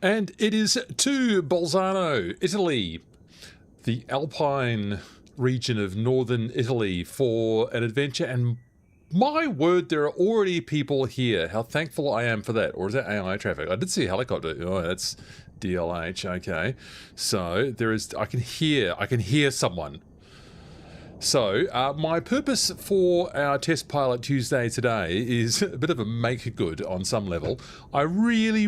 And it is to Bolzano, Italy, the alpine region of northern Italy, for an adventure. And my word, there are already people here. How thankful I am for that. Or is that AI traffic? I did see a helicopter. Oh, that's DLH. Okay. So there is, I can hear someone. So my purpose for our Test Pilot Tuesday today is a bit of a make good on some level. I really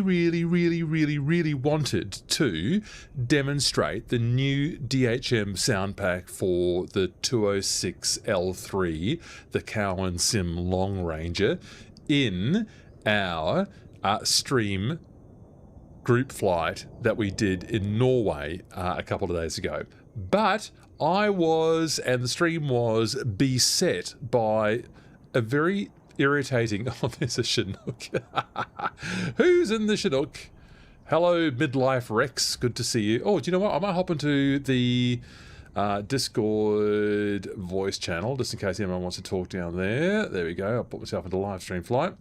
wanted to demonstrate the new DHM sound pack for the 206L3, the Cowan Sim Longranger, in our stream group flight that we did in Norway a couple of days ago. But I was, and the stream was, beset by a very irritating... Oh, there's a Chinook. Who's in the Chinook? Hello, Midlife Rex. Good to see you. Oh, do you know what? I might hop into the Discord voice channel, just in case anyone wants to talk down there. There we go. I'll put myself into live stream flight.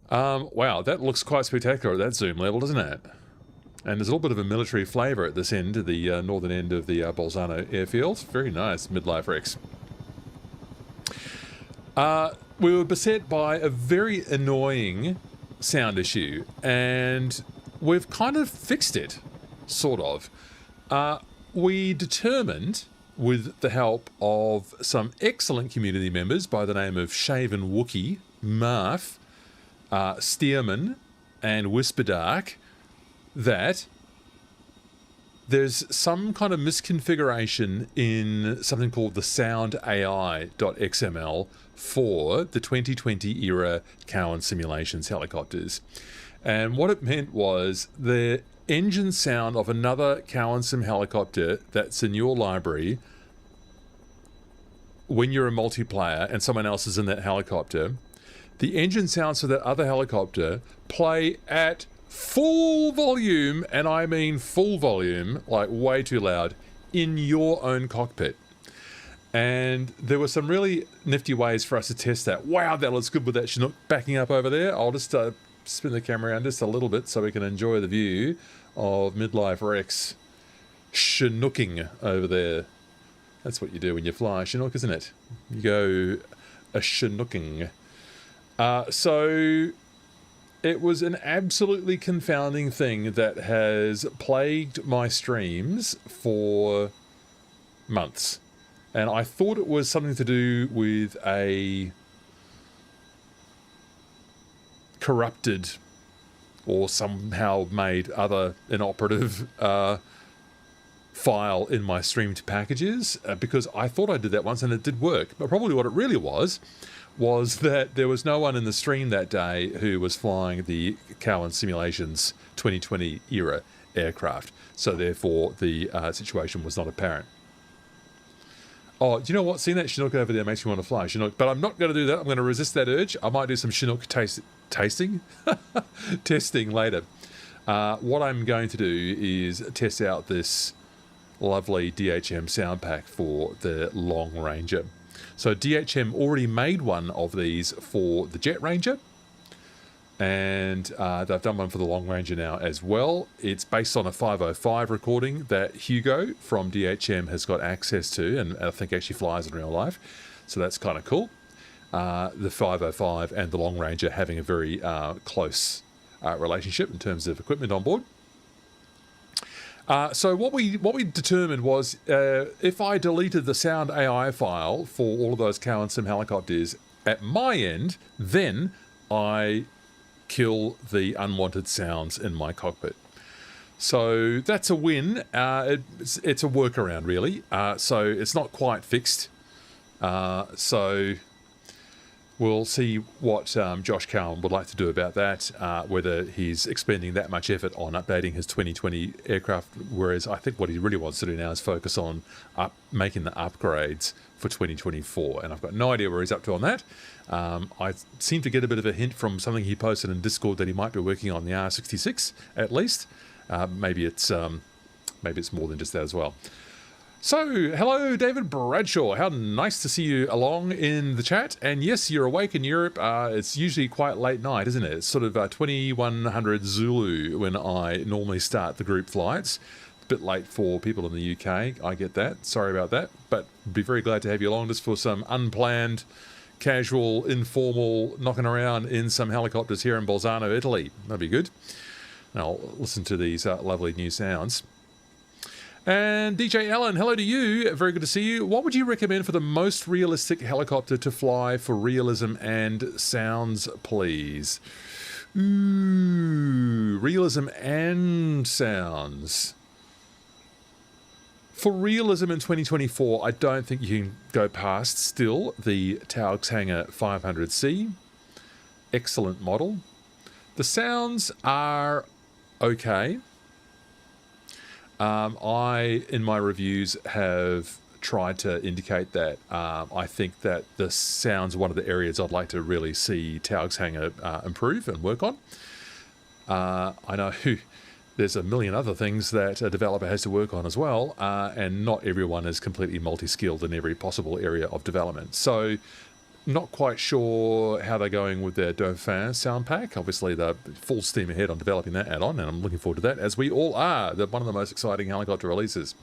Wow, that looks quite spectacular at that zoom level, doesn't it? And there's a little bit of a military flavour at this end, the northern end of the Bolzano airfield. Very nice, Midlife Rex. We were beset by a very annoying sound issue, and we've kind of fixed it, sort of. We determined, with the help of some excellent community members by the name of Shaven Wookie, Marf, Stearman, and Whisperdark, that there's some kind of misconfiguration in something called the soundai.xml for the 2020 era Cowan simulations helicopters. And what it meant was the engine sound of another Cowan sim helicopter that's in your library, when you're a multiplayer and someone else is in that helicopter, the engine sounds for that other helicopter play at full volume, and I mean full volume, like way too loud, in your own cockpit. And there were some really nifty ways for us to test that. Wow, that looks good with that Chinook backing up over there. I'll just spin the camera around just a little bit so we can enjoy the view of Midlife Rex Chinooking over there. That's what you do when you fly a Chinook, isn't it? You go a Chinooking. So it was an absolutely confounding thing that has plagued my streams for months. And I thought it was something to do with a corrupted or somehow made other inoperative file in my streamed packages, because I thought I did that once and it did work. But probably what it really was that there was no one in the stream that day who was flying the Cowan Simulations 2020 era aircraft. So therefore, the situation was not apparent. Oh, do you know what? Seeing that Chinook over there makes me want to fly a Chinook. But I'm not going to do that. I'm going to resist that urge. I might do some Chinook testing later. What I'm going to do is test out this lovely DHM sound pack for the Longranger. So DHM already made one of these for the Jet Ranger, and they've done one for the Longranger now as well. It's based on a 505 recording that Hugo from DHM has got access to, and I think actually flies in real life. So that's kind of cool. The 505 and the Longranger having a very close relationship in terms of equipment on board. So what we determined was if I deleted the sound AI file for all of those Cowan Sim helicopters at my end, then I kill the unwanted sounds in my cockpit. So that's a win. It's a workaround, really. So it's not quite fixed. So we'll see what Josh Cowan would like to do about that, whether he's expending that much effort on updating his 2020 aircraft, whereas I think what he really wants to do now is focus on making the upgrades for 2024, and I've got no idea where he's up to on that. I seem to get a bit of a hint from something he posted in Discord that he might be working on the R66 at least. Maybe it's more than just that as well. So, hello, David Bradshaw. How nice to see you along in the chat. And yes, you're awake in Europe. It's usually quite late night, isn't it? It's sort of 2100 Zulu when I normally start the group flights. A bit late for people in the UK. I get that. Sorry about that. But be very glad to have you along just for some unplanned, casual, informal knocking around in some helicopters here in Bolzano, Italy. That'd be good. And I'll listen to these lovely new sounds. And DJ Allen, hello to you. Very good to see you. What would you recommend for the most realistic helicopter to fly for realism and sounds, please? Ooh, realism and sounds. For realism in 2024, I don't think you can go past still the Taugshanger 500C. Excellent model. The sounds are okay. I, in my reviews, have tried to indicate that I think that the sound's one of the areas I'd like to really see Taugshanger improve and work on. I know there's a million other things that a developer has to work on as well, and not everyone is completely multi-skilled in every possible area of development. So, not quite sure how they're going with their Dauphin sound pack. Obviously, they're full steam ahead on developing that add-on, and I'm looking forward to that, as we all are. They're one of the most exciting helicopter releases.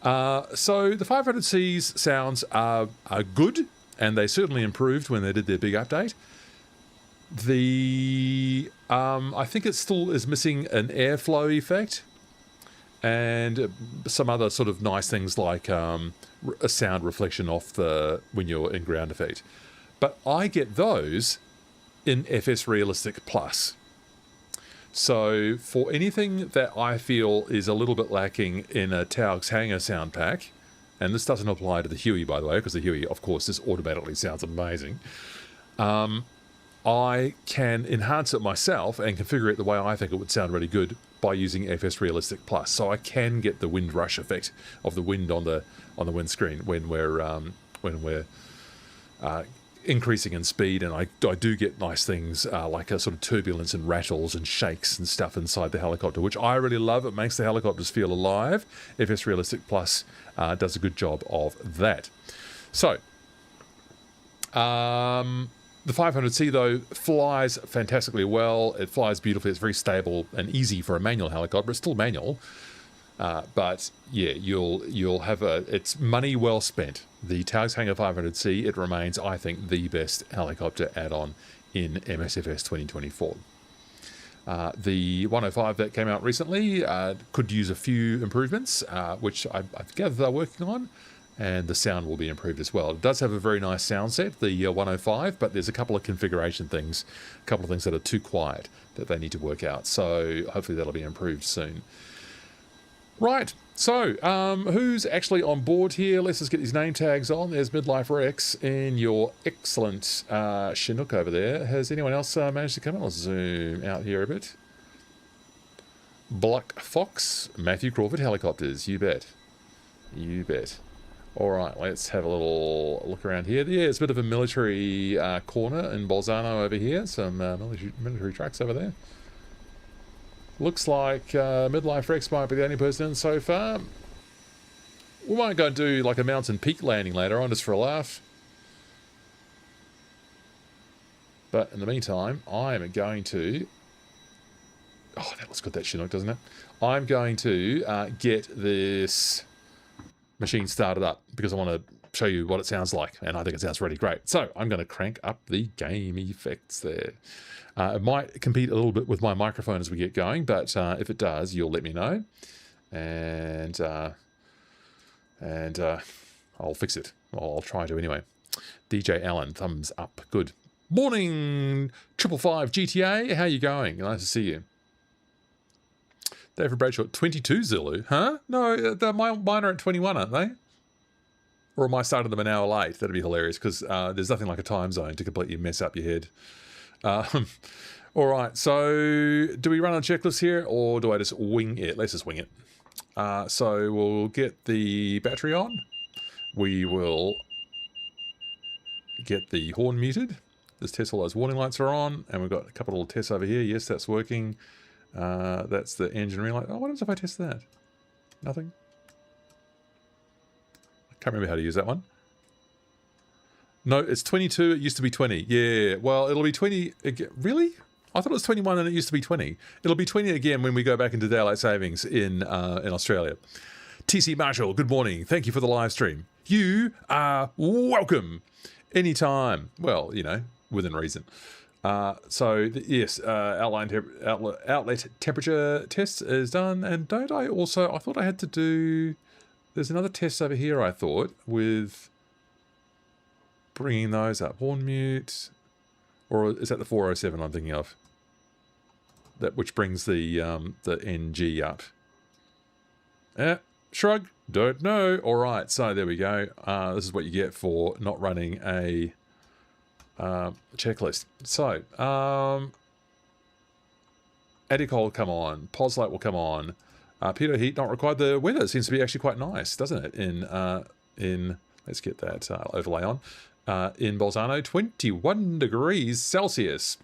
So the 500C's sounds are good, and they certainly improved when they did their big update. I think it still is missing an airflow effect, and some other sort of nice things like a sound reflection off when you're in ground effect. But I get those in FSRealistic Plus. So for anything that I feel is a little bit lacking in a Taugshanger sound pack, and this doesn't apply to the Huey, by the way, because the Huey, of course, just automatically sounds amazing. I can enhance it myself and configure it the way I think it would sound really good by using FSRealistic Plus. So I can get the wind rush effect of the wind on the windscreen when we're increasing in speed, and I do get nice things like a sort of turbulence and rattles and shakes and stuff inside the helicopter, which I really love. It makes the helicopters feel alive. FSRealistic Plus does a good job of that. So, the 500C, though, flies fantastically well. It flies beautifully. It's very stable and easy for a manual helicopter. It's still manual. But, yeah, you'll have it's money well spent. The Taugshanger 500C, it remains, I think, the best helicopter add-on in MSFS 2024. The 105 that came out recently could use a few improvements, which I gather they're working on. And the sound will be improved as well. It does have a very nice sound set, the 105, but there's a couple of configuration things, a couple of things that are too quiet that they need to work out. So hopefully that'll be improved soon. Right, so who's actually on board here? Let's just get these name tags on. There's Midlife Rex in your excellent Chinook over there. Has anyone else managed to come in? Let's zoom out here a bit. Bluck Fox, Matthew Crawford Helicopters, you bet. You bet. All right, let's have a little look around here. Yeah, it's a bit of a military corner in Bolzano over here. Some military trucks over there. Looks like Midlife Rex might be the only person in so far. We might go and do like a mountain peak landing later on just for a laugh. But in the meantime, I am going to... Oh, that looks good, that Chinook, doesn't it? I'm going to get this machine started up because I want to show you what it sounds like, and I think it sounds really great. So I'm going to crank up the game effects there. It might compete a little bit with my microphone as we get going, but if it does, you'll let me know, and I'll fix it. I'll try to anyway. DJ Allen, thumbs up, good. Morning, 555 GTA. How you going? Nice to see you. David Bradshaw, 22 Zulu, huh? No, mine are at 21, aren't they? Or am I starting them an hour late? That'd be hilarious, because there's nothing like a time zone to completely mess up your head. All right, so do we run a checklist here, or do I just wing it? Let's just wing it. So we'll get the battery on. We will get the horn muted. This test all those warning lights are on, and we've got a couple of little tests over here. Yes, that's working. That's the engine relay. Oh, what happens if I test that? Nothing. Can't remember how to use that one. No, it's 22. It used to be 20. Yeah, well, it'll be 20 again. Really? I thought it was 21 and it used to be 20. It'll be 20 again when we go back into daylight savings in Australia. TC Marshall, good morning. Thank you for the live stream. You are welcome anytime. Well, you know, within reason. Yes, outlet temperature test is done. And don't I also, I thought I had to do, there's another test over here, I thought, with bringing those up. Horn mute, or is that the 407 I'm thinking of? That which brings the NG up. Shrug, don't know. All right, so there we go. This is what you get for not running a checklist. So, Addical will come on. Poslight will come on. Pitot heat not required. The weather seems to be actually quite nice, doesn't it? In let's get that overlay on. In Bolzano, 21 degrees Celsius.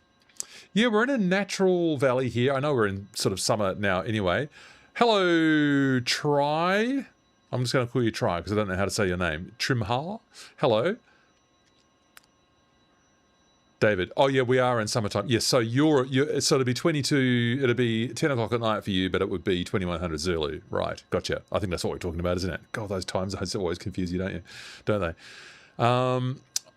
Yeah, we're in a natural valley here. I know we're in sort of summer now anyway. Hello, Try. I'm just going to call you Try because I don't know how to say your name. Trimha. Hello. David. Oh, yeah, we are in summertime. Yes, so you're so it'll be 22, it'll be 10 o'clock at night for you, but it would be 2100 Zulu. Right, gotcha. I think that's what we're talking about, isn't it? God, those time zones always confuse you, don't they?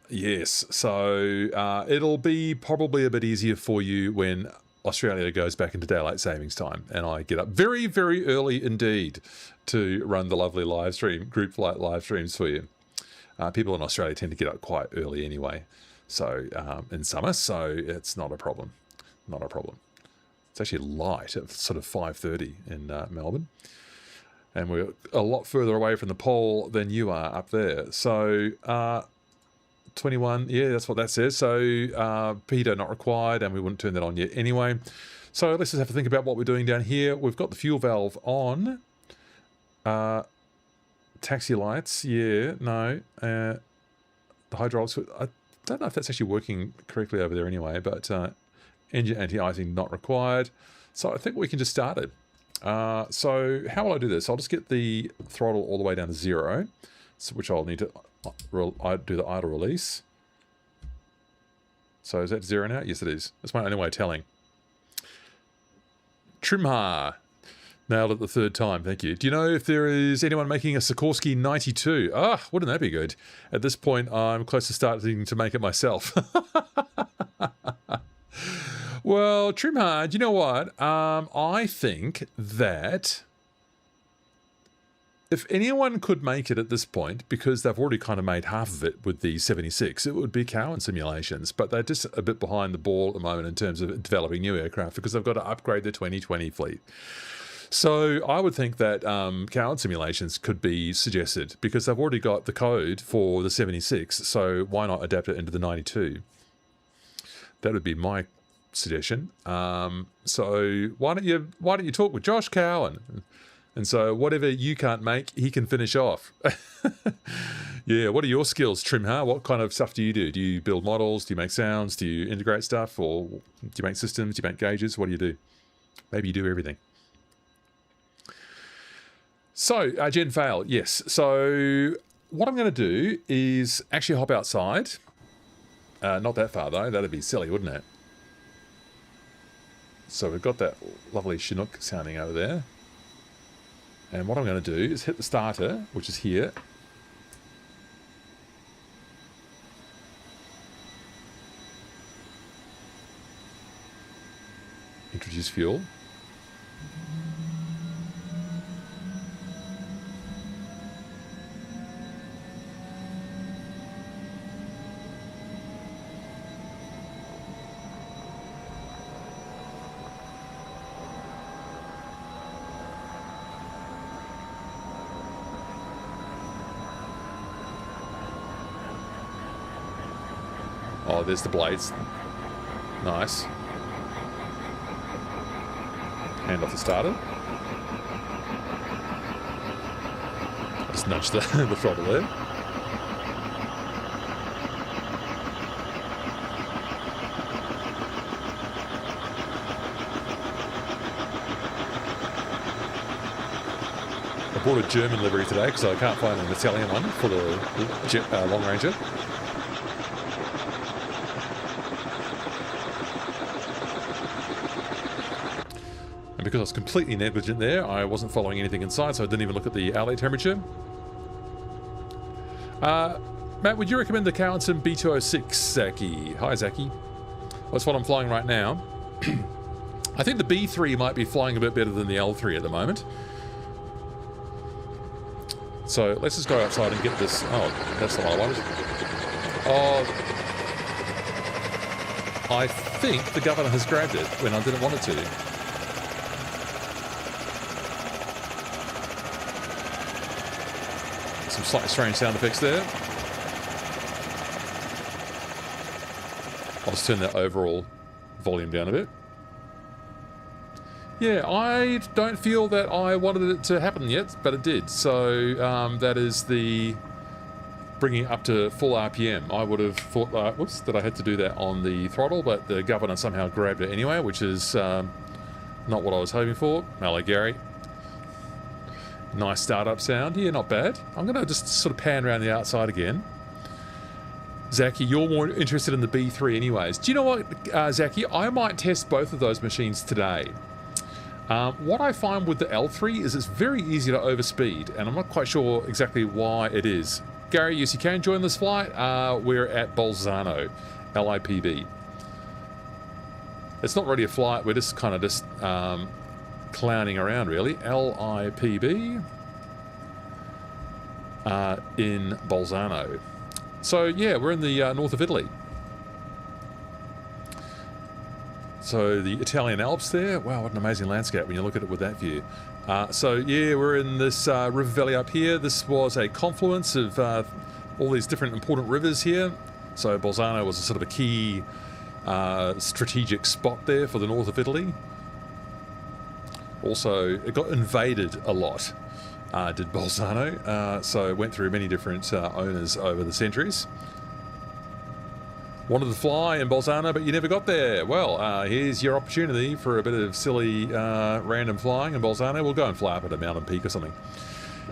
Yes, so it'll be probably a bit easier for you when Australia goes back into daylight savings time and I get up very, very early indeed to run the lovely live stream, group flight live streams for you. People in Australia tend to get up quite early anyway, so in summer, so it's not a problem. Not a problem. It's actually light at sort of 5:30 in Melbourne. And we're a lot further away from the pole than you are up there. So 21, yeah, that's what that says. So Peter not required, and we wouldn't turn that on yet anyway. So let's just have to think about what we're doing down here. We've got the fuel valve on. Taxi lights, yeah, no. The hydraulics, I don't know if that's actually working correctly over there anyway, but engine anti-icing not required. So I think we can just start it. So how will I do this? I'll just get the throttle all the way down to 0, so which I'll need to do the idle release. So is that 0 now? Yes, it is. That's my only way of telling. Trimha. Nailed it the third time. Thank you. Do you know if there is anyone making a Sikorsky 92? Ah, wouldn't that be good? At this point, I'm close to starting to make it myself. Well, Trimha, do you know what? I think that if anyone could make it at this point, because they've already kind of made half of it with the 76, it would be Cowan Simulations, but they're just a bit behind the ball at the moment in terms of developing new aircraft because they've got to upgrade their 2020 fleet. So I would think that Cowan Simulations could be suggested because they've already got the code for the 76, so why not adapt it into the 92? That would be my suggestion. So why don't you talk with Josh Cowan? And so whatever you can't make, he can finish off. Yeah, what are your skills, Trimha? What kind of stuff do you do? Do you build models? Do you make sounds? Do you integrate stuff? Or do you make systems? Do you make gauges? What do you do? Maybe you do everything. So, Gen fail, yes. So what I'm going to do is actually hop outside. Not that far, though. That'd be silly, wouldn't it? So we've got that lovely Chinook sounding over there. And what I'm going to do is hit the starter, which is here. Introduce fuel. Oh, there's the blades. Nice. Hand off the starter. Just nudge the throttle there. bought a German livery today because I can't find an Italian one for the Longranger. And because I was completely negligent there, I wasn't following anything inside, so I didn't even look at the outlet temperature. Matt, would you recommend the Cowan Sim B206, Zaki? Hi, Zaki. That's what I'm flying right now. I think the B3 might be flying a bit better than the L3 at the moment. So let's just go outside and get this. Oh, that's the one I wanted. Oh, I think the governor has grabbed it when I didn't want it to. Some slightly strange sound effects there. I'll just turn that overall volume down a bit. Yeah, I don't feel that I wanted it to happen yet, but it did. So that is the bringing it up to full RPM. I would have thought, whoops, that I had to do that on the throttle, but the governor somehow grabbed it anyway, which is not what I was hoping for. Hello, Gary. Nice startup sound. Yeah, not bad. I'm going to just sort of pan around the outside again. Zaki, you're more interested in the B3 anyways. Do you know what, Zaki? I might test both of those machines today. What I find with the L3 is it's very easy to overspeed, and I'm not quite sure exactly why it is. Gary, yes, you can join this flight. We're at Bolzano, LIPB. It's not really a flight, we're just kind of just clowning around, really. LIPB in Bolzano. So, yeah, we're in the north of Italy. So the Italian Alps there, wow, what an amazing landscape when you look at it with that view. So yeah, we're in this river valley up here. This was a confluence of all these different important rivers here. So Bolzano was a sort of a key strategic spot there for the north of Italy. Also, it got invaded a lot, did Bolzano. So it went through many different owners over the centuries. Wanted to fly in Bolzano, but you never got there. Well, here's your opportunity for a bit of silly random flying in Bolzano. We'll go and fly up at a mountain peak or something.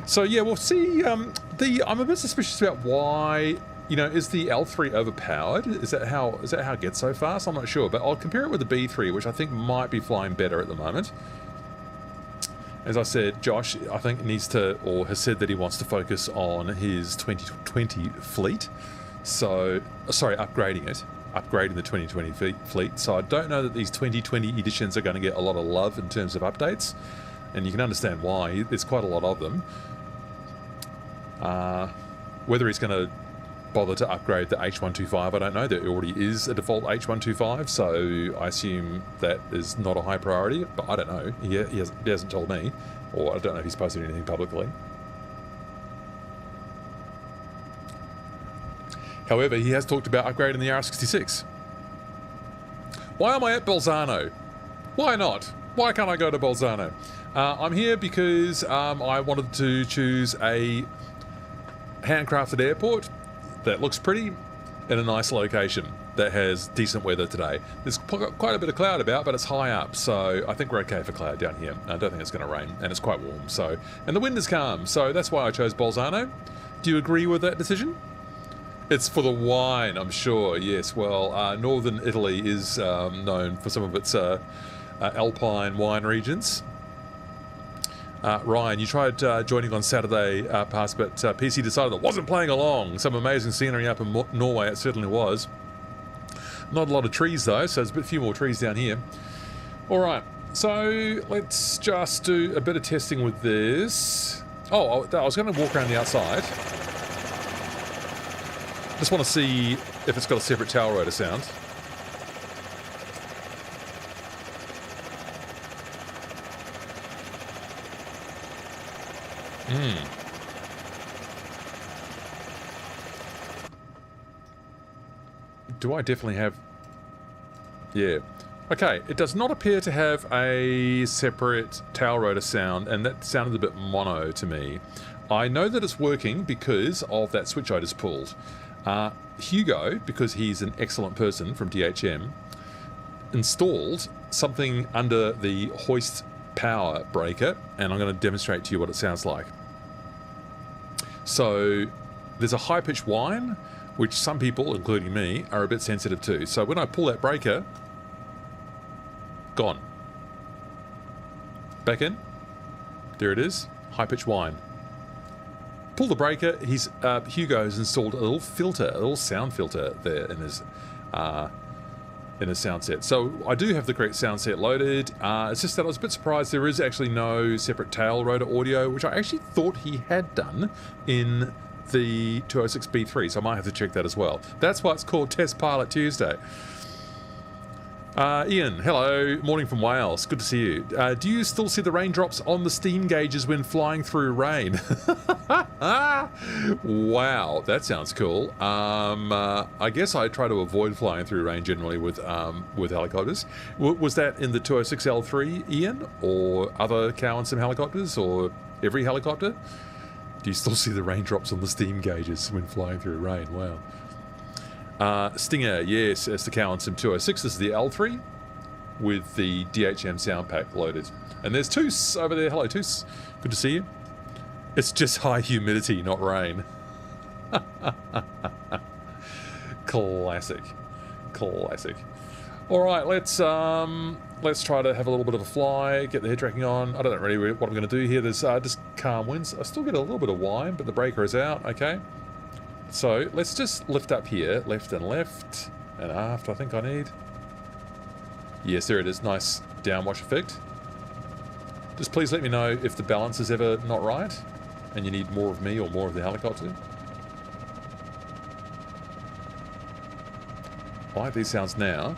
So yeah, we'll see. I'm a bit suspicious about why, you know, is the L3 overpowered? Is that how it gets so fast? I'm not sure, but I'll compare it with the B3, which I think might be flying better at the moment. As I said, Josh, I think needs to, or has said that he wants to focus on his 2020 fleet. So, sorry, upgrading the 2020 fleet. So I don't know that these 2020 editions are going to get a lot of love in terms of updates, and you can understand why. There's quite a lot of them. Whether he's going to bother to upgrade the H125, I don't know. There already is a default H125, so I assume that is not a high priority, but I don't know. He hasn't told me, or I don't know if he's posted anything publicly. However, he has talked about upgrading the R66. Why am I at Bolzano? Why not? Why can't I go to Bolzano? I'm here because I wanted to choose a handcrafted airport that looks pretty in a nice location that has decent weather today. There's quite a bit of cloud about, but it's high up, so I think we're okay for cloud down here. I don't think it's going to rain, and it's quite warm. So, and the wind is calm, so that's why I chose Bolzano. Do you agree with that decision? It's for the wine, I'm sure. Yes, well, northern Italy is known for some of its alpine wine regions. Ryan, you tried joining on Saturday past, but PC decided it wasn't playing along. Some amazing scenery up in Norway, it certainly was. Not a lot of trees, though, so there's a few more trees down here. All right, so let's just do a bit of testing with this. Oh, I was going to walk around the outside. Just want to see if it's got a separate tail rotor sound. Do I definitely have... Yeah. Okay, it does not appear to have a separate tail rotor sound, and that sounded a bit mono to me. I know that it's working because of that switch I just pulled. Hugo, because he's an excellent person from DHM, installed something under the hoist power breaker, and I'm going to demonstrate to you what it sounds like. So there's a high-pitched whine, which some people, including me, are a bit sensitive to. So when I pull that breaker, gone. Back in. There it is. High-pitched whine. Pull the breaker. Hugo's installed a little filter, a little sound filter there in his sound set. So I do have the correct sound set loaded. It's just that I was a bit surprised there is actually no separate tail rotor audio, which I actually thought he had done in the 206B3, so I might have to check that as well. That's why it's called Test Pilot Tuesday. Ian, hello, morning from Wales, good to see you. Do you still see the raindrops on the steam gauges when flying through rain? Wow, that sounds cool. I guess I try to avoid flying through rain generally with helicopters. Was that in the 206L3, Ian, or other Cowan Sim helicopters, or every helicopter? Do you still see the raindrops on the steam gauges when flying through rain? Wow. Stinger, yes, it's the Cowan Sim 206. This is the L3 with the DHM sound pack loaded. And there's Toos over there. Hello, Toos. Good to see you. It's just high humidity, not rain. Classic. Classic. All right, let's try to have a little bit of a fly, get the head tracking on. I don't know really what I'm going to do here. There's just calm winds. I still get a little bit of whine, but the breaker is out. Okay. So let's just lift up here, left and aft, I think I need. Yes, there it is. Nice downwash effect. Just please let me know if the balance is ever not right and you need more of me or more of the helicopter. I like these sounds now.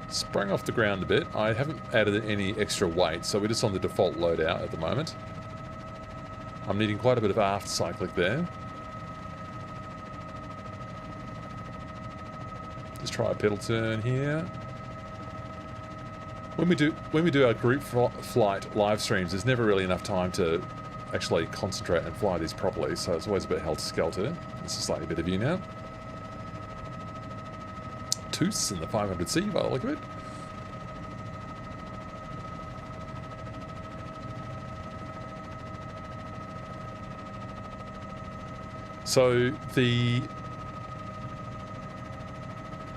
Sprung off the ground a bit. I haven't added any extra weight, so we're just on the default loadout at the moment. I'm needing quite a bit of aft cyclic there. Just try a pedal turn here. When we do our group flight live streams, there's never really enough time to actually concentrate and fly these properly, so it's always a bit helter-skelter. This is a slightly better view now. Toos in the 500C by the look of it. So the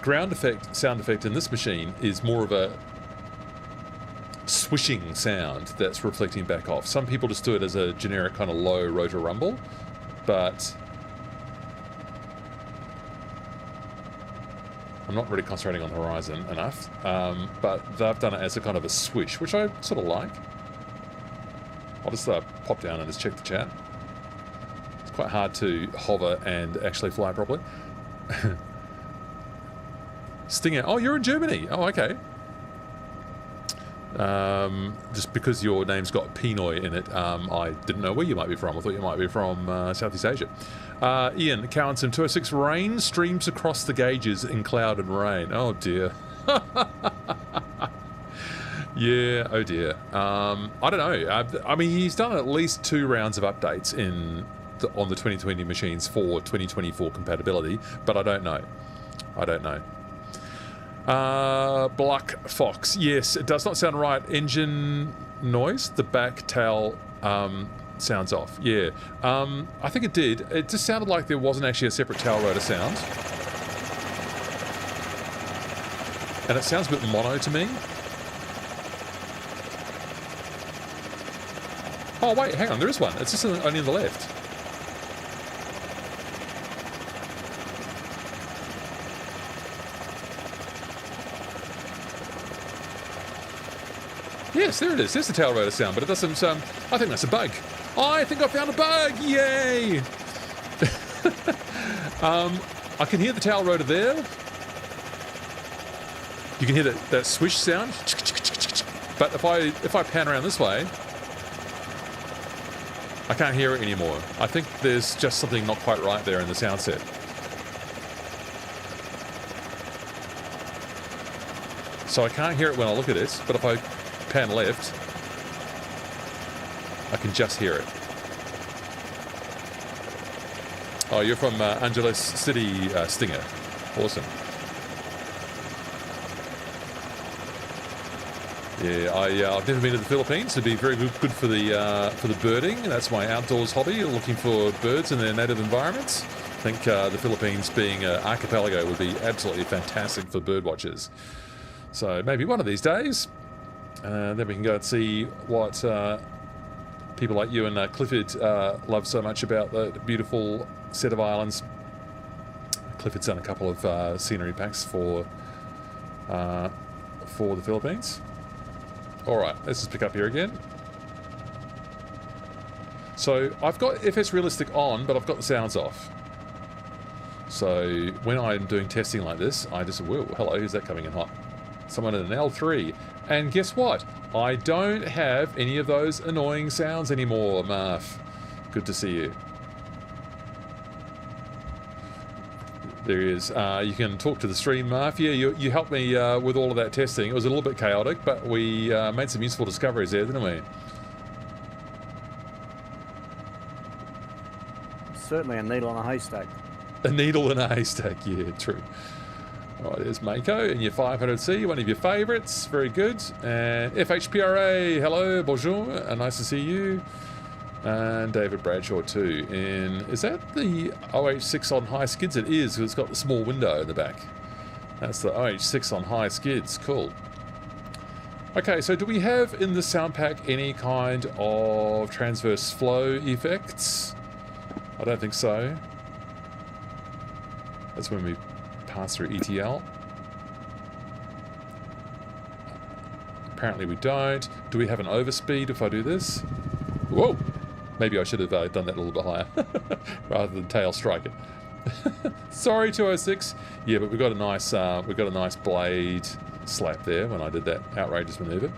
ground effect, sound effect in this machine is more of a swishing sound that's reflecting back off. Some people just do it as a generic kind of low rotor rumble, but I'm not really concentrating on the horizon enough, but they've done it as a kind of a swish, which I sort of like. I'll just pop down and just check the chat. It's quite hard to hover and actually fly properly. Stinger, oh, you're in Germany. Oh, okay. Just because your name's got Pinoy in it, I didn't know where you might be from. I thought you might be from Southeast Asia. Ian, Cowan Sim 206, rain streams across the gauges in cloud and rain. Oh dear. Yeah, oh dear. I don't know. I mean, he's done at least 2 rounds of updates on the 2020 machines for 2024 compatibility, but I don't know. I don't know. Black Fox. Yes, it does not sound right. Engine noise. The back tail sounds off. Yeah. I think it did. It just sounded like there wasn't actually a separate tail rotor sound. And it sounds a bit mono to me. Oh, wait, hang on. There is one. It's just only on the left. Yes, there it is. There's the tail rotor sound, but it doesn't. I think that's a bug. I think I found a bug. Yay! I can hear the tail rotor there. You can hear that swish sound. But if I pan around this way, I can't hear it anymore. I think there's just something not quite right there in the sound set. So I can't hear it when I look at it, but if I pan left, I can just hear it. Oh, you're from Angeles City, Stinger. Awesome. Yeah, I've never been to the Philippines. It'd be very good for the birding. That's my outdoors hobby, looking for birds in their native environments. I think the Philippines, being an archipelago, would be absolutely fantastic for bird watchers. So maybe one of these days, then we can go and see what people like you and Clifford love so much about the beautiful set of islands. Clifford's done a couple of scenery packs for the Philippines. All right, let's just pick up here again. So I've got FSRealistic on, but I've got the sounds off. So when I'm doing testing like this, I just, whoa, hello, who's that coming in hot? Someone in an L3. And guess what? I don't have any of those annoying sounds anymore, Marv. Good to see you. There he is. You can talk to the stream, Marv. Yeah, you helped me with all of that testing. It was a little bit chaotic, but we made some useful discoveries there, didn't we? Certainly a needle in a haystack. A needle in a haystack, yeah, true. All right, there's Mako and your 500C, one of your favourites. Very good. And FHPRA, hello, bonjour, nice to see you. And David Bradshaw too. And is that the OH6 on high skids? It is, because it's got the small window in the back. That's the OH6 on high skids. Cool. Okay, so do we have in the sound pack any kind of transverse flow effects? I don't think so. That's when we pass through ETL. Apparently we don't. Do we have an overspeed if I do this? Whoa! Maybe I should have done that a little bit higher rather than tail strike it. Sorry, 206. Yeah, but we've got a nice blade slap there when I did that outrageous maneuver.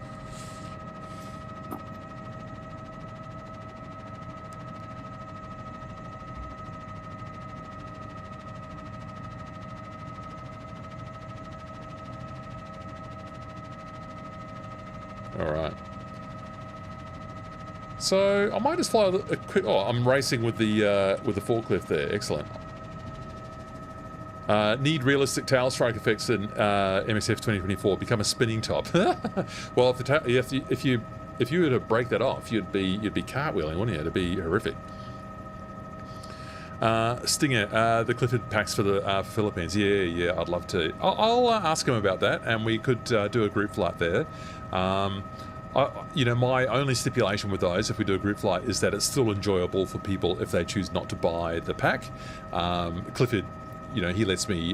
All right. So I might just fly a quick. Oh, I'm racing with the forklift there. Excellent. Need realistic tail strike effects in MSF 2024. Become a spinning top. Well, if you were to break that off, you'd be cartwheeling, wouldn't you? It'd be horrific. Stinger, the Clifford packs for the Philippines. Yeah, I'd love to. I'll ask him about that, and we could do a group flight there. My only stipulation with those, if we do a group flight, is that it's still enjoyable for people if they choose not to buy the pack. Clifford, he lets me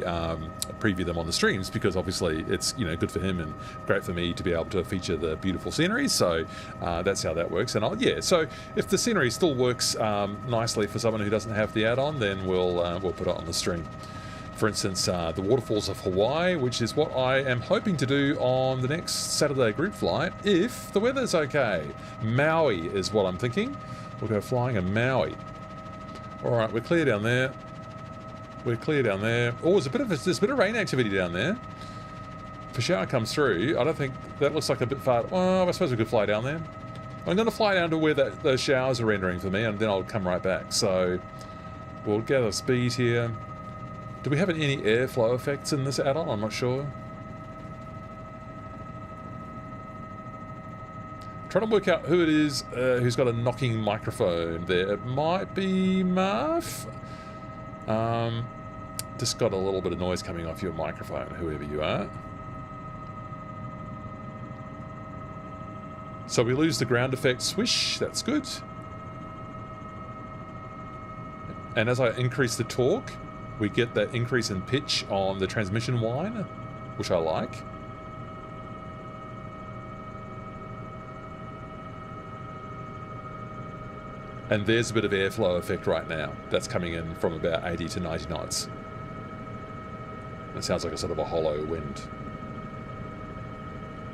preview them on the streams because obviously it's, good for him and great for me to be able to feature the beautiful scenery. So that's how that works. And so if the scenery still works nicely for someone who doesn't have the add-on, then we'll put it on the stream. For instance, the waterfalls of Hawaii, which is what I am hoping to do on the next Saturday group flight, if the weather's okay. Maui is what I'm thinking. We'll go flying in Maui. All right, we're clear down there. We're clear down there. Oh, there's a bit of rain activity down there. If a shower comes through, I don't think that looks like a bit far. Well, I suppose we could fly down there. I'm going to fly down to where those showers are rendering for me, and then I'll come right back. So we'll gather speed here. Do we have any airflow effects in this add-on? I'm not sure. Trying to work out who it is who's got a knocking microphone there. It might be Marv. Just got a little bit of noise coming off your microphone, whoever you are. So we lose the ground effect swish. That's good. And as I increase the torque, we get that increase in pitch on the transmission whine, which I like. And there's a bit of airflow effect right now. That's coming in from about 80 to 90 knots. It sounds like a sort of a hollow wind.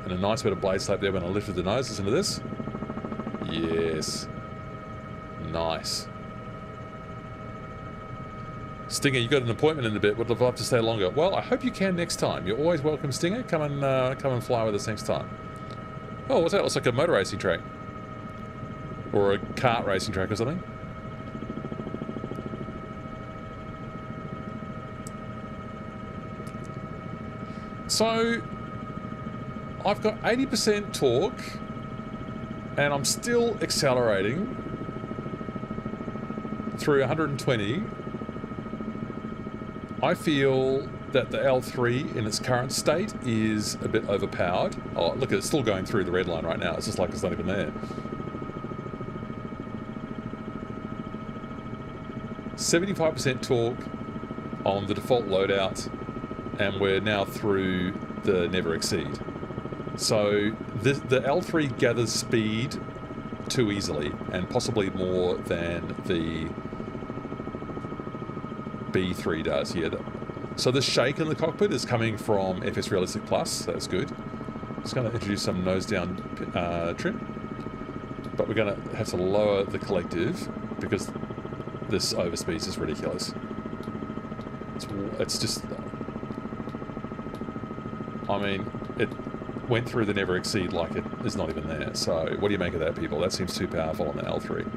And a nice bit of blade slap there when I lifted the nose. Listen to this. Yes. Nice. Stinger, you got an appointment in a bit. Would love to stay longer. Well, I hope you can next time. You're always welcome, Stinger. Come and fly with us next time. Oh, what's that? Looks like a motor racing track. Or a kart racing track or something. So, I've got 80% torque, and I'm still accelerating through 120. I feel that the L3 in its current state is a bit overpowered. Oh, look, it's still going through the red line right now. It's just like it's not even there. 75% torque on the default loadout, and we're now through the never exceed. So the L3 gathers speed too easily, and possibly more than the B3 does. Yeah. So the shake in the cockpit is coming from FSRealistic Plus. That's good. Just going to introduce some nose down trim, but we're going to have to lower the collective because this overspeed is just ridiculous. It's just, I mean, it went through the never exceed like it is not even there. So what do you make of that, people? That seems too powerful on the L3.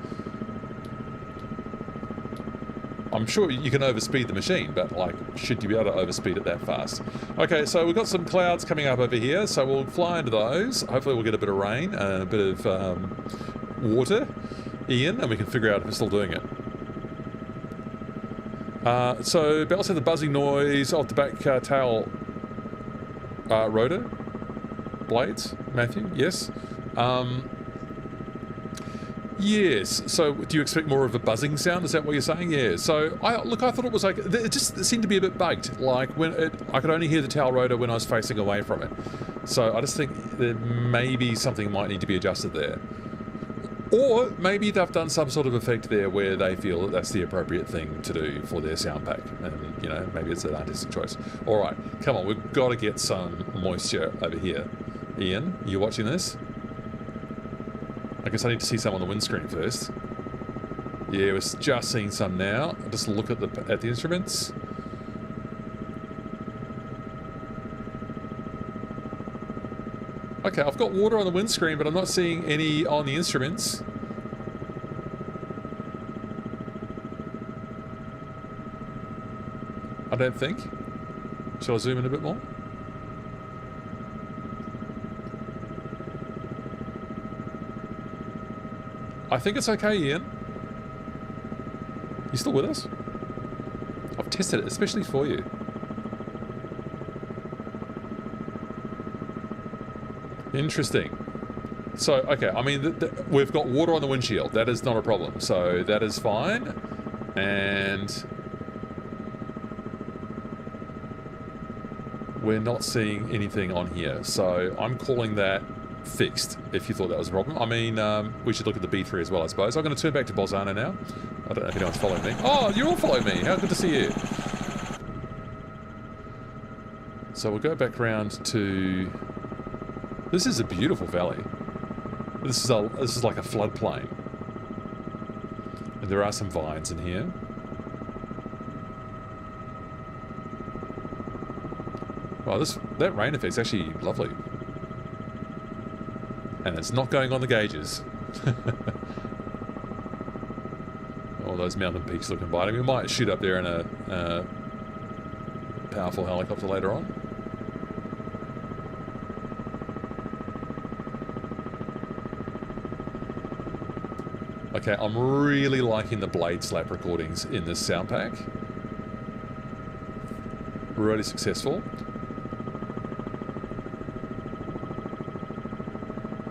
I'm sure you can overspeed the machine, but like, should you be able to overspeed it that fast? Okay, so we've got some clouds coming up over here, so we'll fly into those. Hopefully we'll get a bit of rain, a bit of water, Ian, and we can figure out if we're still doing it. So Bell said the buzzing noise off the back tail rotor blades. Matthew, yes. Yes. So do you expect more of a buzzing sound? Is that what you're saying? Yeah. So I thought it was like, it just seemed to be a bit bugged. Like when I could only hear the tail rotor when I was facing away from it. So I just think that maybe something might need to be adjusted there. Or maybe they've done some sort of effect there where they feel that that's the appropriate thing to do for their sound pack. And, you know, maybe it's an artistic choice. All right, come on, we've got to get some moisture over here. Ian, you watching this? I guess I need to see some on the windscreen first. Yeah, we're just seeing some now. I'll just look at the instruments. Okay, I've got water on the windscreen, but I'm not seeing any on the instruments. I don't think. Shall I zoom in a bit more? I think it's okay, Ian. You still with us? I've tested it, especially for you. Interesting. So, okay, I mean, we've got water on the windshield. That is not a problem. So that is fine. And we're not seeing anything on here. So I'm calling that fixed, if you thought that was a problem. I mean, we should look at the B3 as well, I suppose. I'm going to turn back to Bolzano now. I don't know if anyone's following me. Oh, you all follow me. How good to see you. So we'll go back around to... This is a beautiful valley. This is like a floodplain. And there are some vines in here. Wow, that rain effect's actually lovely. And it's not going on the gauges. All those mountain peaks look inviting. We might shoot up there in a powerful helicopter later on. Okay, I'm really liking the blade slap recordings in this sound pack. Really successful.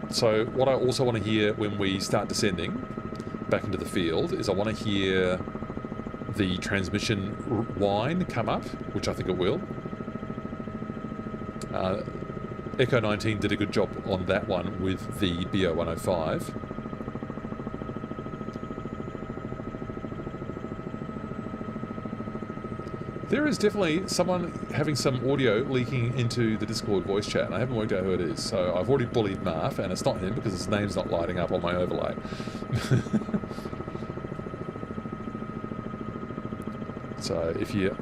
So what I also want to hear when we start descending back into the field is I want to hear the transmission whine come up, which I think it will. Echo 19 did a good job on that one with the BO105. There is definitely someone having some audio leaking into the Discord voice chat, and I haven't worked out who it is, so I've already bullied Marv, and it's not him because his name's not lighting up on my overlay. So if you're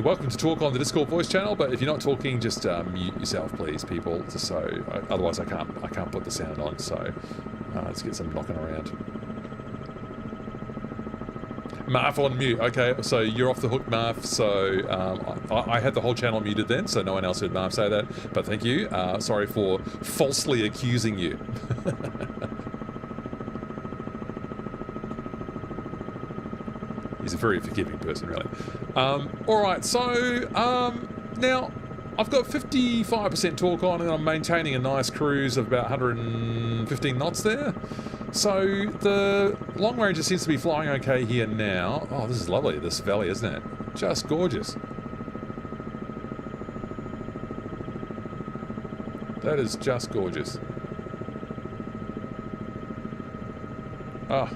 welcome to talk on the Discord voice channel, but if you're not talking, just mute yourself, please, people. Just so otherwise I can't put the sound on. So let's get some knocking around. Marv on mute. Okay, so you're off the hook, Marv. So I had the whole channel muted then, so no one else heard Marv say that. But thank you. Sorry for falsely accusing you. He's a very forgiving person, really. All right, so now I've got 55% torque on, and I'm maintaining a nice cruise of about 115 knots there. So the Longranger seems to be flying okay here now. Oh, this is lovely, this valley, isn't it? Just gorgeous. That is just gorgeous. Ah.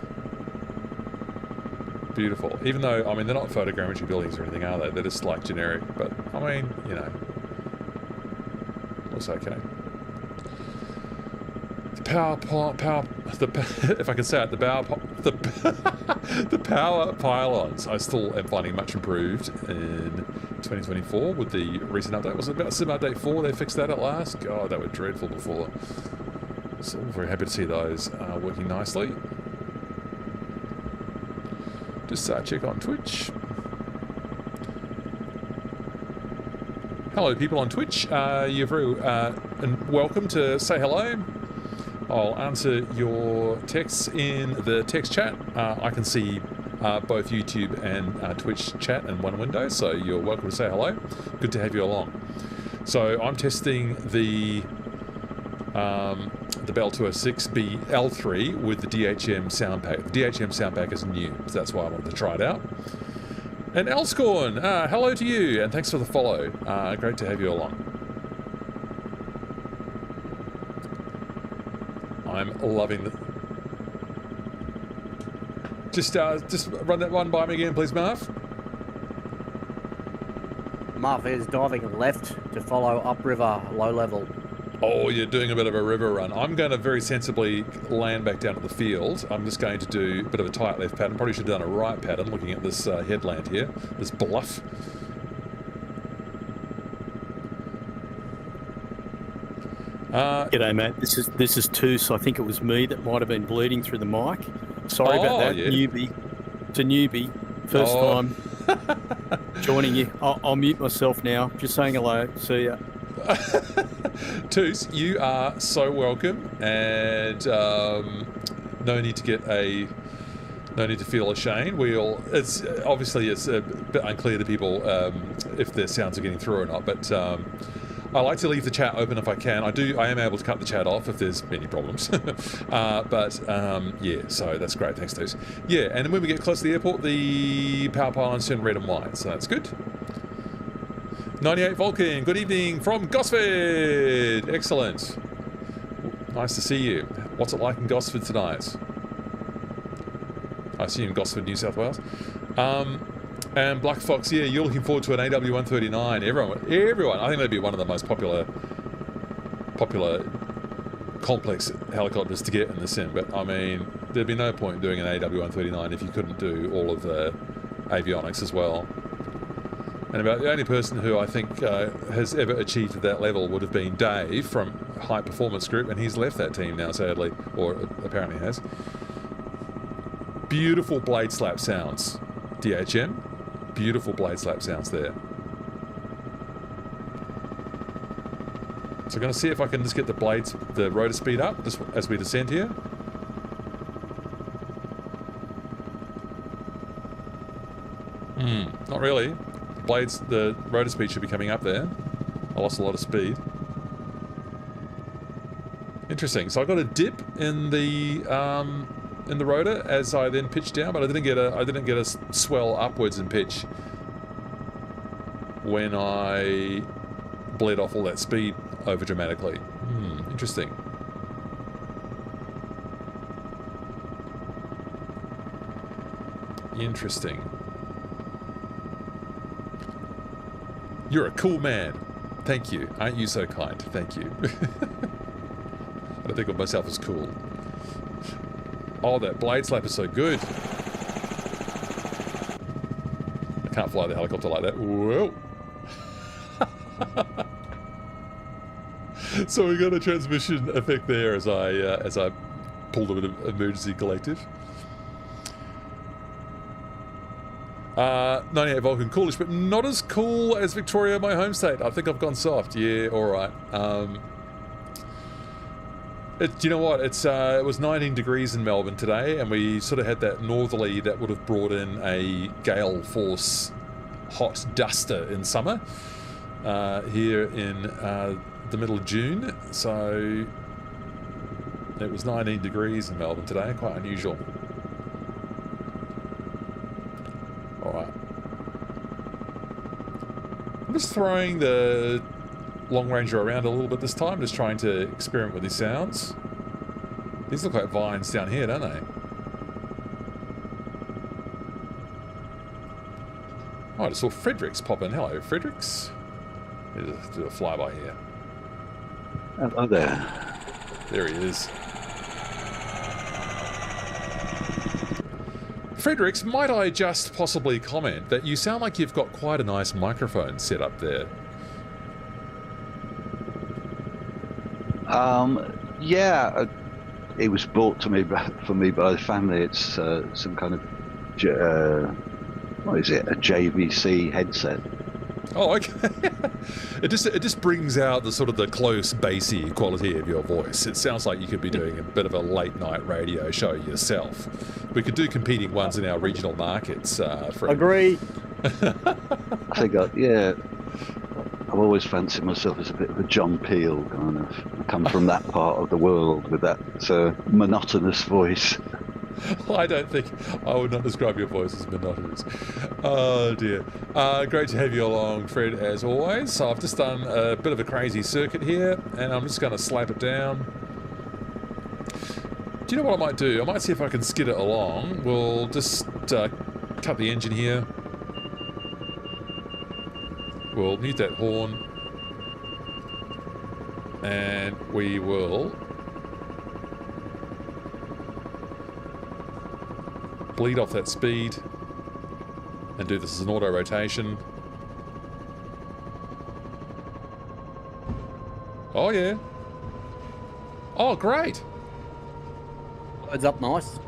Beautiful. Even though, I mean, they're not photogrammetry buildings or anything, are they? They're just like generic. But, I mean, you know, looks okay. If I can say it, the power pylons I still am finding much improved in 2024 with the recent update. Was it about Sim Update 4 they fixed that at last? God, they were dreadful before. So very happy to see those working nicely. Just check on Twitch. Hello people on Twitch, you're very welcome to say hello. I'll answer your texts in the text chat. I can see both YouTube and Twitch chat in one window, so you're welcome to say hello. Good to have you along. So I'm testing the Bell 206L3 with the DHM soundpack. The DHM soundpack is new, so that's why I wanted to try it out. And Elscorn, hello to you, and thanks for the follow. Great to have you along. I'm loving the... Just run that one by me again, please, Marv. Marv is diving left to follow upriver, low level. Oh, you're doing a bit of a river run. I'm going to very sensibly land back down to the field. I'm just going to do a bit of a tight left pattern. Probably should have done a right pattern looking at this headland here, this bluff. G'day, mate. This is Toos. I think it was me that might have been bleeding through the mic. Sorry about that. Yeah. Newbie. It's a newbie. First time joining you. I'll mute myself now. Just saying hello. See ya. Toos, you are so welcome, and no need to feel ashamed. It's obviously it's a bit unclear to people if their sounds are getting through or not, but I like to leave the chat open if I can. I am able to cut the chat off if there's any problems. Yeah, so that's great. Thanks, Toos. Yeah, and when we get close to the airport, the power pylons turn red and white, so that's good. 98 Vulcan, good evening from Gosford. Excellent. Nice to see you. What's it like in Gosford tonight? I assume Gosford, New South Wales. And Black Fox, yeah, you're looking forward to an AW139. Everyone. I think that'd be one of the most popular complex helicopters to get in the sim. But I mean, there'd be no point in doing an AW139 if you couldn't do all of the avionics as well. And about the only person who I think has ever achieved at that level would have been Dave from High Performance Group, and he's left that team now, sadly, or apparently has. Beautiful blade slap sounds, DHM. Beautiful blade slap sounds there. So I'm going to see if I can just get the rotor speed up just as we descend here. Not really. The rotor speed should be coming up there. I lost a lot of speed. Interesting. So I got a dip in the rotor as I then pitched down, but I didn't get a swell upwards in pitch when I bled off all that speed over dramatically. Interesting. Interesting. You're a cool man. Thank you. Aren't you so kind? Thank you. I don't think of myself as cool. Oh, that blade slap is so good. I can't fly the helicopter like that. Whoa. So we got a transmission effect there as I pulled a bit of emergency collective. 98 Vulcan, coolish, but not as cool as Victoria, my home state. I think I've gone soft. Yeah, all right. You know what? It was 19 degrees in Melbourne today, and we sort of had that northerly that would have brought in a gale force hot duster in summer here in the middle of June. So it was 19 degrees in Melbourne today, quite unusual. All right. I'm just throwing the Longranger around a little bit this time, just trying to experiment with these sounds. These look like vines down here, don't they? Oh, I just saw Fredericks pop in. Hello, Fredericks. Let's do a flyby here. Hello there. There he is. Fredericks, might I just possibly comment that you sound like you've got quite a nice microphone set up there. Yeah, it was brought to me for me by the family. It's some kind of what is it? A JVC headset. Oh, okay. It just brings out the sort of the close bassy quality of your voice. It sounds like you could be doing a bit of a late night radio show yourself. We could do competing ones in our regional markets. Agree. I think, yeah. I've always fancied myself as a bit of a John Peel kind of. I come from that part of the world with that monotonous voice. I don't think I would not describe your voice as monotonous. Oh dear. Great to have you along, Fred, as always. So I've just done a bit of a crazy circuit here, and I'm just going to slap it down. Do you know what I might do? I might see if I can skid it along. We'll just cut the engine here. We'll mute that horn, and we will bleed off that speed and do this as an auto rotation. Oh yeah. Oh great. Loads up nice.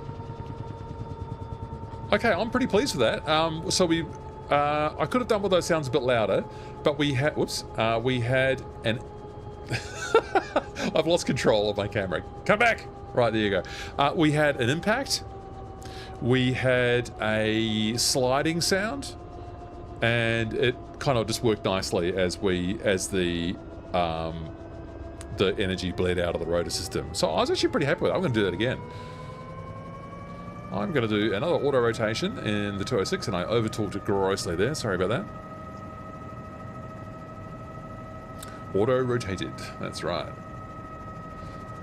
Okay, I'm pretty pleased with that. So we I could have done with those sounds a bit louder, but we had we had an I've lost control of my camera. Come back. Right, there you go. We had an impact. We had a sliding sound, and it kind of just worked nicely as the energy bled out of the rotor system. So I was actually pretty happy with it. I'm going to do that again. I'm going to do another auto rotation in the 206, and I over-talked it grossly there. Sorry about that. Auto rotated. That's right.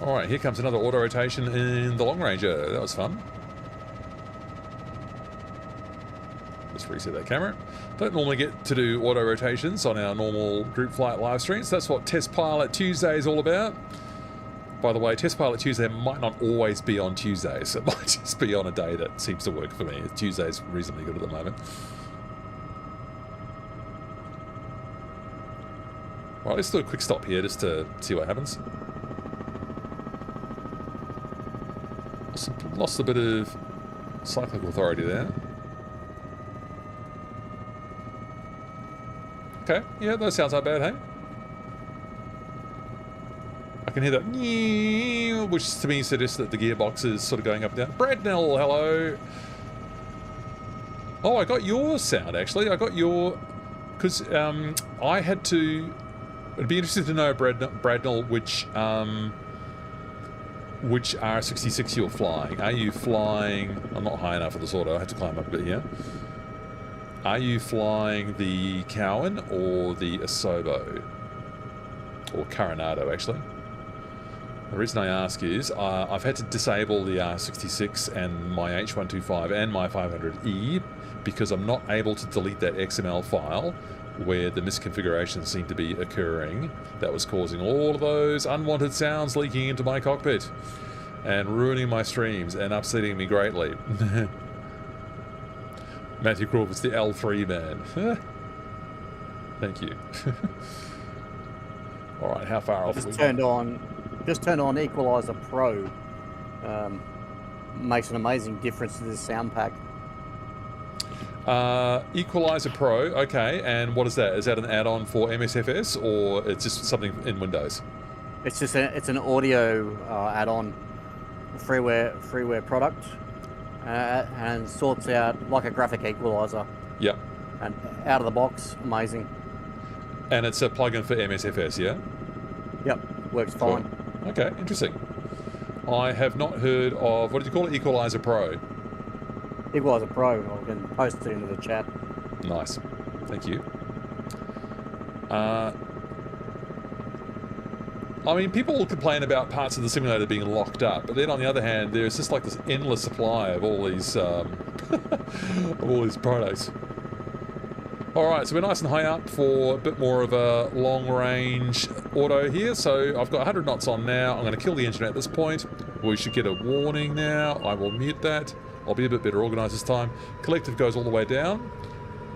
All right, here comes another auto rotation in the Longranger. That was fun. Let's reset that camera. Don't normally get to do auto rotations on our normal group flight live streams. That's what Test Pilot Tuesday is all about. By the way, Test Pilot Tuesday might not always be on Tuesdays. It might just be on a day that seems to work for me. Tuesday's reasonably good at the moment. Right, let's do a quick stop here just to see what happens. Lost a bit of cyclical authority there. Okay, yeah, those sounds aren't bad, hey? I can hear that, which to me suggests that the gearbox is sort of going up and down. Bradnell, hello. Oh, I got your sound, actually. I got your... Because I had to... It'd be interesting to know, Bradnell, which R66 you're flying. Are you flying... I'm not high enough for this auto. I had to climb up a bit here. Are you flying the Cowan or the Asobo? Or Coronado, actually. The reason I ask is I've had to disable the R66 and my H125 and my 500E because I'm not able to delete that XML file where the misconfigurations seem to be occurring. That was causing all of those unwanted sounds leaking into my cockpit and ruining my streams and upsetting me greatly. Matthew Crawford's the L3 man. Thank you. All right, how far off? Just turned on Equalizer Pro. Makes an amazing difference to this sound pack. Equalizer Pro, okay, and what is that? Is that an add-on for MSFS, or it's just something in Windows? It's just it's an audio add-on, freeware product, and sorts out like a graphic equalizer. Yep. And out of the box, amazing. And it's a plugin for MSFS, yeah? Yep, works fine. Cool. Okay, interesting. I have not heard of, what did you call it? Equalizer Pro. Equalizer Pro. I can post it into the chat. Nice. Thank you. I mean, people will complain about parts of the simulator being locked up, but then on the other hand, there's just like this endless supply of all these of all these products. All right, so we're nice and high up for a bit more of a long-range auto here. So I've got 100 knots on now. I'm going to kill the engine at this point. We should get a warning now. I will mute that. I'll be a bit better organised this time. Collective goes all the way down.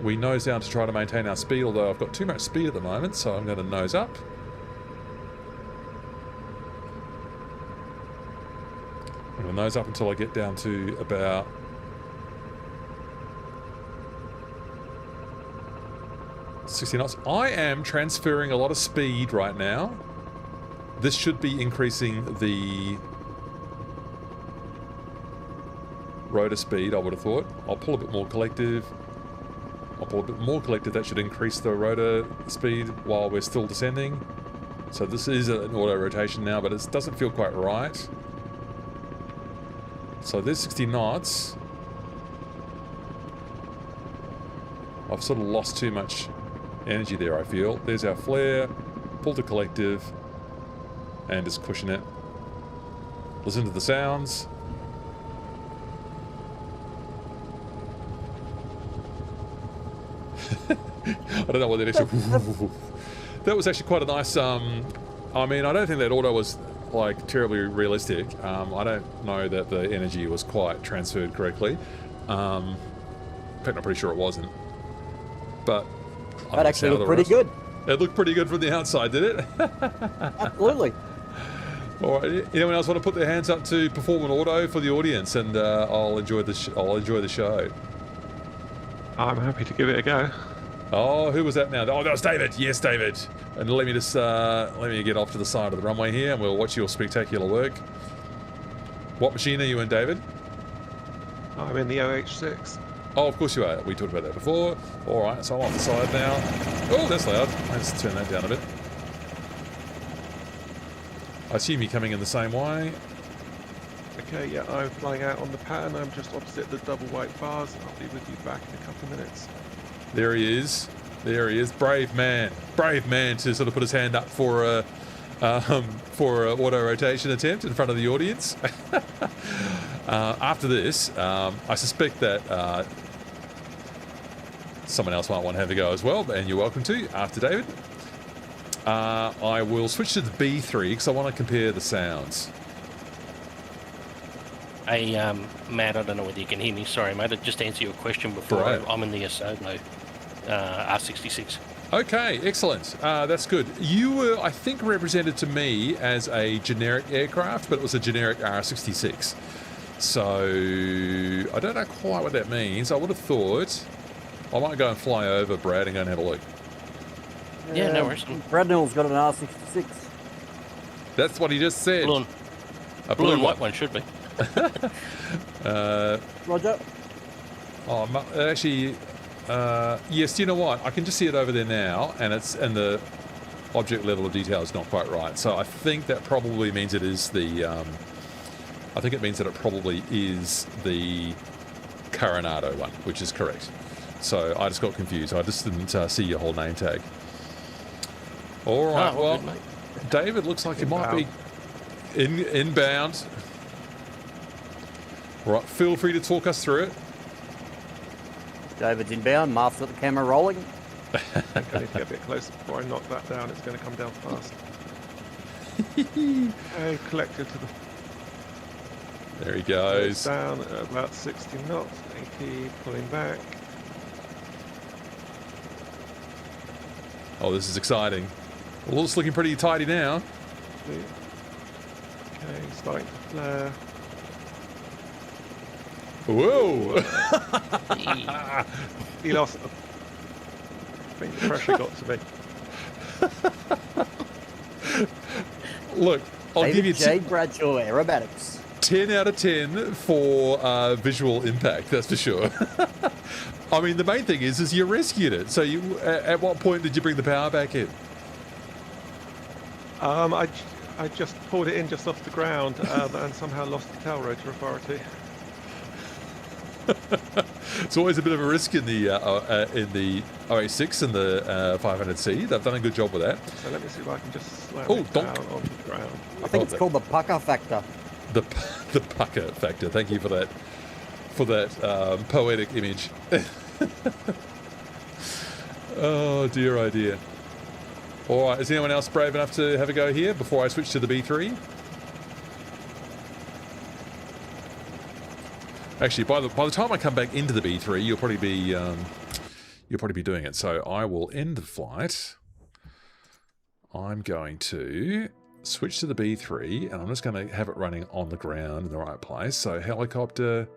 We nose down to try to maintain our speed, although I've got too much speed at the moment, so I'm going to nose up. I'm going to nose up until I get down to about... $60 knots. I am transferring a lot of speed right now. This should be increasing the rotor speed, I would have thought. I'll pull a bit more collective. I'll pull a bit more collective. That should increase the rotor speed while we're still descending. So this is an auto rotation now, but it doesn't feel quite right. So there's 60 knots. I've sort of lost too much energy there, I feel. There's our flare. Pull the collective. And just cushion it. Listen to the sounds. I don't know what that actually... That was actually quite a nice... I mean, I don't think that auto was like terribly realistic. I don't know that the energy was quite transferred correctly. In fact, I'm pretty sure it wasn't. But that actually looked pretty good. It looked pretty good from the outside, did it? Absolutely. All right. Anyone else want to put their hands up to perform an auto for the audience, and I'll enjoy the I'll enjoy the show. I'm happy to give it a go. Oh, who was that now? Oh, that was David. Yes, David. And let me just let me get off to the side of the runway here, and we'll watch your spectacular work. What machine are you in, David? I'm in the OH6. Oh, of course you are. We talked about that before. All right, so I'm off the side now. Oh, that's loud. Let's turn that down a bit. I assume you're coming in the same way. Okay, yeah, I'm flying out on the pattern. I'm just opposite the double white bars. I'll be with you back in a couple of minutes. There he is. There he is. Brave man. Brave man to sort of put his hand up for a auto rotation attempt in front of the audience. After this, I suspect that someone else might want to have a go as well, and you're welcome to after David. I will switch to the B3 because I want to compare the sounds. Hey, Matt, I don't know whether you can hear me. Sorry, mate. I just answered your question before. Right. I'm in the Asobo R66. Okay, excellent. That's good. You were, I think, represented to me as a generic aircraft, but it was a generic R66. So I don't know quite what that means. I would have thought I might go and fly over Brad and go and have a look. Yeah, no worries. Bradnell's got an R66. That's what he just said. Blue and white one should be. Roger. Oh, actually, yes. You know what? I can just see it over there now, and the object level of detail is not quite right. So I think that probably means it is the. I think it means that it probably is the Coronado one, which is correct. So I just got confused. I just didn't see your whole name tag. All right. Well, good, David looks like he might be inbound. Right, feel free to talk us through it. David's inbound. Mark's got the camera rolling. I think I need to get a bit closer before I knock that down. It's going to come down fast. Okay, collected to the... There he goes. Down at about 60 knots. And keep pulling back. Oh, this is exciting. Well, it's looking pretty tidy now. Okay, starting to flare. Whoa! He lost. I think the pressure got to me. Look, I'll give you J. Bradshaw Aerobatics. 10 out of 10 for visual impact, that's for sure. I mean, the main thing is you rescued it. So you, at what point did you bring the power back in? I just pulled it in just off the ground and somehow lost the tail rotor authority. It's always a bit of a risk in the OA6 and the 500C. They've done a good job with that. So let me see if I can just slam it down on the ground. I think it's called the pucker factor. The pucker factor. Thank you for that poetic image. Oh dear, oh dear. All right, is anyone else brave enough to have a go here before I switch to the B3? Actually, by the time I come back into the B3, you'll probably be doing it. So I will end the flight. I'm going to switch to the B3, and I'm just going to have it running on the ground in the right place. So helicopter,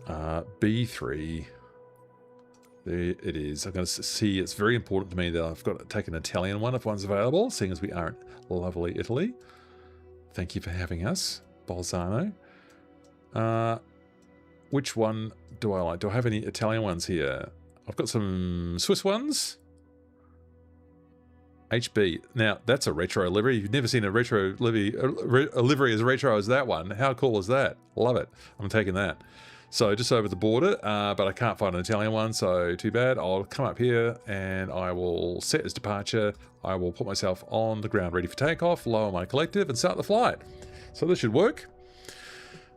B3. There it is. I'm going to see, it's very important to me that I've got to take an Italian one if one's available, seeing as we are in lovely Italy. Thank you for having us, Bolzano. Which one do I like? Do I have any Italian ones here? I've got some Swiss ones. HB. Now, that's a retro livery. You've never seen a retro livery, a livery as retro as that one. How cool is that? Love it. I'm taking that. So just over the border, but I can't find an Italian one, so too bad. I'll come up here and I will set as departure. I will put myself on the ground ready for takeoff, lower my collective and start the flight. So this should work.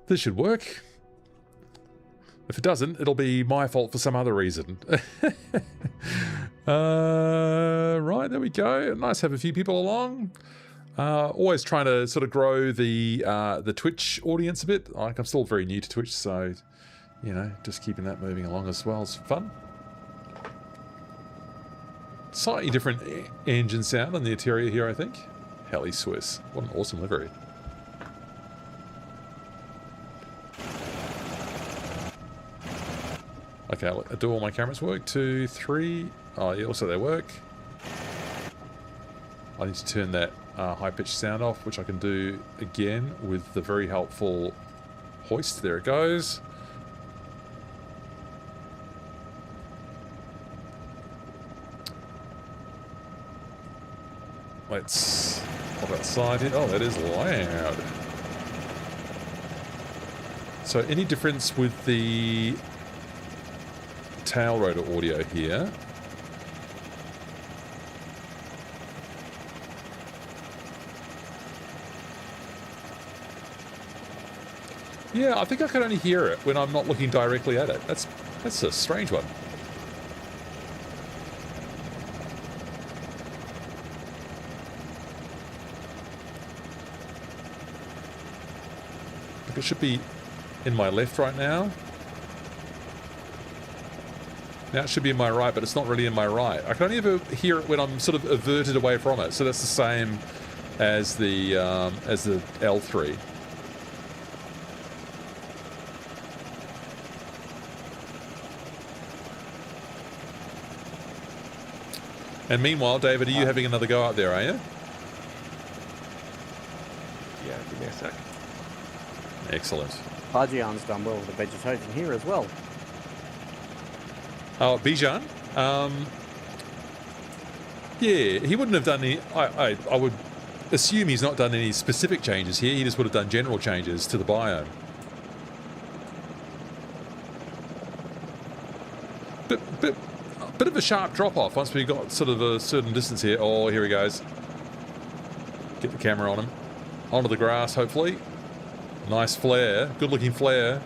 This should work. If it doesn't, it'll be my fault for some other reason. Right, there we go. Nice to have a few people along. Always trying to sort of grow the Twitch audience a bit. Like, I'm still very new to Twitch, so, you know, just keeping that moving along as well is fun. Slightly different engine sound on the interior here, I think. Heli Swiss. What an awesome livery. Okay, do all my cameras work? 2, 3. Oh, yeah, also they work. I need to turn that high-pitched sound off, which I can do again with the very helpful hoist. There it goes. Let's pop outside here. Oh, that is loud. So any difference with the tail rotor audio here? Yeah, I think I can only hear it when I'm not looking directly at it. That's a strange one. I think it should be in my left right now. Now it should be in my right, but it's not really in my right. I can only ever hear it when I'm sort of averted away from it. So that's the same as the L3. And meanwhile, David, are you having another go out there, are you? Yeah, give me a sec. Excellent. Pajian's done well with the vegetation here as well. Oh, Bijan? Yeah, he wouldn't have done any... I would assume he's not done any specific changes here. He just would have done general changes to the biome. But a bit of a sharp drop-off once we got sort of a certain distance here. Oh, here he goes. Get the camera on him. Onto the grass, hopefully. Nice flare. Good-looking flare.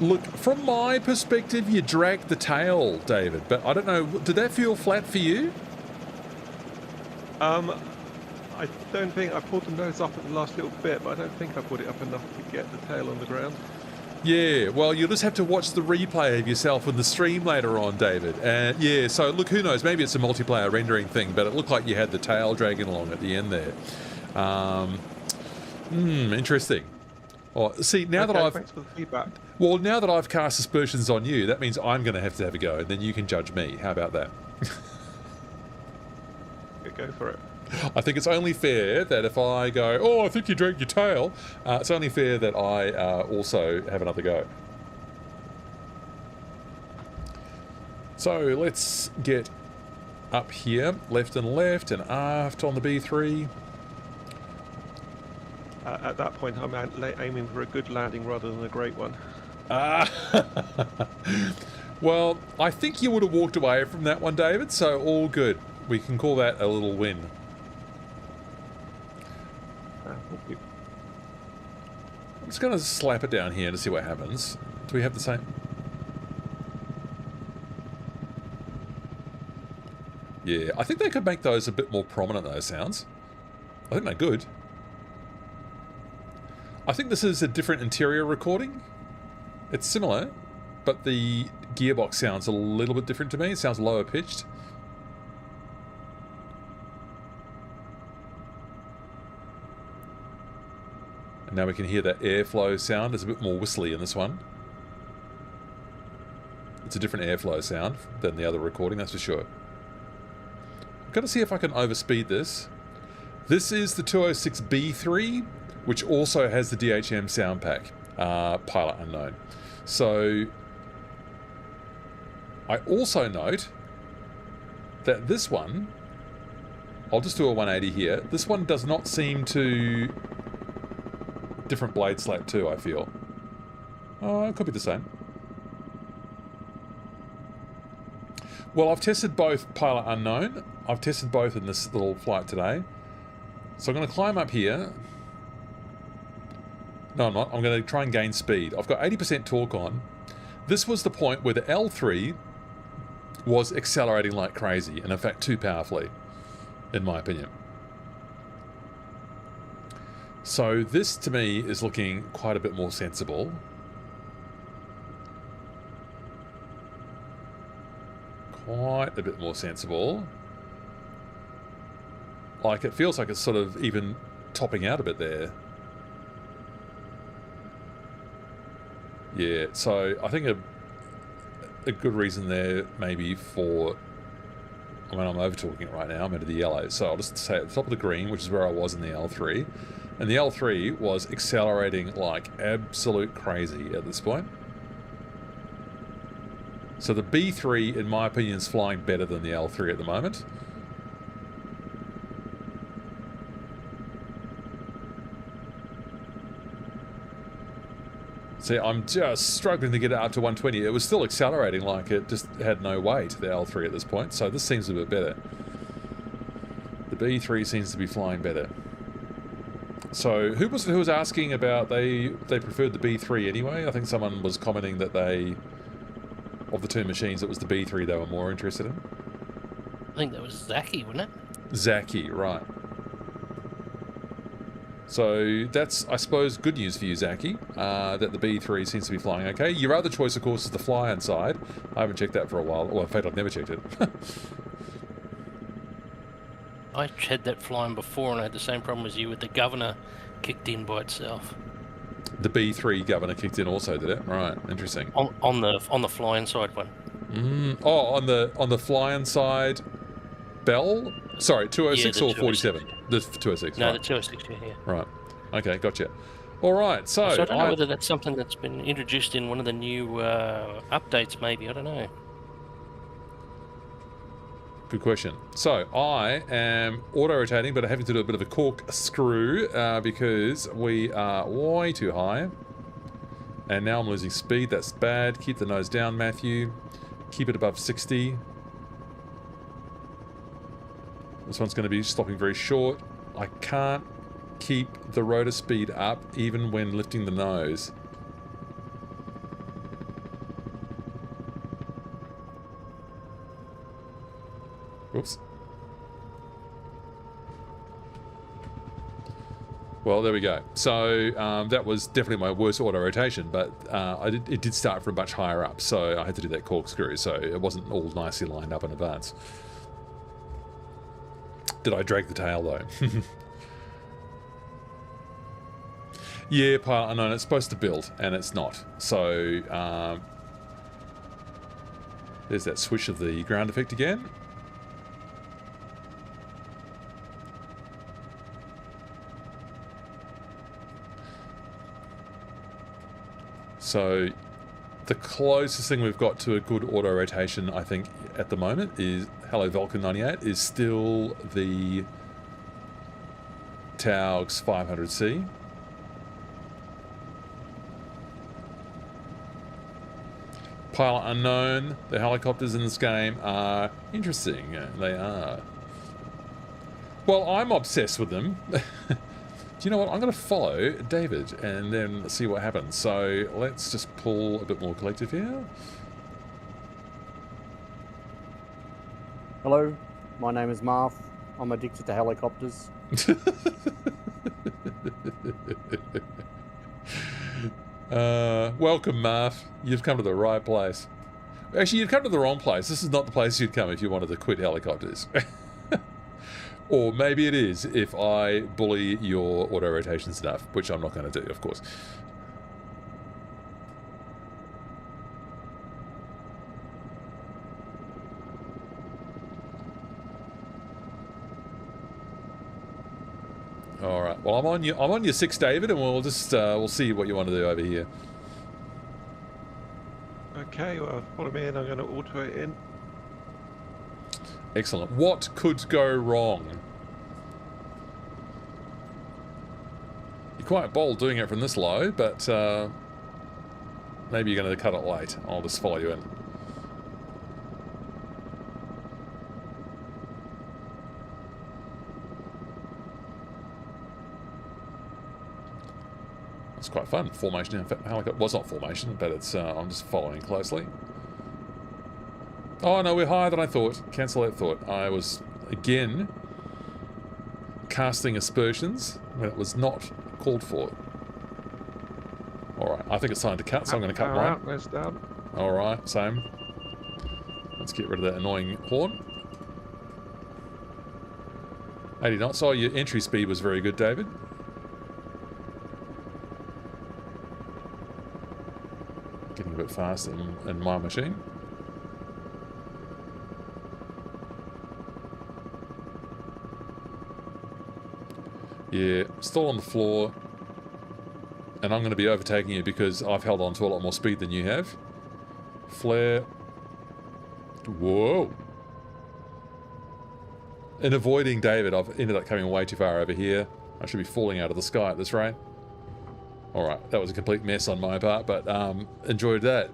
Look, from my perspective, you dragged the tail, David, but I don't know, did that feel flat for you? I don't think I pulled the nose up at the last little bit, but I don't think I put it up enough to get the tail on the ground. Yeah, well, you'll just have to watch the replay of yourself in the stream later on, David. And yeah, so look, who knows, maybe it's a multiplayer rendering thing, but it looked like you had the tail dragging along at the end there. Interesting. Oh, see, now that I've... Thanks for the feedback. Well, now that I've cast aspersions on you, that means I'm going to have a go, and then you can judge me. How about that? Go for it. I think it's only fair that if I go, oh, I think you drank your tail, it's only fair that I also have another go. So let's get up here, left and aft on the B3. At that point, I'm aiming for a good landing rather than a great one. Well, I think you would have walked away from that one, David, so all good. We can call that a little win. Thank you. I'm just going to slap it down here to see what happens. Do we have the same? Yeah, I think they could make those a bit more prominent, those sounds. I think they're good. I think this is a different interior recording. It's similar, but the gearbox sounds a little bit different to me. It sounds lower pitched. And now we can hear that airflow sound. It's a bit more whistly in this one. It's a different airflow sound than the other recording, that's for sure. I'm going to see if I can overspeed this. This is the 206B3, which also has the DHM soundpack, pilot unknown. So I also note that this one, I'll just do a 180 here, this one does not seem to... Different blade slap too, I feel. Oh, it could be the same. Well, I've tested both pilot unknown. I've tested both in this little flight today. So I'm going to climb up here. No, I'm not. I'm going to try and gain speed. I've got 80% torque on. This was the point where the L3 was accelerating like crazy, and in fact too powerfully, in my opinion. So this, to me, is looking quite a bit more sensible. Quite a bit more sensible. Like, it feels like it's sort of even topping out a bit there. Yeah, so I think a good reason there maybe for... I mean, I'm over-talking it right now. I'm into the yellow. So I'll just say at the top of the green, which is where I was in the L3. And the L3 was accelerating like absolute crazy at this point. So the B3, in my opinion, is flying better than the L3 at the moment. See, I'm just struggling to get it up to 120. It was still accelerating like it just had no weight, the L3 at this point. So this seems a bit better. The B3 seems to be flying better. So who was asking about they preferred the B3 anyway? I think someone was commenting that they, of the two machines, it was the B3 they were more interested in. I think that was Zaki, wasn't it? Zaki, right. So that's, I suppose, good news for you, Zaki, that the B3 seems to be flying okay. Your other choice, of course, is the fly-in side. I haven't checked that for a while. Well, in fact, I've never checked it. I had that flying before and I had the same problem as you with the governor kicked in by itself. The B3 governor kicked in also, did it? Right, interesting. On the flying side one. Oh, on the flying side, Bell? Sorry, 206 or 47? The 206. No, right. the 206. Yeah. Right. Okay, gotcha. All right, so I don't know whether that's something that's been introduced in one of the new updates. Maybe, I don't know. Good question. So I am auto-rotating, but I'm having to do a bit of a corkscrew because we are way too high. And now I'm losing speed. That's bad. Keep the nose down, Matthew. Keep it above 60. This one's going to be stopping very short. I can't keep the rotor speed up even when lifting the nose. Whoops. Well, there we go. So that was definitely my worst auto rotation, but it did start from much higher up, so I had to do that corkscrew, so it wasn't all nicely lined up in advance. Did I drag the tail, though? Yeah, Pilot Unknown, it's supposed to build, and it's not. So, there's that swish of the ground effect again. So, the closest thing we've got to a good auto rotation, I think, at the moment is Hello Vulcan 98 is still the Taugs 500C. Pilot Unknown, the helicopters in this game are interesting. They are. Well, I'm obsessed with them. Do you know what? I'm going to follow David and then see what happens. So let's just pull a bit more collective here. Hello, my name is Marv. I'm addicted to helicopters. Welcome, Marv. You've come to the right place. Actually, you've come to the wrong place. This is not the place you'd come if you wanted to quit helicopters. Or maybe it is if I bully your auto rotation stuff, which I'm not going to do, of course. All right. Well, I'm on your 6, David, and we'll just we'll see what you want to do over here. Okay, well, follow me in. I'm going to auto it in. Excellent. What could go wrong? You're quite bold doing it from this low, but maybe you're going to cut it late. I'll just follow you in. It's quite fun. Formation in helicopter. Well, it's not formation, but it's I'm just following closely. Oh no, we're higher than I thought. Cancel that thought. I was, again, casting aspersions when it was not called for. Alright, I think it's time to cut, so I'm going to cut mine. That's down. Alright, same. Let's get rid of that annoying horn. 80 knots. Oh, your entry speed was very good, David. Getting a bit faster in my machine. Yeah, still on the floor. And I'm going to be overtaking you because I've held on to a lot more speed than you have. Flare. Whoa. In avoiding David, I've ended up coming way too far over here. I should be falling out of the sky at this rate. Alright, that was a complete mess on my part, but enjoyed that.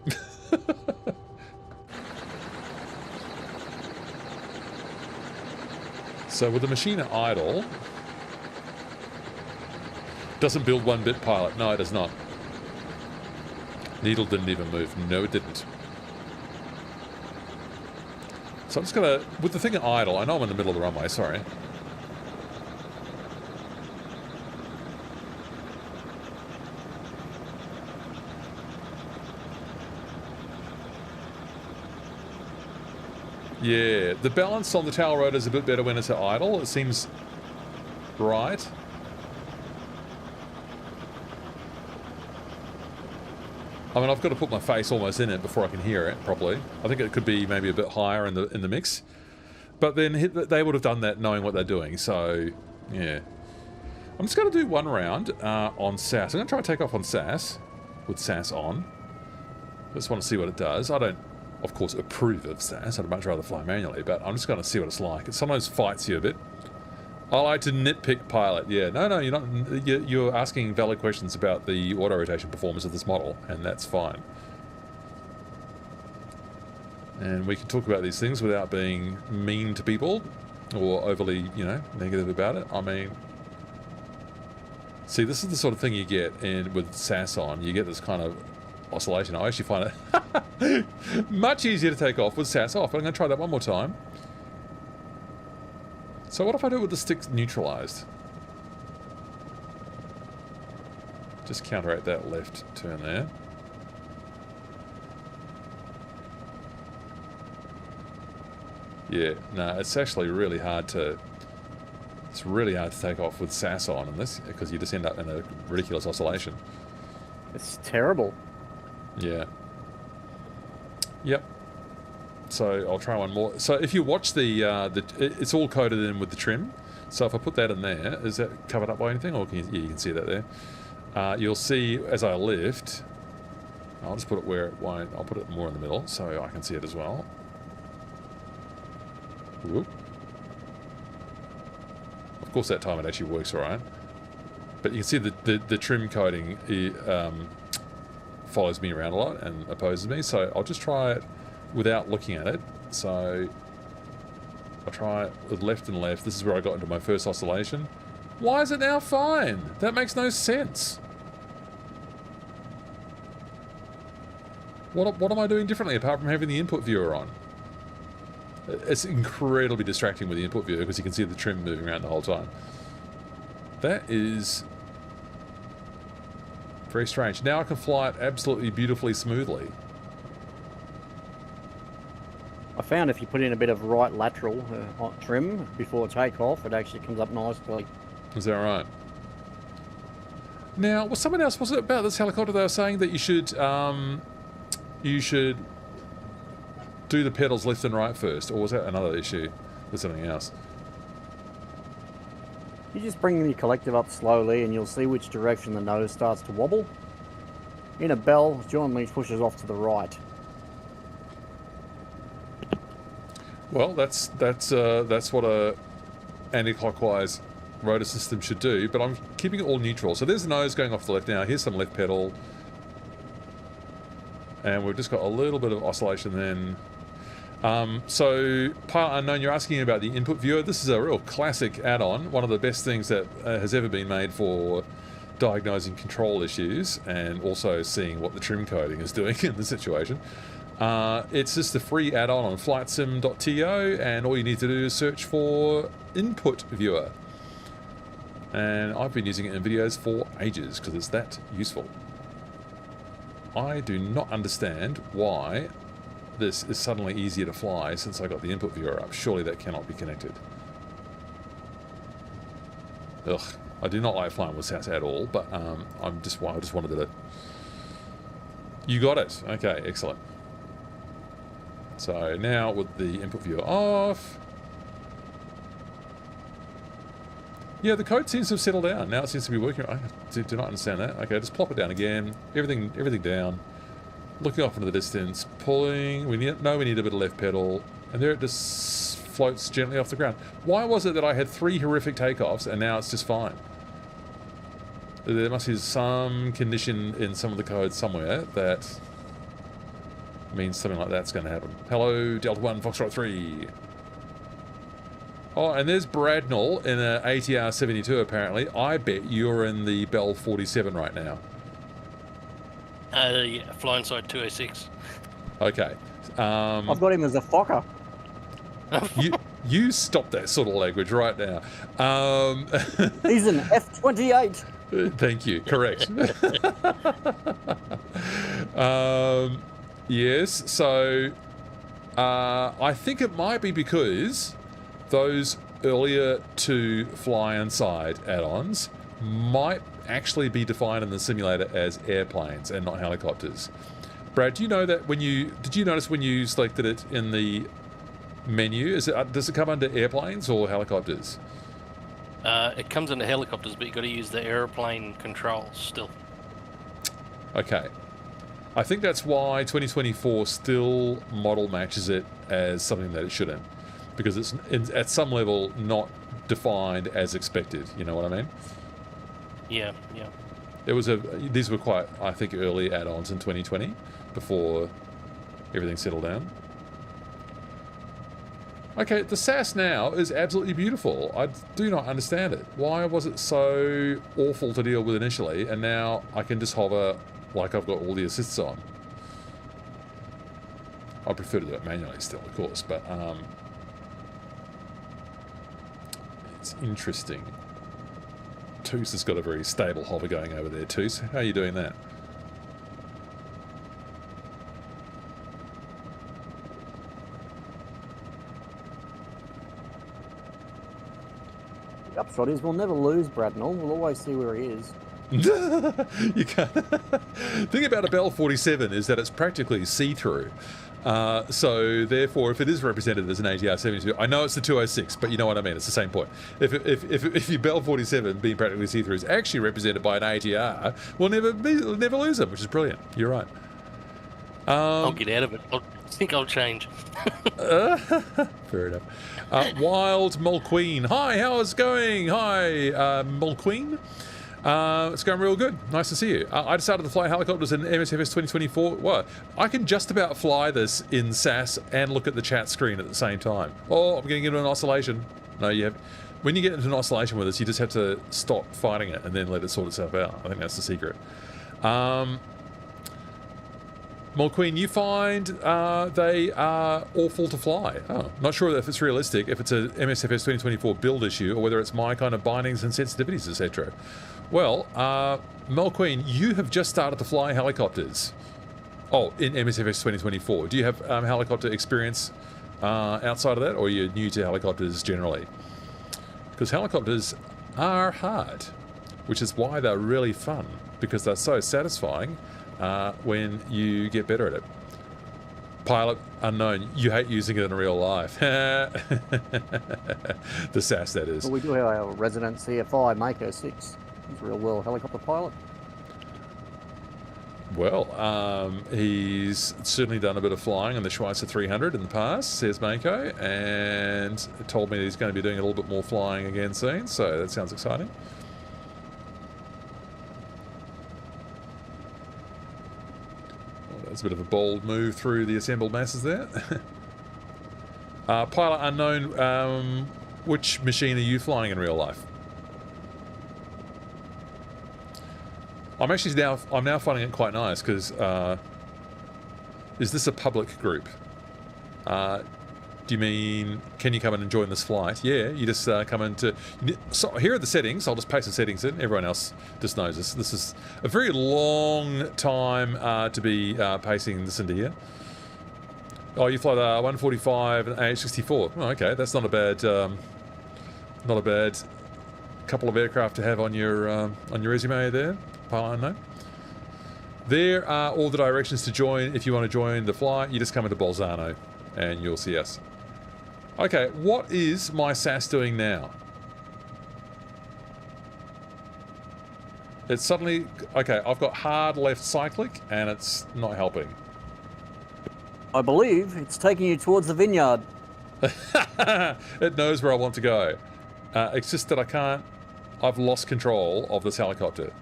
So with the machine at idle... Doesn't build 1-bit pilot. No, it does not. Needle didn't even move. No, it didn't. So I'm just going to... With the thing at idle, I know I'm in the middle of the runway, sorry. Yeah, the balance on the tail rotor is a bit better when it's at idle. It seems right. I mean, I've got to put my face almost in it before I can hear it properly. I think it could be maybe a bit higher in the mix. But then they would have done that knowing what they're doing, so yeah. I'm just going to do one round on SAS. I'm going to try and take off on SAS, with SAS on. I just want to see what it does. I don't, of course, approve of SAS. I'd much rather fly manually, but I'm just going to see what it's like. It sometimes fights you a bit. I like to nitpick pilot. Yeah, no, you're not. You're asking valid questions about the auto rotation performance of this model, and that's fine. And we can talk about these things without being mean to people or overly, you know, negative about it. I mean, see, this is the sort of thing you get, and with SAS on, you get this kind of oscillation. I actually find it much easier to take off with SAS off. But I'm going to try that one more time. So what if I do it with the sticks neutralized? Just counteract that left turn there. Yeah, no, it's actually really hard to It's really hard to take off with SAS on in this because you just end up in a ridiculous oscillation. It's terrible. Yeah. Yep. So I'll try one more. So if you watch it's all coded in with the trim. So if I put that in there, is that covered up by anything? Or yeah, you can see that there. You'll see as I lift, I'll just put it where it won't. I'll put it more in the middle so I can see it as well. Whoop. Of course, that time it actually works all right. But you can see the trim coding follows me around a lot and opposes me. So I'll just try it without looking at it. So I'll try it with left and left. This is where I got into my first oscillation. Why is it now fine? That makes no sense. What am I doing differently apart from having the input viewer on? It's incredibly distracting with the input viewer because you can see the trim moving around the whole time. That is very strange. Now I can fly it absolutely beautifully smoothly. I found if you put in a bit of right lateral trim before takeoff, it actually comes up nicely. Is that right? Now, was it about this helicopter they were saying that you should do the pedals left and right first, or was that another issue with something else? You just bring the collective up slowly and you'll see which direction the nose starts to wobble. In a bell, John Lynch pushes off to the right. Well, that's what a anti-clockwise rotor system should do, but I'm keeping it all neutral. So there's the nose going off to the left now. Here's some left pedal. And we've just got a little bit of oscillation then. So, Pilot Unknown, you're asking about the input viewer. This is a real classic add-on, one of the best things that has ever been made for diagnosing control issues and also seeing what the trim coding is doing in the situation. It's just a free add-on on flightsim.to, and all you need to do is search for input viewer. And I've been using it in videos for ages because it's that useful. I do not understand why this is suddenly easier to fly since I got the input viewer up. Surely that cannot be connected. Ugh, I do not like flying with SAS at all, but I just wanted to... You got it. Okay, excellent. So now with the input viewer off... Yeah, the code seems to have settled down. Now it seems to be working. I do not understand that. Okay, just plop it down again. Everything down. Looking off into the distance. Pulling. We need a bit of left pedal. And there it just floats gently off the ground. Why was it that I had 3 horrific takeoffs and now it's just fine? There must be some condition in some of the code somewhere that means something like that's going to happen. Hello, Delta 1, Foxtrot 3. Oh, and there's Bradnell in an ATR 72 apparently. I bet you're in the Bell 47 right now. Yeah, flying side 206. Okay. I've got him as a Fokker. You stop that sort of language right now. He's an F-28. Thank you. Correct. Yes, so I think it might be because those earlier to fly inside add-ons might actually be defined in the simulator as airplanes and not helicopters. Brad, do you know that did you notice when you selected it in the menu, does it come under airplanes or helicopters? It comes under helicopters, but you've got to use the airplane controls still. Okay. I think that's why 2024 still model matches it as something that it shouldn't. Because it's at some level not defined as expected. You know what I mean? Yeah, yeah. These were quite, I think, early add-ons in 2020 before everything settled down. Okay, the SAS now is absolutely beautiful. I do not understand it. Why was it so awful to deal with initially, and now I can just hover like I've got all the assists on? I prefer to do it manually still, of course, but it's interesting. Toos has got a very stable hover going over there. Toos, how are you doing that? The upshot is we'll never lose Bradnell. We'll always see where he is. You can't. Thing about a Bell 47 is that it's practically see-through. So therefore, if it is represented as an ATR 72, I know it's the 206, but you know what I mean. It's the same point. If your Bell 47 being practically see-through is actually represented by an ATR, we'll never lose them, which is brilliant. You're right. I'll get out of it. I think I'll change. Fair enough. Wild Mulqueen. Hi, how's it going? Hi, Mulqueen. It's going real good. Nice to see you. I decided to fly helicopters in MSFS 2024. What? I can just about fly this in SAS and look at the chat screen at the same time. Oh, I'm getting into an oscillation. No, you have. When you get into an oscillation with this, you just have to stop fighting it and then let it sort itself out. I think that's the secret. Mulqueen, you find they are awful to fly. Oh, not sure if it's realistic, if it's a MSFS 2024 build issue, or whether it's my kind of bindings and sensitivities, etc. Well, Mulqueen, you have just started to fly helicopters. Oh, in MSFS 2024. Do you have helicopter experience outside of that, or are you new to helicopters generally? Because helicopters are hard, which is why they're really fun, because they're so satisfying when you get better at it. Pilot unknown, you hate using it in real life. The SAS, that is. Well, we do have our resident CFI Maker 6. He's a real world helicopter pilot. Well, he's certainly done a bit of flying in the Schweizer 300 in the past, says Mako, and told me that he's going to be doing a little bit more flying again soon, so that sounds exciting. That's a bit of a bold move through the assembled masses there. Pilot unknown, which machine are you flying in real life? I'm now finding it quite nice because is this a public group? Do you mean can you come in and join this flight? Yeah, you just come into. So here are the settings. I'll just paste the settings in. Everyone else just knows this. This is a very long time to be pasting this into here. Oh, you fly the 145 and AH-64. Oh, okay, that's not a bad couple of aircraft to have on your resume there, pilot unknown. There are all the directions to join. If you want to join the flight, you just come into Bolzano and you'll see us. Okay, what is my SAS doing now? It's suddenly... Okay, I've got hard left cyclic and it's not helping. I believe it's taking you towards the vineyard. It knows where I want to go. It's just that I can't... I've lost control of this helicopter.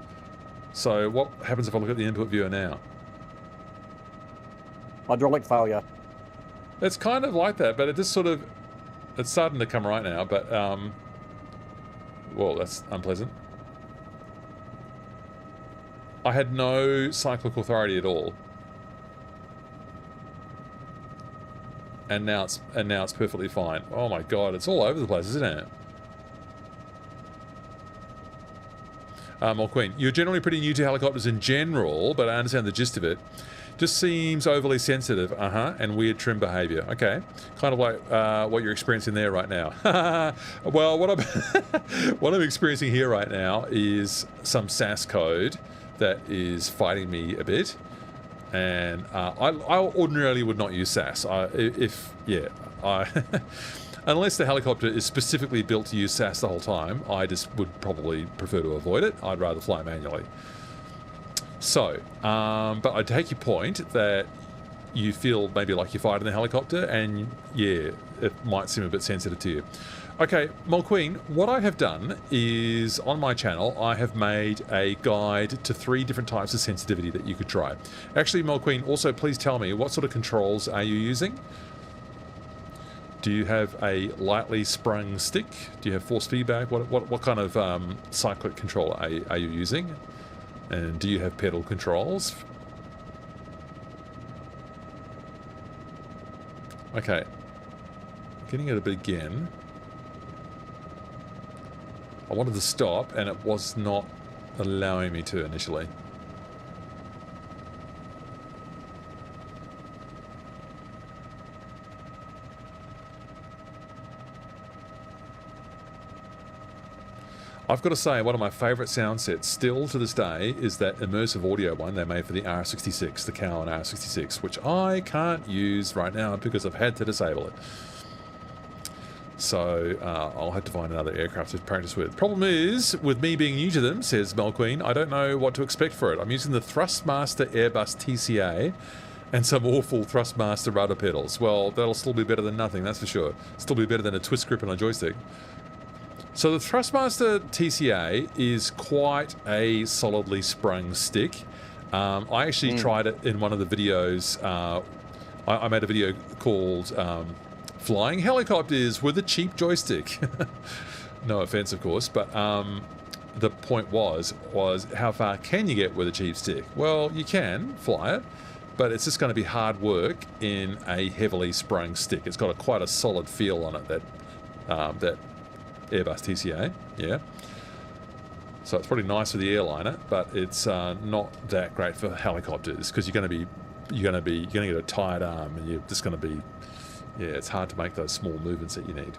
So what happens if I look at the input viewer now? Hydraulic failure. It's kind of like that, but it just sort of... It's starting to come right now, but... well, that's unpleasant. I had no cyclic authority at all. And now it's perfectly fine. Oh my god, it's all over the place, isn't it? Mulqueen, you're generally pretty new to helicopters in general, but I understand the gist of it. Just seems overly sensitive, and weird trim behavior. Okay, kind of like what you're experiencing there right now. Well, what I'm experiencing here right now is some SAS code that is fighting me a bit, and I ordinarily would not use SAS. Unless the helicopter is specifically built to use SAS the whole time, I just would probably prefer to avoid it. I'd rather fly manually. So, but I take your point that you feel maybe like you're fighting the helicopter, and yeah, it might seem a bit sensitive to you. Okay, Mulqueen, what I have done is, on my channel, I have made a guide to 3 different types of sensitivity that you could try. Actually, Mulqueen, also please tell me, what sort of controls are you using? Do you have a lightly sprung stick? Do you have force feedback? What kind of cyclic control are you using? And do you have pedal controls? Okay. Getting it a bit again. I wanted to stop and it was not allowing me to initially. I've got to say, one of my favourite sound sets still to this day is that immersive audio one they made for the R66, the Cowan R66, which I can't use right now because I've had to disable it. So I'll have to find another aircraft to practice with. Problem is, with me being new to them, says Melqueen, I don't know what to expect for it. I'm using the Thrustmaster Airbus TCA and some awful Thrustmaster rudder pedals. Well, that'll still be better than nothing, that's for sure. Still be better than a twist grip and a joystick. So the Thrustmaster TCA is quite a solidly sprung stick. I actually tried it in one of the videos. I made a video called Flying Helicopters with a Cheap Joystick. No offense, of course, but the point was how far can you get with a cheap stick? Well, you can fly it, but it's just going to be hard work in a heavily sprung stick. It's got quite a solid feel on it, that Airbus TCA, yeah. So it's probably nice for the airliner, but it's not that great for helicopters because you're going to get a tired arm, and you're just going to be, yeah, it's hard to make those small movements that you need.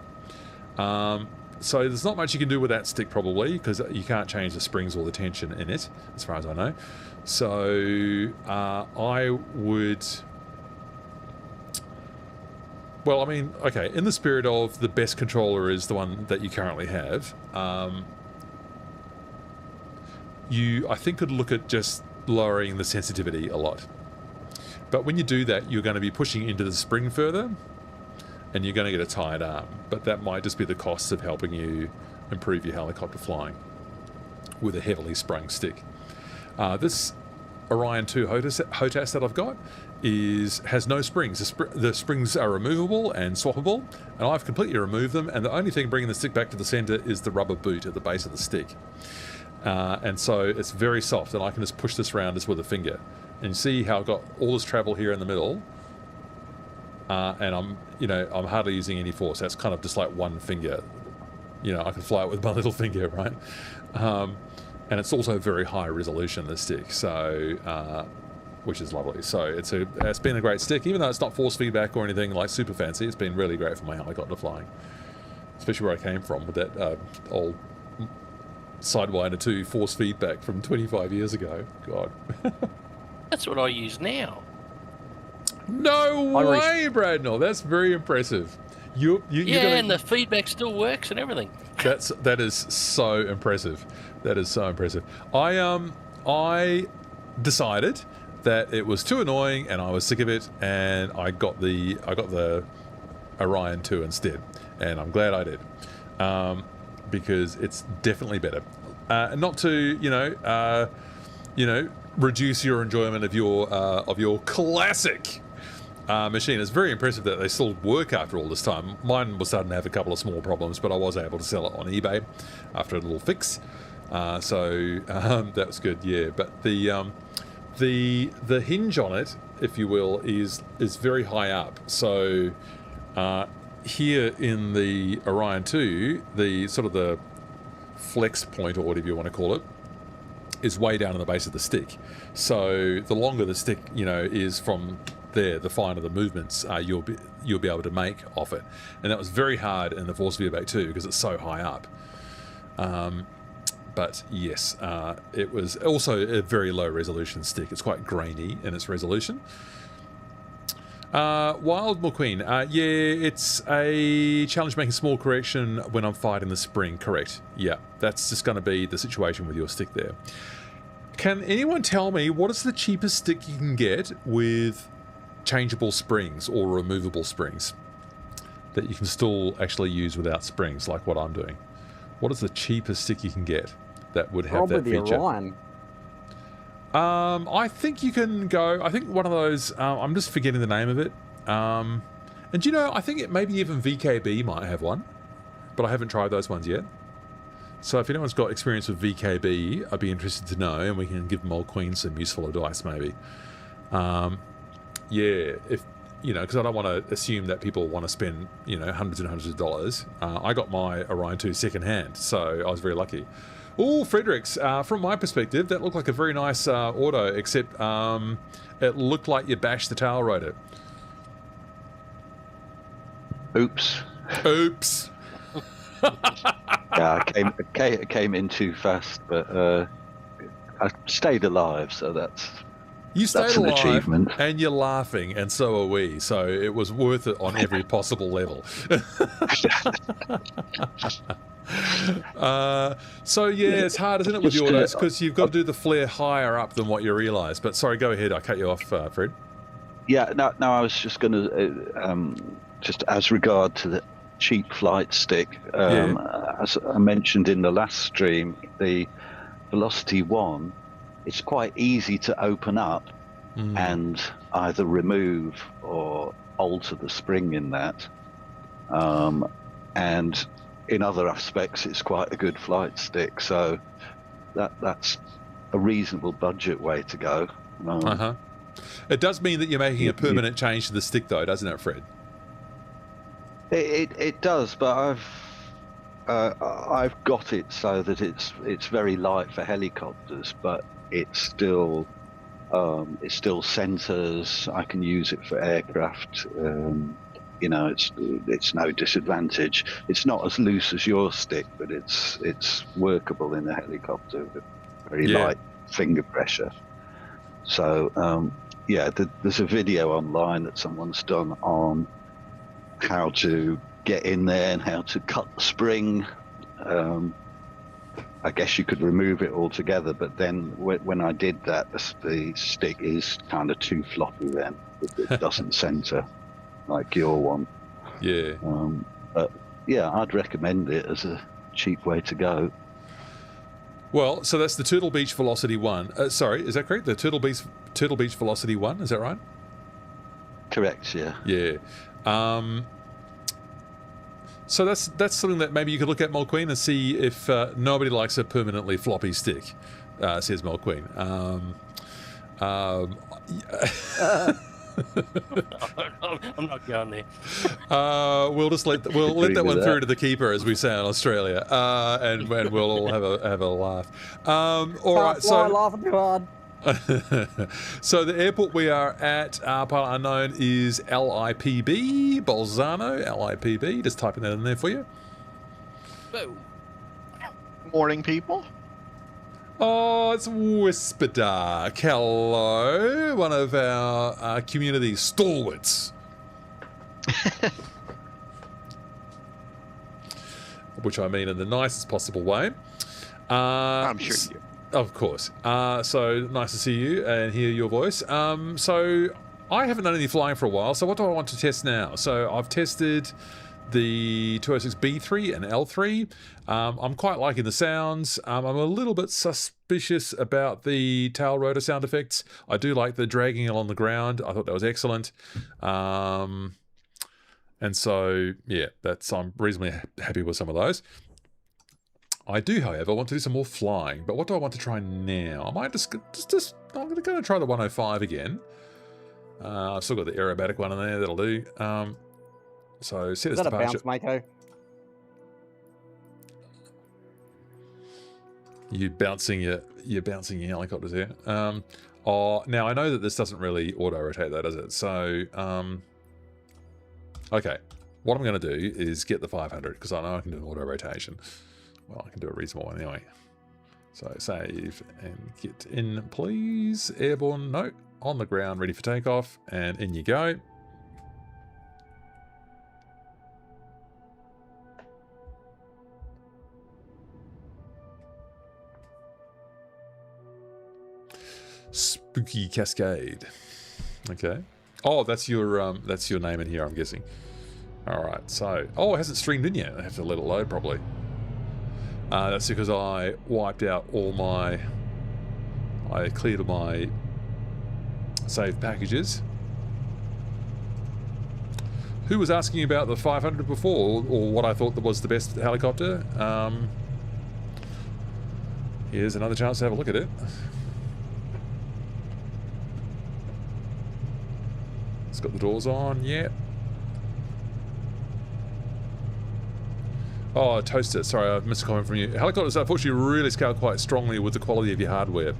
So there's not much you can do with that stick probably because you can't change the springs or the tension in it, as far as I know. So I would. Well, I mean, okay, in the spirit of the best controller is the one that you currently have, you, I think, could look at just lowering the sensitivity a lot. But when you do that, you're going to be pushing into the spring further, and you're going to get a tired arm. But that might just be the cost of helping you improve your helicopter flying with a heavily sprung stick. This Orion 2 HOTAS that I've got has no springs. The springs are removable and swappable, and I've completely removed them, and the only thing bringing the stick back to the center is the rubber boot at the base of the stick. And so it's very soft, and I can just push this around just with a finger. And you see how I've got all this travel here in the middle, and I'm hardly using any force. That's kind of just like one finger. I can fly it with my little finger, right? And it's also very high resolution, this stick, so which is lovely. So it's been a great stick, even though it's not force feedback or anything like super fancy. It's been really great for my helicopter flying, especially where I came from with that old Sidewinder 2 force feedback from 25 years ago. God. That's what I use now. No way, Bradnell. That's very impressive. And the feedback still works and everything. That is so impressive. That is so impressive. I decided that it was too annoying and I was sick of it, and I got the Orion 2 instead, and I'm glad I did, because it's definitely better. Not to reduce your enjoyment of your classic machine. It's very impressive that they still work after all this time. Mine was starting to have a couple of small problems, but I was able to sell it on eBay after a little fix. So that was good, yeah. But the hinge on it, if you will, is very high up. So here in the Orion 2, the sort of the flex point, or whatever you want to call it, is way down in the base of the stick. So the longer the stick, is from there, the finer the movements you'll be able to make off it. And that was very hard in the force feedback too, because it's so high up. But yes, it was also a very low resolution stick. It's quite grainy in its resolution. Wild McQueen, yeah, it's a challenge making small correction when I'm fighting the spring. Correct. Yeah, that's just going to be the situation with your stick there. Can anyone tell me what is the cheapest stick you can get with changeable springs or removable springs that you can still actually use without springs, like what I'm doing? What is the cheapest stick you can get that would have that feature? Probably the Orion. I think you can go, I think one of those, I'm just forgetting the name of it. And I think maybe even VKB might have one, but I haven't tried those ones yet. So if anyone's got experience with VKB, I'd be interested to know, and we can give Mole Queen some useful advice maybe. Yeah, because I don't want to assume that people want to spend, hundreds and hundreds of dollars. I got my Orion 2 second hand, so I was very lucky. Oh, Fredericks, from my perspective, that looked like a very nice auto, except it looked like you bashed the tail rotor. Oops. Oops. Yeah, I came in too fast, but I stayed alive, so that's stayed an alive, achievement. and you're laughing, and so are we. So it was worth it on every possible level. So yeah, it's hard, isn't it, with the autos, because you've got to do the flare higher up than what you realise. But sorry, go ahead. I cut you off, Fred. Yeah, no, I was just going to just as regard to the cheap flight stick, as I mentioned in the last stream, the Velocity 1, it's quite easy to open up and either remove or alter the spring in that. And in other aspects, it's quite a good flight stick. So that's a reasonable budget way to go. It does mean that you're making a permanent change to the stick, though, doesn't it, Fred? It does, but I've got it so that it's very light for helicopters, but it still centers. I can use it for aircraft. You know, it's no disadvantage. It's not as loose as your stick, but it's workable in a helicopter with very light finger pressure. So there's a video online that someone's done on how to get in there and how to cut the spring. I guess you could remove it altogether, but then when I did that, the stick is kind of too floppy then. It doesn't center like your one. Yeah. But yeah, I'd recommend it as a cheap way to go. Well, so that's the Turtle Beach Velocity 1. Sorry, is that correct? The Turtle Beach Velocity 1, is that right? Correct, yeah. Yeah. So that's something that maybe you could look at, Mulqueen, and see if nobody likes a permanently floppy stick, says Mulqueen. I'm not going there. We'll let that one through to the keeper, as we say in Australia, and we'll all have a laugh. All right, so laughing too hard. So the airport we are at, Pilot Unknown, is LIPB, Bolzano, LIPB. Just typing that in there for you. Morning, people. Oh, it's Whisperdark. Hello, one of our community stalwarts. Which I mean in the nicest possible way. I'm sure you. Of course. So nice to see you and hear your voice. So I haven't done any flying for a while, so what do I want to test now? So I've tested the 206B3 and L3. I'm quite liking the sounds. I'm a little bit suspicious about the tail rotor sound effects. I do like the dragging along the ground. I thought that was excellent. And so, yeah, I'm reasonably happy with some of those. I do, however, want to do some more flying. But what do I want to try now? I might I'm going to try the 105 again. I've still got the aerobatic one in there. That'll do. So set as Is that departure. a bounce, Mako? You're bouncing your helicopters here. Now I know that this doesn't really auto rotate though, does it? So okay, what I'm going to do is get the 500 because I know I can do an auto rotation. Well, I can do a reasonable one anyway. So save and get in, please. Airborne, no, on the ground, ready for takeoff, and in you go. Spooky Cascade. Okay. Oh, that's your name in here, I'm guessing. All right. So, it hasn't streamed in yet. I have to let it load probably. That's because I wiped out I cleared my saved packages. Who was asking about the 500 before, or what I thought was the best helicopter? Here's another chance to have a look at it. It's got the doors on, yeah. Oh, Toaster, sorry, I missed a comment from you. Helicopters unfortunately really scale quite strongly with the quality of your hardware.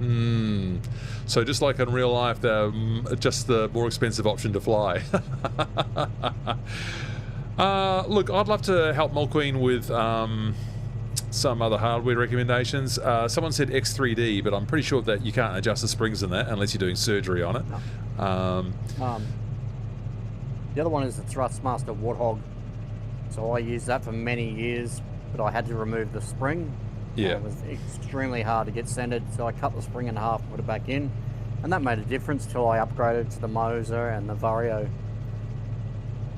So just like in real life, they're just the more expensive option to fly. Look, I'd love to help Mulqueen with some other hardware recommendations. Someone said X3D, but I'm pretty sure that you can't adjust the springs in that unless you're doing surgery on it. No. The other one is the Thrustmaster Warthog. So I used that for many years, but I had to remove the spring. Yeah. It was extremely hard to get centered, so I cut the spring in half and put it back in. And that made a difference till I upgraded to the Moser and the Vario.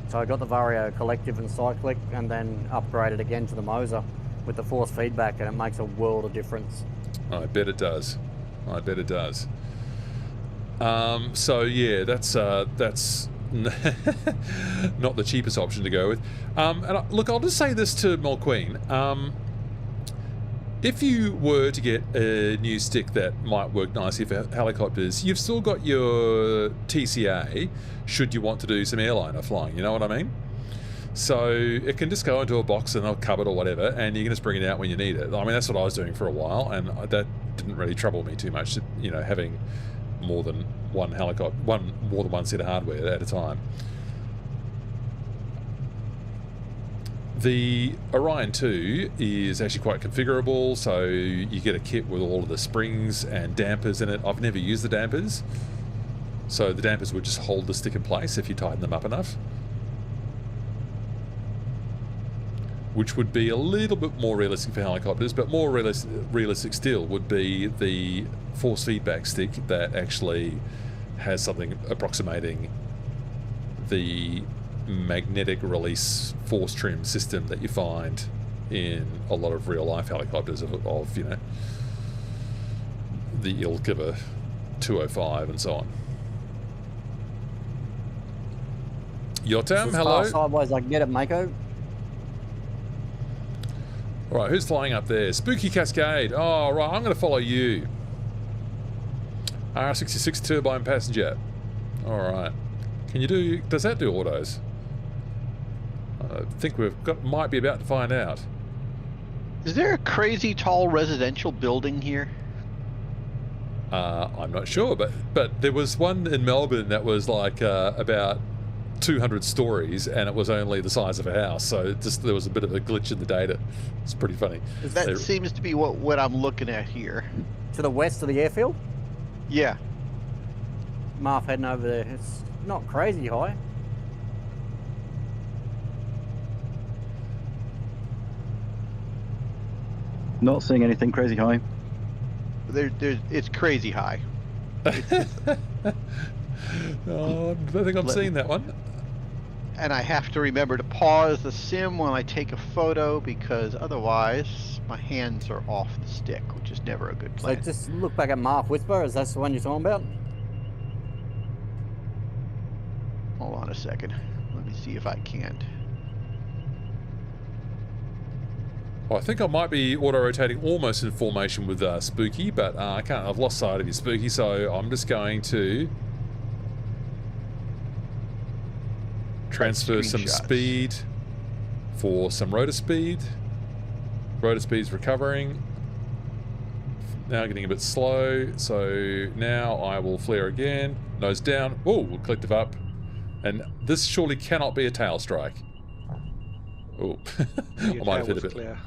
So I got the Vario Collective and Cyclic and then upgraded again to the Moser with the force feedback, and it makes a world of difference. I bet it does. I bet it does. So yeah, that's not the cheapest option to go with. Look, I'll just say this to Mulqueen. If you were to get a new stick that might work nicely for helicopters, you've still got your TCA should you want to do some airliner flying, you know what I mean? So it can just go into a box in a cupboard or whatever, and you can just bring it out when you need it. I mean, that's what I was doing for a while, and that didn't really trouble me too much, you know, having more than one helicopter, more than one set of hardware at a time. The Orion 2 is actually quite configurable, so you get a kit with all of the springs and dampers in it. I've never used the dampers, so the dampers would just hold the stick in place if you tighten them up enough, which would be a little bit more realistic for helicopters, but more realistic still would be the force feedback stick that actually has something approximating the magnetic release force trim system that you find in a lot of real life helicopters of you know, the ilk of a 205 and so on. Yotam, hello. As far sideways I can get it, Mako. Alright, who's flying up there? Spooky Cascade. Oh, right, I'm going to follow you. R66 turbine passenger. Alright. Can you do... Does that do autos? I think might be about to find out. Is there a crazy tall residential building here? I'm not sure, but there was one in Melbourne that was like about 200 stories, and it was only the size of a house, so there was a bit of a glitch in the data. It's pretty funny. That seems to be what I'm looking at here. To the west of the airfield? Yeah. Marv heading over there. It's not crazy high. Not seeing anything crazy high. It's crazy high. Oh, I don't think I'm seeing that one. And I have to remember to pause the sim when I take a photo, because otherwise my hands are off the stick, which is never a good plan. So just look back at Marv Whisper, is that the one you're talking about? Hold on a second. Let me see if I can. Well, I think I might be auto-rotating almost in formation with Spooky, but I can't. I've lost sight of you, Spooky, so I'm just going to transfer some speed for some rotor speed. Rotor speed's recovering. Now getting a bit slow, so now I will flare again. Nose down. Oh, collective up. And this surely cannot be a tail strike. Oh, I might have hit a bit. Clear.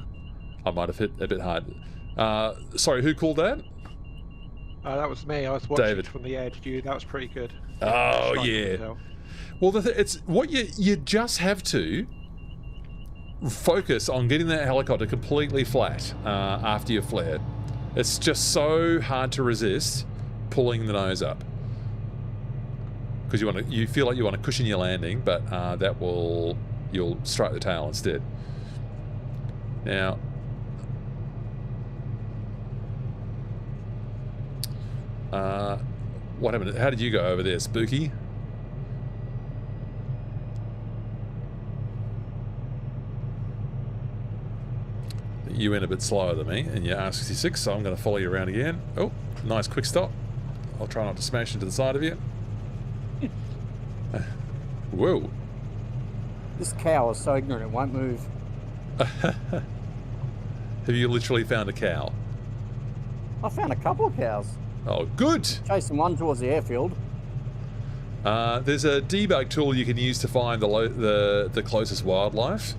I might have hit a bit hard. Sorry, who called that? That was me. I was watching David. From the edge. That was pretty good. Oh yeah. Well, it's what you just have to focus on getting that helicopter completely flat after you've flared. It's just so hard to resist pulling the nose up, because you feel like you want to cushion your landing, but you'll strike the tail instead. Now, what happened? How did you go over there, Spooky? You went a bit slower than me, and you're R66, so I'm going to follow you around again. Oh, nice quick stop. I'll try not to smash into the side of you. Whoa. This cow is so ignorant, it won't move. Have you literally found a cow? I found a couple of cows. Oh, good. Chasing one towards the airfield. There's a debug tool you can use to find the closest wildlife,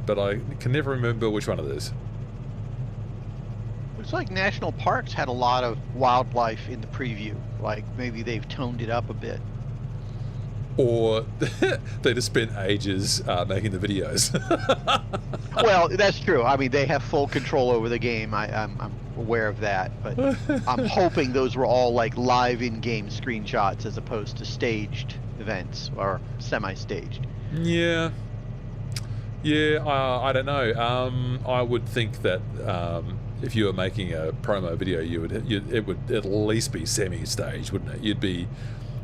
but I can never remember which one it is. Looks like national parks had a lot of wildlife in the preview. Like maybe they've toned it up a bit. Or they just spent ages making the videos. Well, that's true. I mean, they have full control over the game. I'm aware of that, but I'm hoping those were all like live in-game screenshots as opposed to staged events or semi-staged. Yeah. Yeah, I don't know. I would think that if you were making a promo video, it would at least be semi-staged, wouldn't it?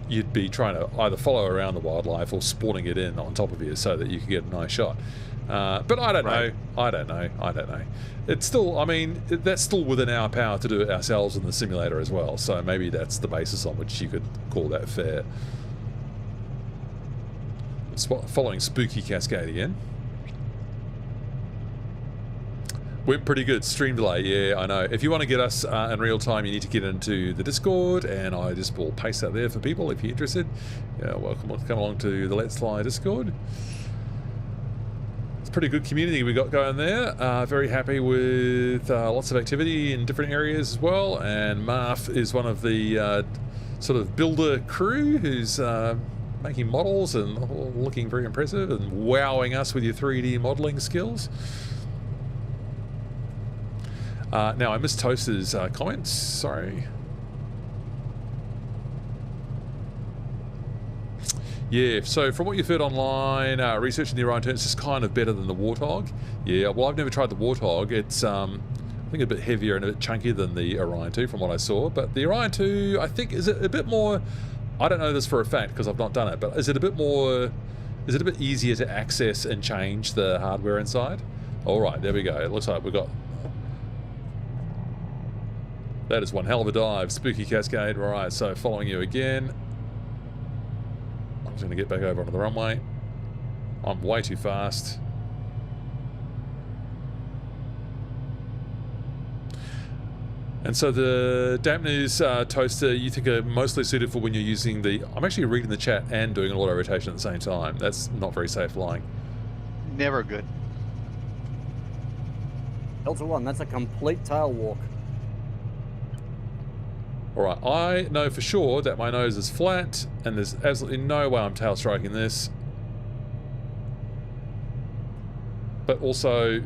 You'd be trying to either follow around the wildlife or spawning it in on top of you so that you could get a nice shot. But I don't know. I don't know. It's still, I mean, that's still within our power to do it ourselves in the simulator as well. So maybe that's the basis on which you could call that fair. Following Spooky Cascade again. Went pretty good. Stream delay, yeah, I know. If you want to get us in real time, you need to get into the Discord, and I just will paste that there for people if you're interested. Yeah, welcome to come along to the Let's Fly Discord. It's a pretty good community we got going there. Very happy with lots of activity in different areas as well, and Marf is one of the sort of builder crew who's making models and looking very impressive and wowing us with your 3D modeling skills. Now, I missed Toaster's comments, sorry. Yeah, so from what you've heard online, researching the Orion 2, it's just kind of better than the Warthog. Yeah, well, I've never tried the Warthog. It's, I think, a bit heavier and a bit chunkier than the Orion 2 from what I saw. But the Orion 2, I think, is a bit more, I don't know this for a fact because I've not done it, but is it a bit easier to access and change the hardware inside? All right, there we go. It looks like we've got... That is one hell of a dive. Spooky Cascade. Right, so following you again. I'm just going to get back over onto the runway. I'm way too fast. And so the dampeners, Toaster, you think are mostly suited for when you're using the... I'm actually reading the chat and doing an auto rotation at the same time. That's not very safe flying. Never good. Delta 1, that's a complete tail walk. Alright, I know for sure that my nose is flat, and there's absolutely no way I'm tail striking this. But also,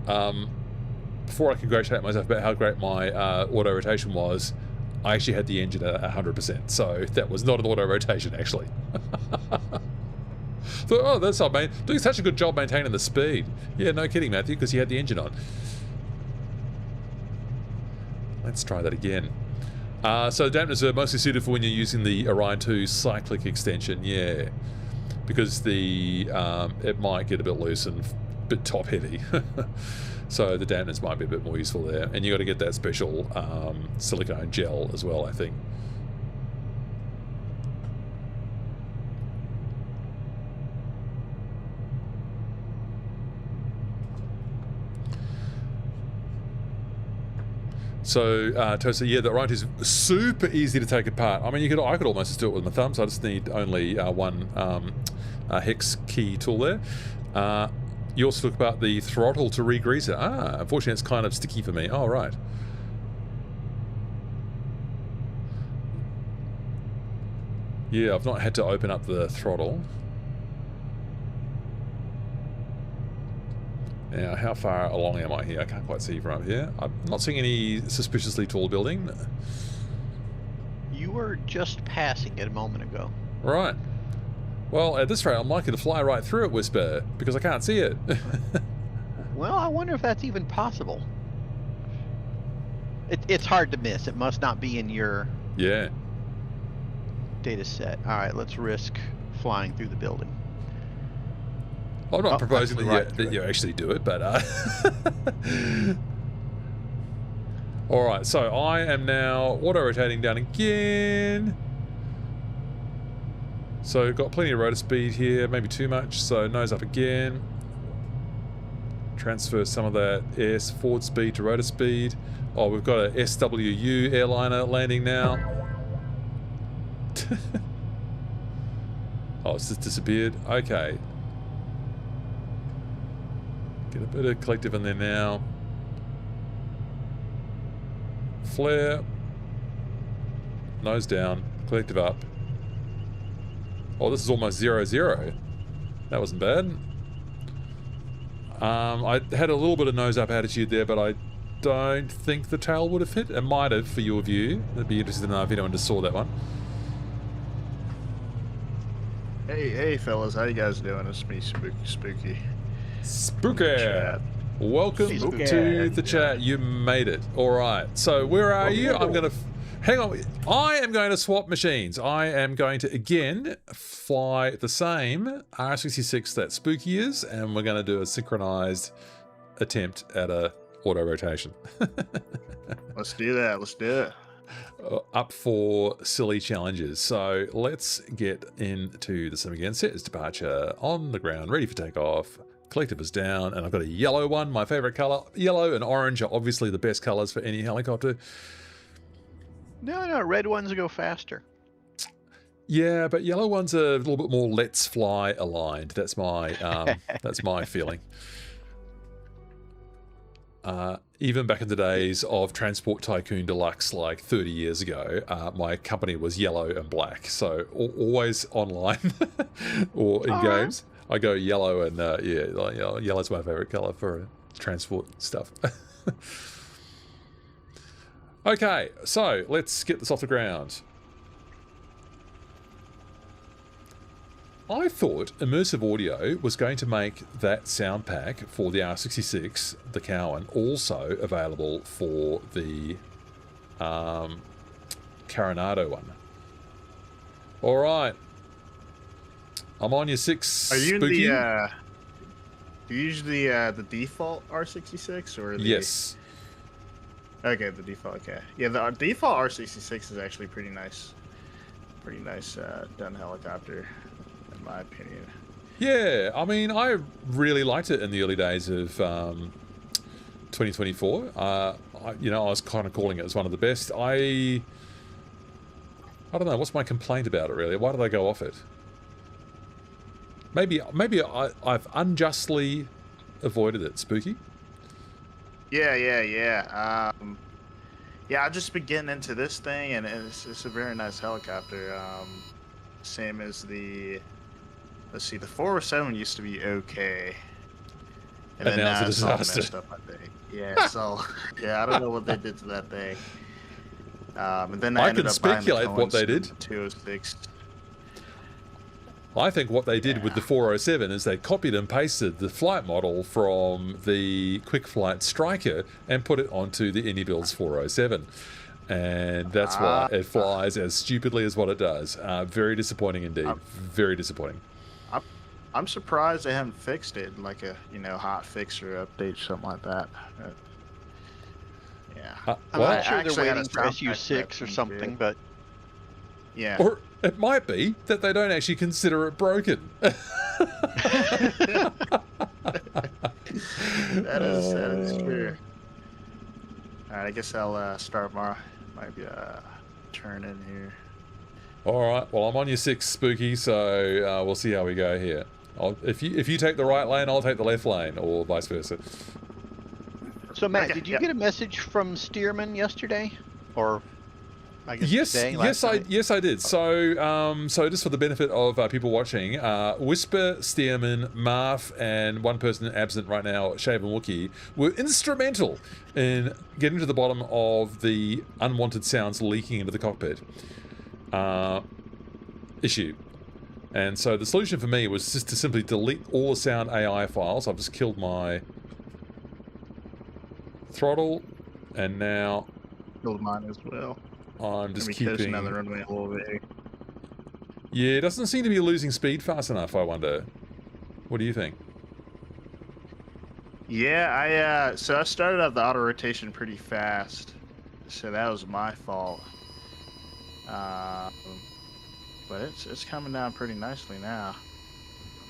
before I congratulate myself about how great my auto rotation was, I actually had the engine at 100%, so that was not an auto rotation actually. Thought, oh, that's not doing such a good job maintaining the speed. Yeah, no kidding, Matthew, because you had the engine on. Let's try that again. So the dampeners are mostly suited for when you're using the Orion 2 cyclic extension, yeah. Because the it might get a bit loose and a bit top heavy. So the dampeners might be a bit more useful there. And you got to get that special silicone gel as well, I think. So, Toaster, yeah, the Orion 2 is super easy to take apart. I mean, I could almost just do it with my thumbs. I just need only one hex key tool there. You also talk about the throttle to re-grease it. Unfortunately, it's kind of sticky for me. Oh, right. Yeah, I've not had to open up the throttle. Now, how far along am I here? I can't quite see from up here. I'm not seeing any suspiciously tall building. You were just passing it a moment ago. Right. Well, at this rate, I'm likely to fly right through it, Whisper, because I can't see it. Well, I wonder if that's even possible. It's hard to miss. It must not be in your data set. All right, let's risk flying through the building. I'm not proposing that you actually do it, but... Alright, so I am now auto-rotating down again. So got plenty of rotor speed here, maybe too much, so nose up again. Transfer some of that air forward speed to rotor speed. Oh, we've got a SWU airliner landing now. Oh, it's just disappeared. Okay. Get a bit of collective in there now. Flare. Nose down. Collective up. Oh, this is almost 0-0. That wasn't bad. I had a little bit of nose up attitude there, but I don't think the tail would have hit. It might have for your view. I'd be interested to know if anyone just saw that one. Hey fellas, how you guys doing? It's me, Spooky. Spooky! Welcome Spooky. to the chat. You made it. Alright, so where are you? I'm going to... Hang on. I am going to swap machines. I am going to, again, fly the same R66 that Spooky is, and we're going to do a synchronized attempt at a auto rotation. Let's do that. Let's do it. Up for silly challenges. So let's get into the sim again. Set as departure, on the ground, ready for takeoff. Collective is down, and I've got a yellow one, my favorite color. Yellow and orange are obviously the best colors for any helicopter. No, red ones go faster. Yeah, but yellow ones are a little bit more let's fly aligned. That's my that's my feeling. Even back in the days of Transport Tycoon Deluxe, like 30 years ago, my company was yellow and black. So always online or in games, I go yellow and yeah, like, yellow's my favorite color for transport stuff. Okay, so let's get this off the ground. I thought immersive audio was going to make that sound pack for the R66, the Cowan, also available for the Coronado one. All right, I'm on your 6. Are you Spooky. in the? Do you use the default R66 or the? Yes. Okay, the default. Okay, yeah, the default R66 is actually pretty nice. Pretty nice done helicopter, in my opinion. Yeah, I mean, I really liked it in the early days of 2024. I was kind of calling it as one of the best. I don't know, what's my complaint about it, really? Why did I go off it? Maybe I've unjustly avoided it, Spooky. Yeah. I've just been getting into this thing, and it's a very nice helicopter. Same as the, let's see, the 407 used to be okay, and then now now it's a all disaster. messed up, I think. Yeah, so yeah, I don't know what they did to that thing. And then I ended can up buying the speculate what they Cowan did. Sim 206. I think what they did with the 407 is they copied and pasted the flight model from the Quick Flight Striker and put it onto the IndyBuilds 407. And that's why it flies as stupidly as what it does. Very disappointing indeed. Very disappointing. I'm surprised they haven't fixed it, like a hot fix or update, something like that. Yeah. I'm not sure they're waiting for SU6 or something, but yeah. Or it might be that they don't actually consider it broken. That is true. Alright, I guess I'll start my turn in here. Alright, well, I'm on your 6, Spooky, so we'll see how we go here. If you take the right lane, I'll take the left lane, or vice versa. So Matt, did you get a message from Stearman yesterday, or I guess today? Yes, I did. So, just for the benefit of people watching, Whisper, Stearman, Marf, and one person absent right now, Shaven Wookie, were instrumental in getting to the bottom of the unwanted sounds leaking into the cockpit issue. And so the solution for me was just to simply delete all the sound AI files. I've just killed my throttle, and now Killed mine as well. I'm just Because keeping... another runway a little bit. Yeah, it doesn't seem to be losing speed fast enough, I wonder. What do you think? Yeah, so I started out the auto rotation pretty fast, so that was my fault. But it's coming down pretty nicely now.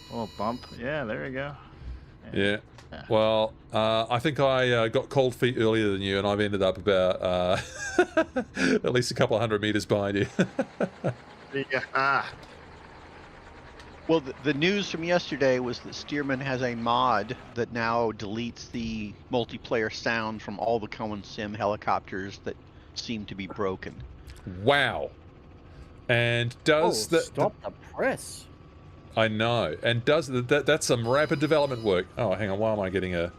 A little bump. Yeah, there we go. Yeah. Well, I think I got cold feet earlier than you, and I've ended up about at least a couple of 100 meters behind you. Yeah. Well, the news from yesterday was that Stearman has a mod that now deletes the multiplayer sound from all the Cowan Sim helicopters that seem to be broken. Wow. And does stop the press? I know. And does that's some rapid development work. Oh, hang on. Why am I getting a...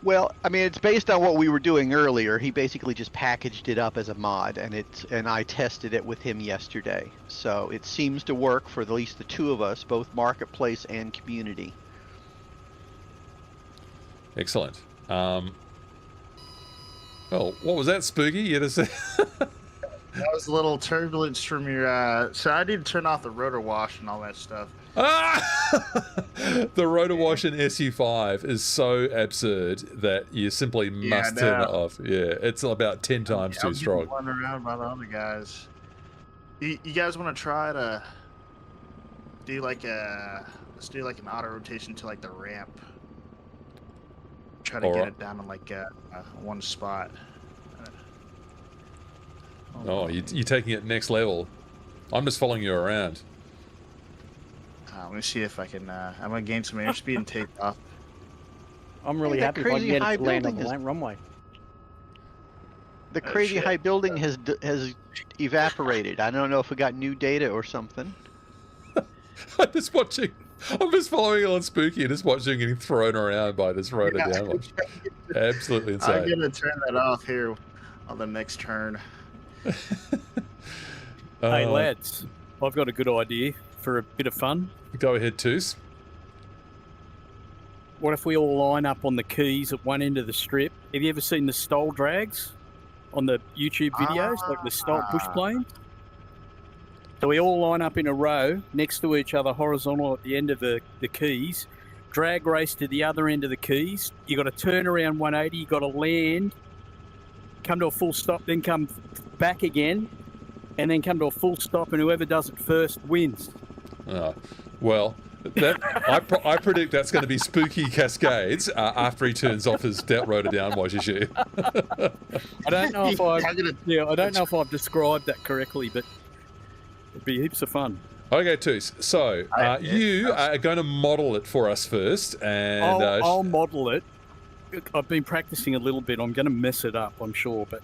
Well, I mean, it's based on what we were doing earlier. He basically just packaged it up as a mod, and I tested it with him yesterday. So it seems to work for at least the two of us, both marketplace and community. Excellent. Well, what was that, Spooky? You had to say... That was a little turbulence from your... So I need to turn off the rotor wash and all that stuff. Ah! The rotor wash in SU5 is so absurd that you simply must turn it off. Yeah, it's about 10 times too strong. I'm around by the other guys. You guys want to try to do like let's do like an auto rotation to like the ramp. Try to get it down in like one spot. Oh, you're taking it next level. I'm just following you around. Let me see if I can. I'm gonna gain some airspeed and take off. I'm really happy if I can get it to land on the runway. The crazy high building has evaporated. I don't know if we got new data or something. I'm just following on Spooky and just watching getting thrown around by this rotor downwash. Absolutely insane. I'm gonna turn that off here on the next turn. Hey lads, I've got a good idea for a bit of fun. Go ahead, Toos. What if we all line up on the keys at one end of the strip? Have you ever seen the stall drags on the YouTube videos, like the stall push planes? So we all line up in a row next to each other, horizontal at the end of the keys, drag race to the other end of the keys. You got to turn around 180, you got to land, come to a full stop, then come back again, and then come to a full stop, and whoever does it first wins. Well, I predict that's going to be Spooky Cascades after he turns off his rotor downwash issue. I don't know if I've described that correctly, but it'd be heaps of fun. Okay, Toos. So you are going to model it for us first, and I'll model it. I've been practicing a little bit. I'm going to mess it up, I'm sure. But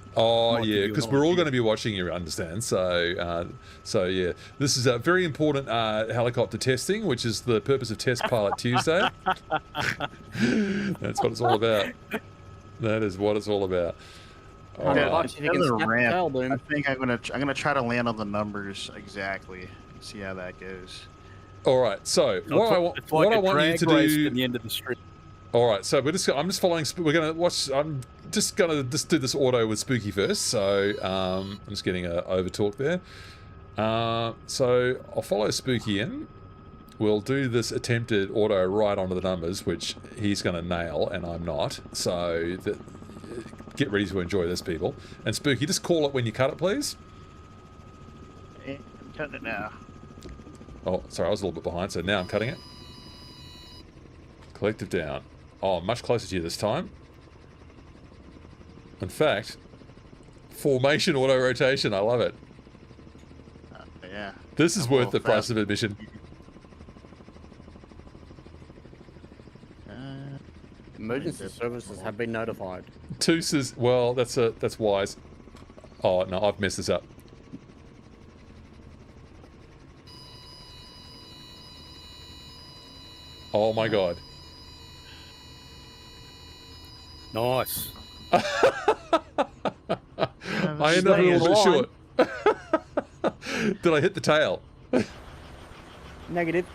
yeah, because we're all going to be watching you, understand? So, yeah, this is a very important helicopter testing, which is the purpose of Test Pilot Tuesday. That's what it's all about. That is what it's all about. I think I'm gonna try to land on the numbers exactly. See how that goes. All right. So what I want you to do at the end of the street. All right, so I'm just following. We're gonna watch. I'm just gonna do this auto with Spooky first. So I'm just getting a over talk there. So I'll follow Spooky in. We'll do this attempted auto right onto the numbers, which he's gonna nail, and I'm not. So get ready to enjoy this, people. And Spooky, just call it when you cut it, please. I'm cutting it now. Oh, sorry, I was a little bit behind, so now I'm cutting it. Collective down. Oh, much closer to you this time. In fact, formation auto rotation. I love it. Yeah. This is worth the price of admission. Emergency services have been notified. Toos is, well, that's wise. Oh no, I've messed this up. Oh my god. Nice. I ended up a little bit short. Did I hit the tail? Negative.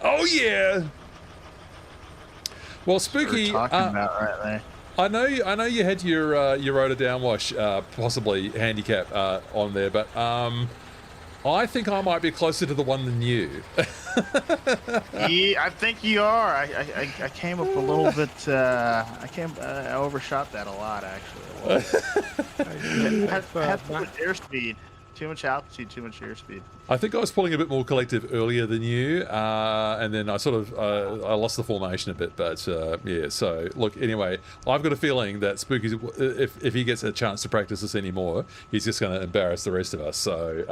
Oh yeah. Well, Spooky. Talking about right there. I know you had your rotor downwash possibly handicap on there, but I think I might be closer to the one than you. Yeah, I think you are. I came up a little bit. I overshot that a lot, actually. Had too much airspeed, too much altitude, too much airspeed. I think I was pulling a bit more collective earlier than you, and then I sort of I lost the formation a bit. But yeah, so look. Anyway, I've got a feeling that Spooky, if he gets a chance to practice this anymore, he's just going to embarrass the rest of us. So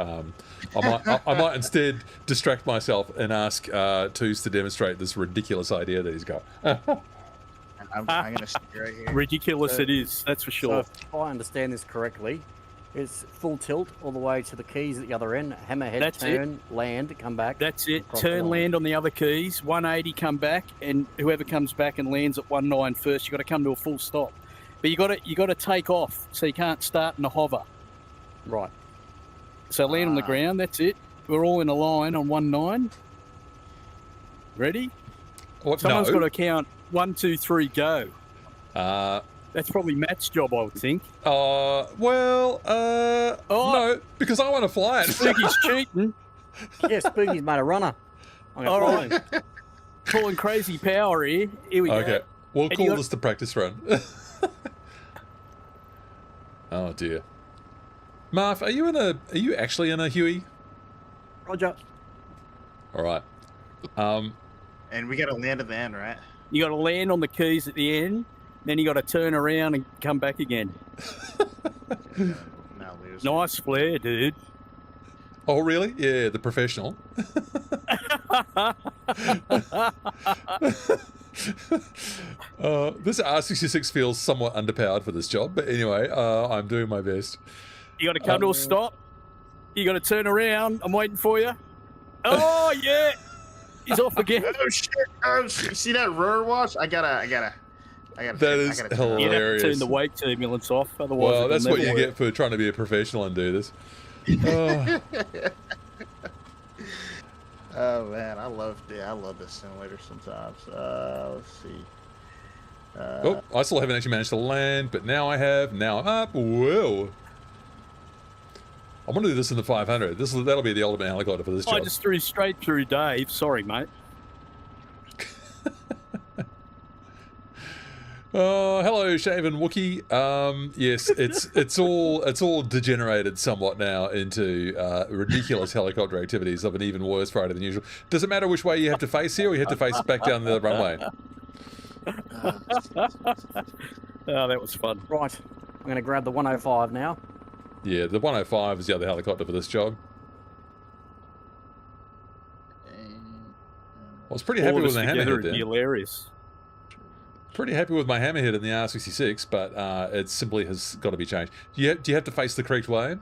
I might instead distract myself and ask Toos to demonstrate this ridiculous idea that he's got. I'm going to stay right here. Ridiculous it is, that's for sure. So if I understand this correctly, It's full tilt all the way to the keys at the other end. Hammerhead, That's turn, land, come back. That's it. across Turn, the line. land on the other keys. 180, come back, and whoever comes back and lands at 19 first, you got to come to a full stop. But you got to take off, so you can't start in a hover. Right. So land on the ground. That's it. We're all in a line on 19. Ready? What? Someone's No. got to count 1, 2, 3, go. That's probably Matt's job, I would think. No, because I want to fly it. Spooky's cheating. Yeah, Spooky's made a runner. I'm All gonna follow right. Pulling crazy power here. Here we go. Okay, we'll And call you got- this the practice run. Oh dear. Marv, are you actually in a Huey? Roger. All right. And we got to land at the end, right? You got to land on the keys at the end, then you got to turn around and come back again. Now lose. Nice flare, dude. Oh really? Yeah, the professional. This R66 feels somewhat underpowered for this job, but anyway, I'm doing my best. You got to come to a stop. You got to turn around. I'm waiting for you. Oh yeah, he's off again. Oh shit! Oh shit! See that rotor wash? I gotta. That is You have to hilarious. turn the wake turbulence off, otherwise. Well, it'll that's what never you work. get for trying to be a professional and do this. Oh, Oh man, I love this simulator sometimes. Let's see. oh, I still haven't actually managed to land, but now I have. Now I'm up. Whoa. I'm going to do this in the 500. That'll be the ultimate helicopter for this job. I just threw straight through Dave. Sorry, mate. Oh, hello, Shaven Wookie. Yes, it's all degenerated somewhat now into ridiculous helicopter activities of an even worse Friday than usual. Does it matter which way you have to face here, or you have to face back down the runway? Oh, that was fun. Right. I'm going to grab the 105 now. Yeah, the 105 is the other helicopter for this job. I was pretty happy All of with us my together hammerhead would be there. hilarious. Pretty happy with my hammerhead in the R66, but it simply has got to be changed. Do you have to face the correct way?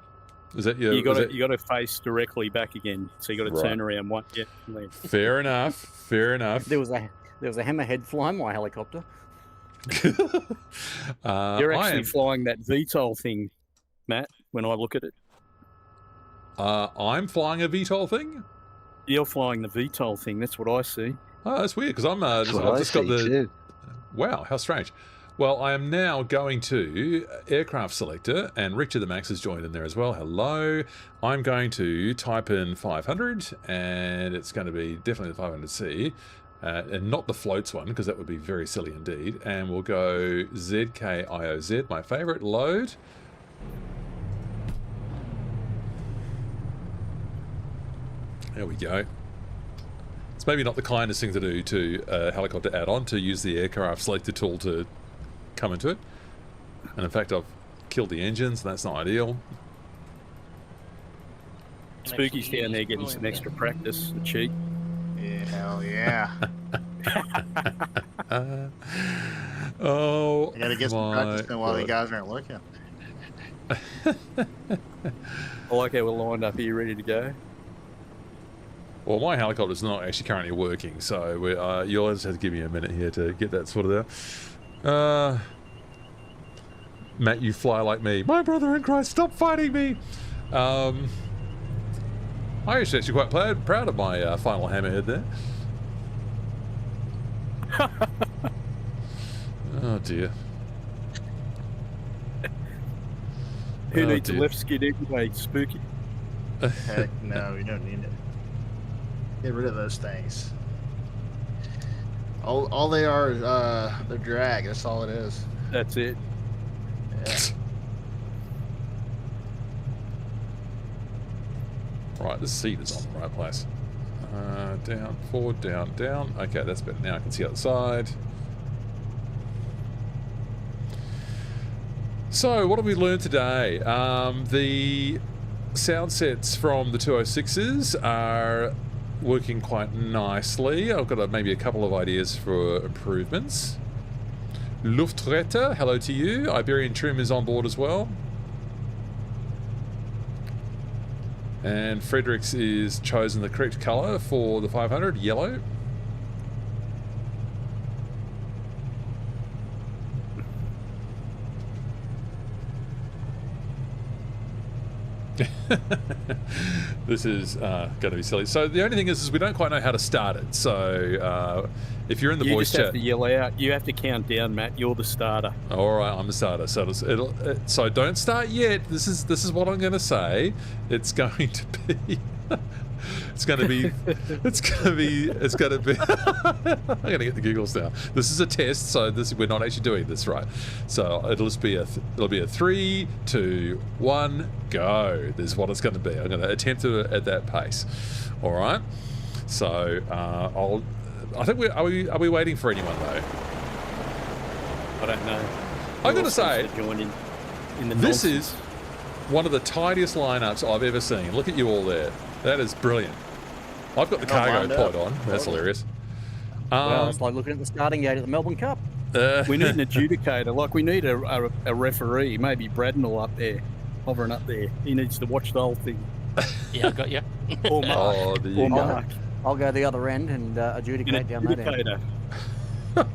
Is that your? You got to face directly back again. So you got to Right. turn around one. Yeah, land. Fair enough. Fair enough. There was a hammerhead flying my helicopter. You're actually flying that VTOL thing, Matt. When I look at it, I'm flying a VTOL thing. you're flying the VTOL thing. That's what I see. Oh, that's weird because I've just got the. Wow, how strange. Well, I am now going to aircraft selector, and Richard the Max has joined in there as well. Hello. I'm going to type in 500, and it's going to be definitely the 500C, and not the floats one, because that would be very silly indeed. And we'll go ZKIOZ, my favorite. Load. There we go. It's maybe not the kindest thing to do to a helicopter add-on, to use the aircraft selector tool to come into it. And in fact, I've killed the engines, and that's not ideal. Spooky's down there getting some extra practice. The cheat. Yeah, hell yeah. Oh, I gotta get some practice in while the guys aren't looking. I like how we're lined up here, ready to go. Well, my helicopter's not actually currently working, so you'll just have to give me a minute here to get that sorted out. Matt, you fly like me. My brother in Christ, stop fighting me! I was actually quite proud of my final hammerhead there. Oh dear. Who Oh, needs dear. a left skid anyway, Spooky? Heck no, you don't need it. Get rid of those things. All they are is their drag. That's all it is. That's it. Yeah. Right, this seat is on the right place. Down, forward, down, down. Okay, that's better. Now I can see outside. So, what have we learned today? The sound sets from the 206s are working quite nicely. I've got maybe a couple of ideas for improvements. Luftretter, hello to you. Iberian Trim is on board as well. And Fredericks is chosen the correct colour for the 500, yellow. This is going to be silly. So the only thing is we don't quite know how to start it. So if you're in the voice chat, you have to yell out. You have to count down, Matt. You're the starter. All right, I'm the starter. So so don't start yet. This is what I'm going to say. It's going to be. It's going to be. I'm going to get the giggles now. This is a test, so we're not actually doing this right. So it'll just be it'll be a 3, 2, 1, go. This is what it's going to be. I'm going to attempt it at that pace. All right. So I think are we waiting for anyone though? I don't know. I'm going to say in the this is one of the tidiest lineups I've ever seen. Look at you all there. That is brilliant. I've got the cargo pod on. That's hilarious. Well, it's like looking at the starting gate at the Melbourne Cup. We need an adjudicator. Like, we need a referee. Maybe Bradnell up there, hovering up there. He needs to watch the whole thing. Yeah, I got you. Or Mark. Or Mark. I'll go the other end and adjudicate down that end.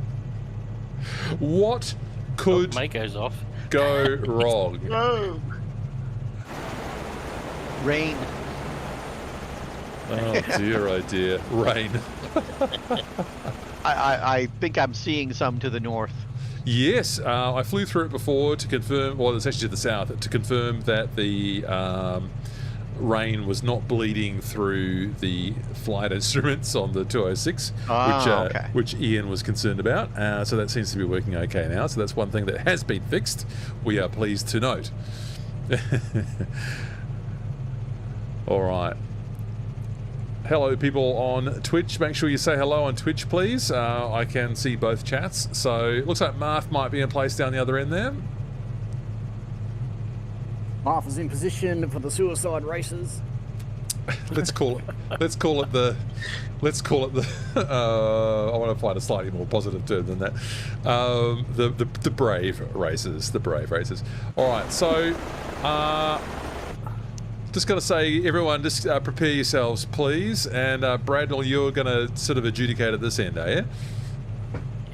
What could Mako's off. go wrong? Whoa. Rain. Oh dear, rain. I think I'm seeing some to the north. Yes, I flew through it before to confirm, well, it's actually to the south, to confirm that the rain was not bleeding through the flight instruments on the 206, which Ian was concerned about. So that seems to be working okay now. So that's one thing that has been fixed. We are pleased to note. All right. Hello, people on Twitch. Make sure you say hello on Twitch, please. I can see both chats. So it looks like Marth might be in place down the other end there. Marth is in position for the suicide races. Let's call it the. I want to find a slightly more positive term than that. The brave races. The brave races. All right. So. Just got to say, everyone, just prepare yourselves, please. And Bradnell, you're going to sort of adjudicate at this end, are you?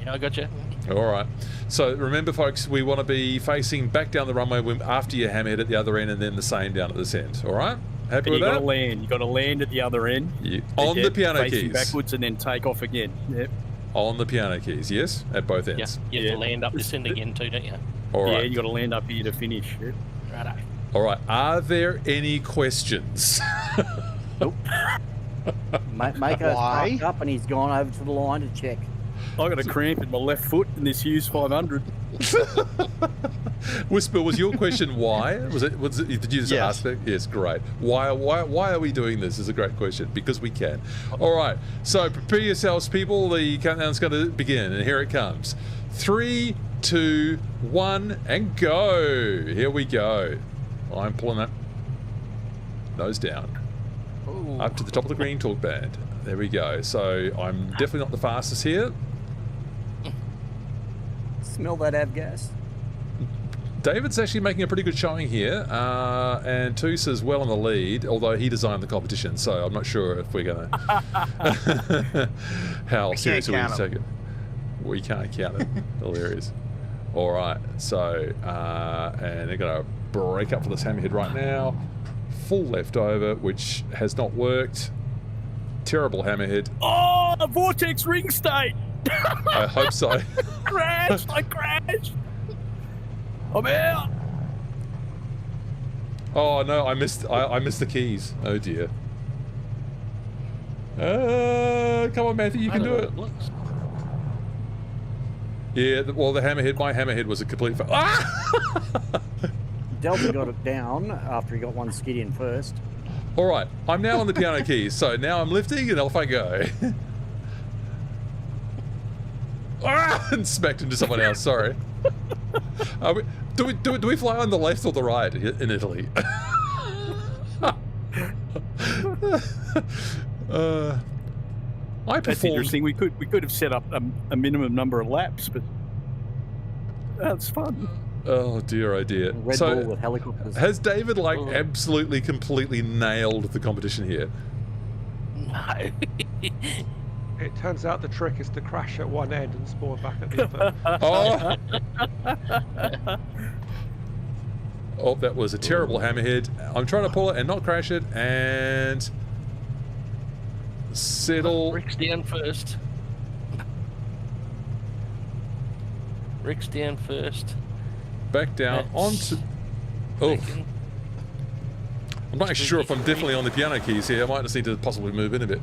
Yeah, I got you. All right. So remember, folks, we want to be facing back down the runway after you hammerhead at the other end, and then the same down at this end. All right? Happy with that? You got to land at the other end. On the piano keys. Backwards and then take off again. Yep. On the piano keys, yes, at both ends. Yeah, you have to land up this end again too, don't you? All right. Yeah, you got to land up here to finish. Yep. Righto. All right. Are there any questions? Nope. Mako's parked up and he's gone over to the line to check. I got a cramp in my left foot in this Hughes 500. Whisper, was your question why? Did you just ask that? Yes, great. Why are we doing this is a great question. Because we can. All right. So prepare yourselves, people. The countdown's going to begin, and here it comes. 3, 2, 1, and go. Here we go. I'm pulling that nose down. Ooh. Up to the top of the green talk band. There we go. So I'm definitely not the fastest here. Smell that avgas. David's actually making a pretty good showing here, and Toos is well in the lead, although he designed the competition, so I'm not sure if we're going to... how seriously we take it. We can't count it. Hilarious. All right, so, and they're going to break up for this hammerhead right now. Full left over, which has not worked. Terrible hammerhead. Oh, the vortex ring state! I hope so. I crashed! I'm out! Oh no, I missed the keys. Oh dear. Come on, Matthew, you can do it. Yeah, well, my hammerhead was a complete Delta got it down after he got one skid in first. All right, I'm now on the piano keys, so now I'm lifting and off I go. And smacked into someone else. Sorry. Do we fly on the left or the right in Italy? That's interesting. We could have set up a minimum number of laps, but that's fun. Oh dear, oh dear. Red So, Bull with helicopters. has David absolutely, completely nailed the competition here? No. It turns out the trick is to crash at one end and spawn back at the other. Oh, that was a terrible hammerhead. I'm trying to pull it and not crash it, and settle. Rick's down first. Rick's down first. Back down onto. Oh, I'm not actually sure if I'm definitely on the piano keys here. I might just need to possibly move in a bit.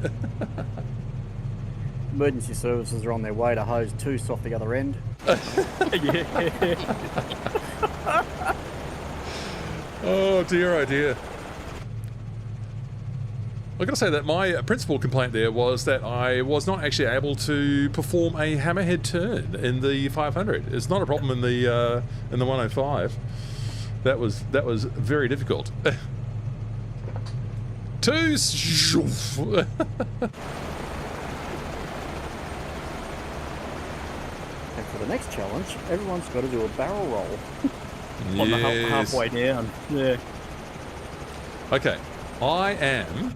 Emergency services are on their way to hose Toos off the other end. Oh dear, oh dear. I've got to say that my principal complaint there was that I was not actually able to perform a hammerhead turn in the 500. It's not a problem in the 105. That was very difficult. Toos. And for the next challenge, everyone's got to do a barrel roll. Yes. On the halfway down. Yeah. Okay, I am.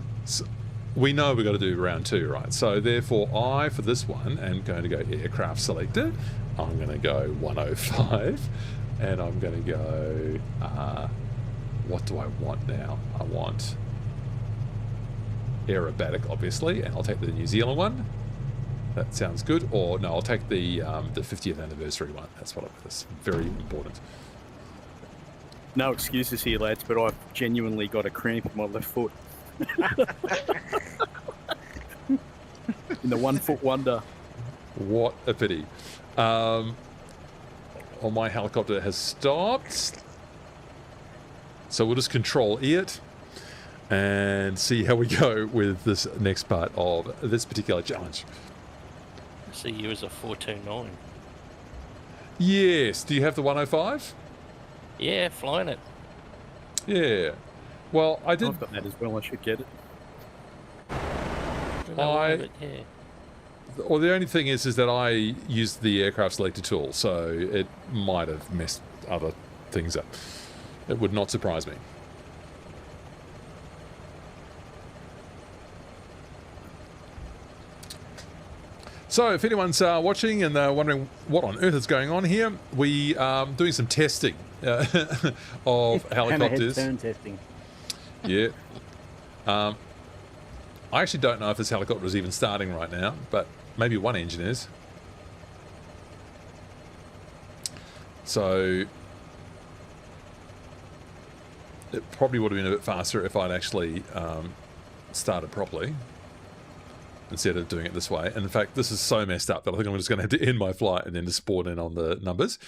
We know we've got to do round 2, right? So therefore, I for this one am going to go aircraft selector. I'm going to go 105, and I'm going to go. What do I want now? I want aerobatic, obviously, and I'll take the New Zealand one. That sounds good. Or no, I'll take the 50th anniversary one. That's what that's very important. No excuses here, lads, but I've genuinely got a cramp in my left foot. In the 1 foot wonder. What a pity. Oh, my helicopter has stopped. So we'll just control it and see how we go with this next part of this particular challenge. I see you as a 429. Yes. Do you have the 105? Yeah, flying it. Yeah. Well, I did. I've got that as well. I should get it. Yeah. Well, the only thing is that I used the aircraft selector tool, so it might have messed other things up. It would not surprise me. So, if anyone's watching and wondering what on earth is going on here, we are doing some testing of helicopters. Turn testing. Yeah. I actually don't know if this helicopter is even starting right now, but maybe one engine is. So it probably would have been a bit faster if I'd actually started properly instead of doing it this way. And in fact, this is so messed up that I think I'm just going to have to end my flight and then just spawn in on the numbers.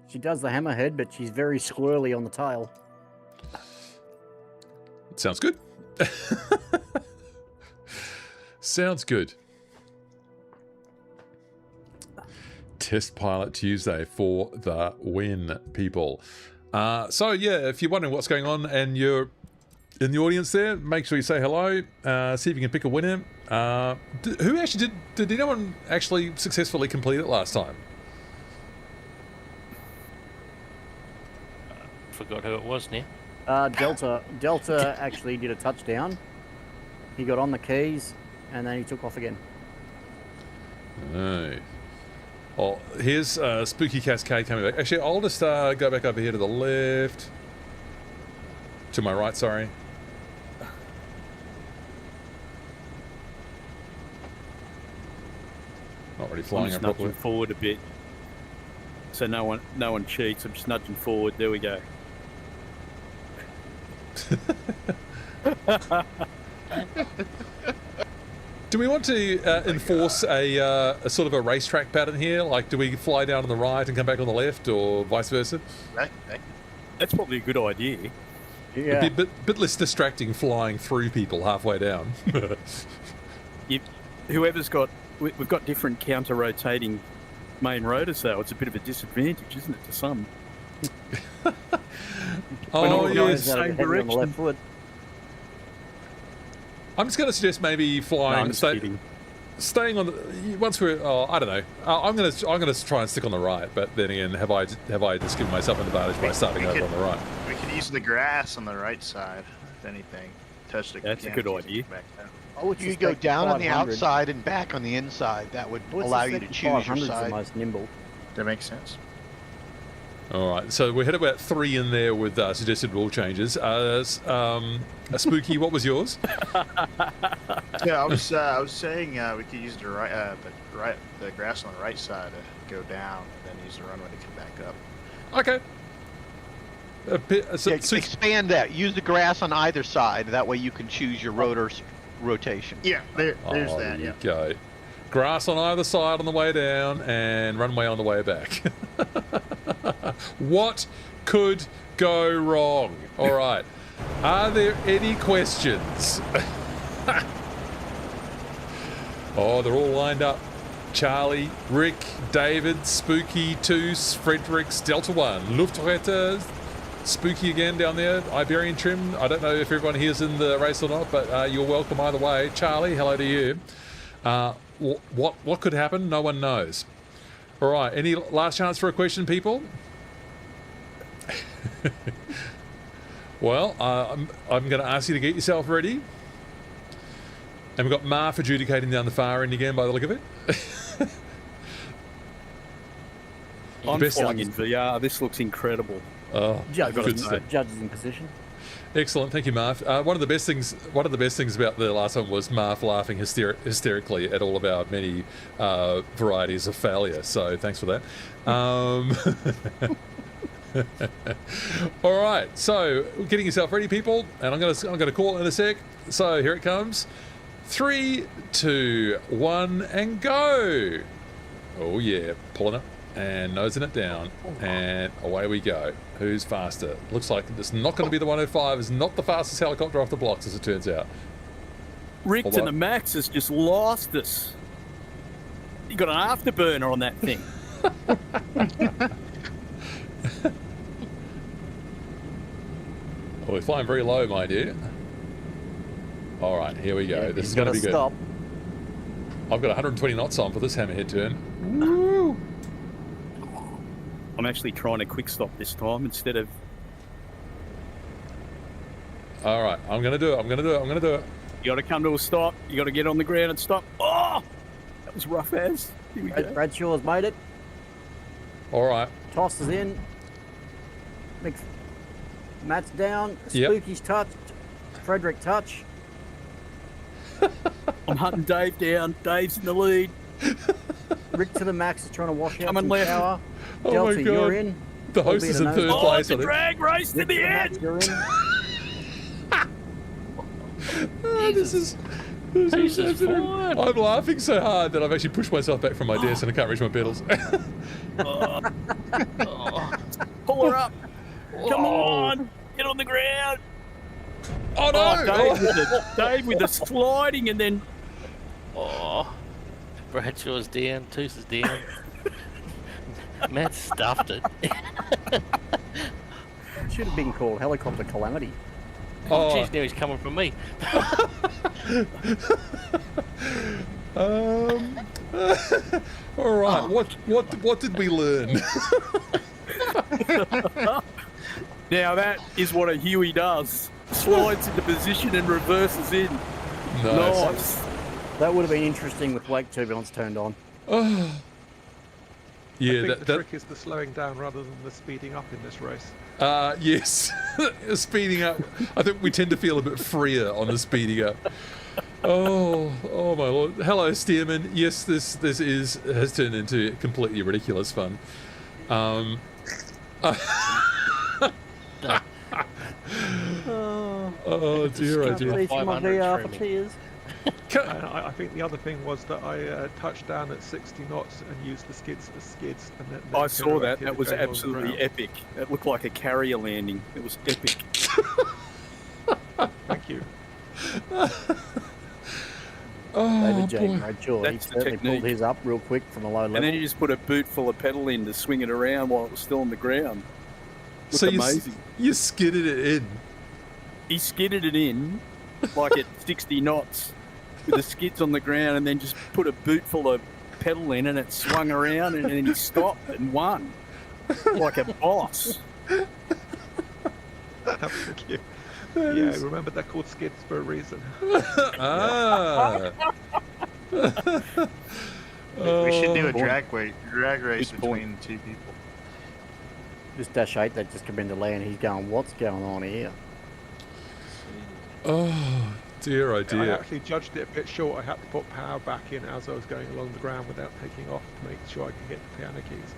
She does the hammerhead, but she's very squirrely on the tail. Sounds good. Sounds good. Test Pilot Tuesday for the win, people. So yeah, if you're wondering what's going on and you're in the audience there, make sure you say hello. See if you can pick a winner. Who actually did anyone actually successfully complete it last time? Forgot who it was now. Delta actually did a touchdown. He got on the keys and then he took off again. Oh. Well, here's Spooky Cascade coming back. Actually, I'll just go back over here to the left. To my right, sorry. Not really flying up properly. Nudging forward a bit, so no one cheats. I'm just nudging forward. There we go. Do we want to enforce a sort of a racetrack pattern here? Like, do we fly down on the right and come back on the left, or vice versa? That's probably a good idea. Yeah. It'd be a bit less distracting flying through people halfway down. Whoever's got... We've got different counter-rotating main rotors, though. It's a bit of a disadvantage, isn't it, to some? Oh, yes. Same direction. On the left foot. I'm just going to suggest maybe flying... No, I'm just kidding. staying on the, once we're, I don't know. I'm gonna try and stick on the right, but then again, have I just given myself an advantage by starting over on the right? We could use the grass on the right side, if anything. Touch the. That's a good idea. Back down. You could go down on the outside and back on the inside. That would allow you to choose your side. The most nimble. That makes sense. All right, so we had about 3 in there with suggested rule changes. Spooky, what was yours? Yeah, I was saying we could use the the grass on the right side to go down, and then use the runway to come back up. Okay. Expand that. Use the grass on either side. That way you can choose your rotor's rotation. Yeah, there's that. There Yeah. you go. Grass on either side on the way down and runway on the way back. What could go wrong? All right. Are there any questions? Oh, they're all lined up. Charlie, Rick, David, Spooky, Toos, Fredericks, Delta 1, Luftretter, Spooky again down there, Iberian Trim. I don't know if everyone here's in the race or not, but you're welcome either way. Charlie, hello to you. What could happen? No one knows. All right, any last chance for a question, people? Well, I'm going to ask you to get yourself ready. And we've got Marf adjudicating down the far end again by the look of it. I'm flying in VR. This looks incredible. Oh, Judges in position. Excellent, thank you, Marf. One of the best things about the last one was Marf laughing hysterically at all of our many varieties of failure. So thanks for that. All right, so getting yourself ready, people, and I'm gonna call it in a sec. So here it comes. 3, 2, 1, and go. Oh yeah, pulling it and nosing it down, and away we go. Who's faster? Looks like it's not going to be the 105. It's not the fastest helicopter off the blocks, as it turns out. Rick to the Max has just lost us. You got an afterburner on that thing. Oh, we're flying very low, my dear. All right, here we go. Yeah, this is going to be good. Stop. I've got 120 knots on for this hammerhead turn. Woo! I'm actually trying to quick stop this time instead of... All right, I'm going to do it. I'm going to do it. You got to come to a stop. You got to get on the ground and stop. Oh! That was rough as. Here we go. Bradshaw's made it. All right. Toss is in. Matt's down. Yep. Spooky's touched. Frederick touch. I'm hunting Dave down. Dave's in the lead. Rick to the Max is trying to wash out Coming some left. power. Oh Delta, my God. you're in. The host is in third place. The drag race to the end. You're in. This is fun. I'm laughing so hard that I've actually pushed myself back from my desk and I can't reach my pedals. Pull her up. Come on. Get on the ground. Oh no! Dave with the sliding and then... Oh, Bradshaw's down, Toos is down. Matt stuffed it. Should have been called helicopter calamity. Oh, jeez, now he's coming from me. All right. What did we learn? Now that is what a Huey does. Slides into position and reverses in. Nice. That would have been interesting with wake turbulence turned on. Oh. Yeah, I think the trick is the slowing down rather than the speeding up in this race. Yes, speeding up. I think we tend to feel a bit freer on the speeding up. Oh my lord! Hello, Stearman. Yes, this has turned into completely ridiculous fun. Oh dear, oh dear. I think the other thing was that I touched down at 60 knots and used the skids as skids. And then I saw that. That was absolutely epic. It looked like a carrier landing. It was epic. Thank you. David J. Bradshaw, he That's the certainly technique. pulled his up real quick from a low level. And then you just put a boot full of pedal in to swing it around while it was still on the ground. Looked amazing. You skidded it in. He skidded it in like at 60 knots with the skids on the ground and then just put a boot full of pedal in and it swung around and then he stopped and won like a boss. Absolutely. Yeah, remember they're called skids for a reason. Ah. We should do a drag race between two people. This Dash 8 that just come into land, he's going, what's going on here? Oh, dear, oh I dear. actually judged it a bit short. I had to put power back in as I was going along the ground without taking off to make sure I could hit the piano keys.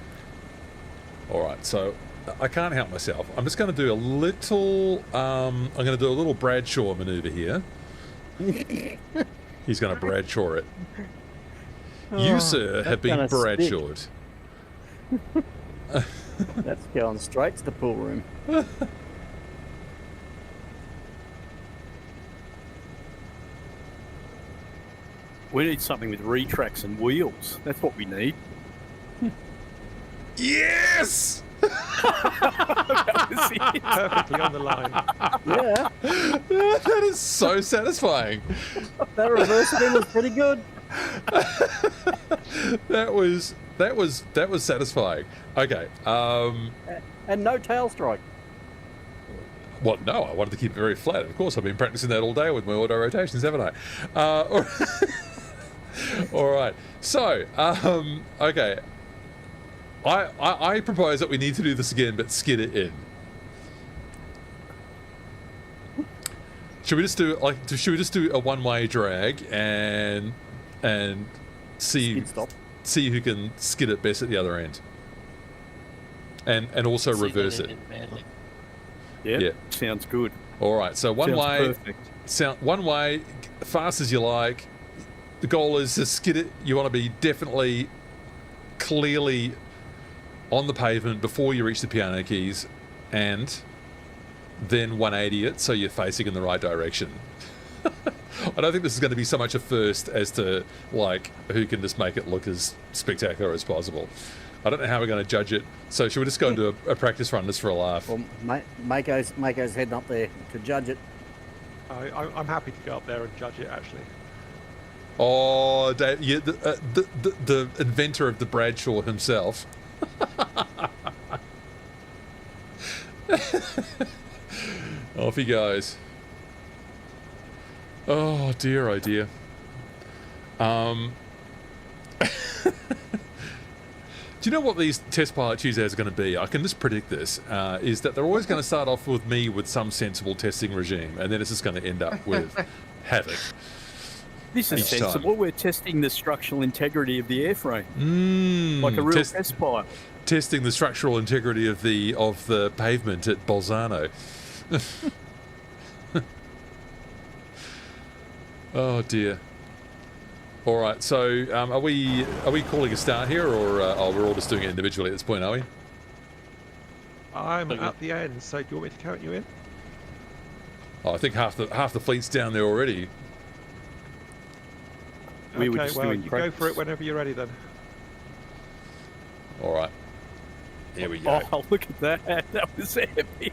All right, so I can't help myself. I'm just going to do a little. I'm going to do a little Bradshaw maneuver here. He's going to Bradshaw it. You, sir, have been Bradshawed. That's going straight to the pool room. We need something with retracts and wheels. That's what we need. Yes! Perfectly on the line. Yeah. That is so satisfying. That reverse spin was pretty good. That was satisfying. Okay. And no tail strike. Well, no, I wanted to keep it very flat. Of course, I've been practicing that all day with my auto rotations, haven't I? All right. So, okay. I propose that we need to do this again, but skid it in. Should we just do a one-way drag and see who can skid it best at the other end, and also reverse it. Yeah, sounds good. All right, so one way, one way, fast as you like. The goal is to skid it. You want to be definitely, clearly on the pavement before you reach the piano keys, and then 180 it so you're facing in the right direction. I don't think this is going to be so much a first as to like who can just make it look as spectacular as possible. I don't know how we're going to judge it, so should we just go and do a practice run just for a laugh? Well, Mako's heading up there to judge it. I'm happy to go up there and judge it, actually. Oh, Dave, yeah, the inventor of the Bradshaw himself. Off he goes. Oh dear, oh dear. Do you know what these test pilot Tuesdays are going to be? I can just predict this, is that they're always going to start off with me with some sensible testing regime, and then it's just going to end up with havoc. This is sensible. We're testing the structural integrity of the airframe, like a real test pilot. Testing the structural integrity of the pavement at Bolzano. Oh dear. All right, so are we calling a start here, or we're all just doing it individually at this point, are we? I'm at the end, so do you want me to count you in? Oh, I think half the fleet's down there already. Okay, well, you go for it whenever you're ready then. All right. Here we go. Oh, look at that. That was epic.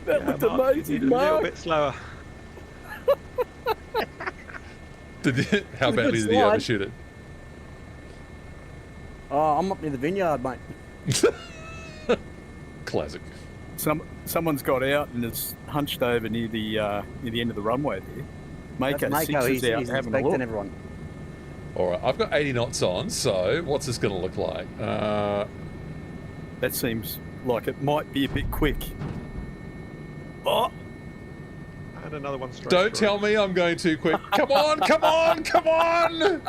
That looked amazing, a little bit slower. How badly did he overshoot it? Oh, I'm up near the vineyard, mate. Classic. Someone's got out and is hunched over near the end of the runway there. Mako, he's inspecting everyone. All right, I've got 80 knots on, so what's this going to look like? That seems like it might be a bit quick. Oh! And another one straight Don't tell me I'm going too quick. Come on, come on, come on!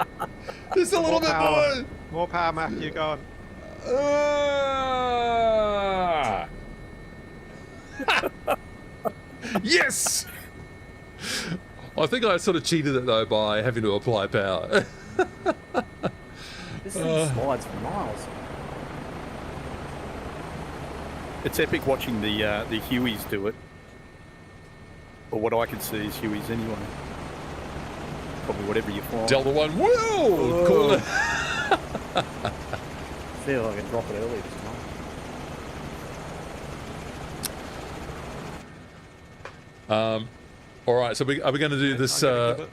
Just a little bit more. More power, Matthew, go on. Yes! I think I sort of cheated it though by having to apply power. This thing slides for miles. It's epic watching the Hueys do it. Or what I can see is Hueys anyway. Probably whatever you find. Delta 1, whoa! Cool. See if I can drop it early this time. All right, so are we going to do this? Going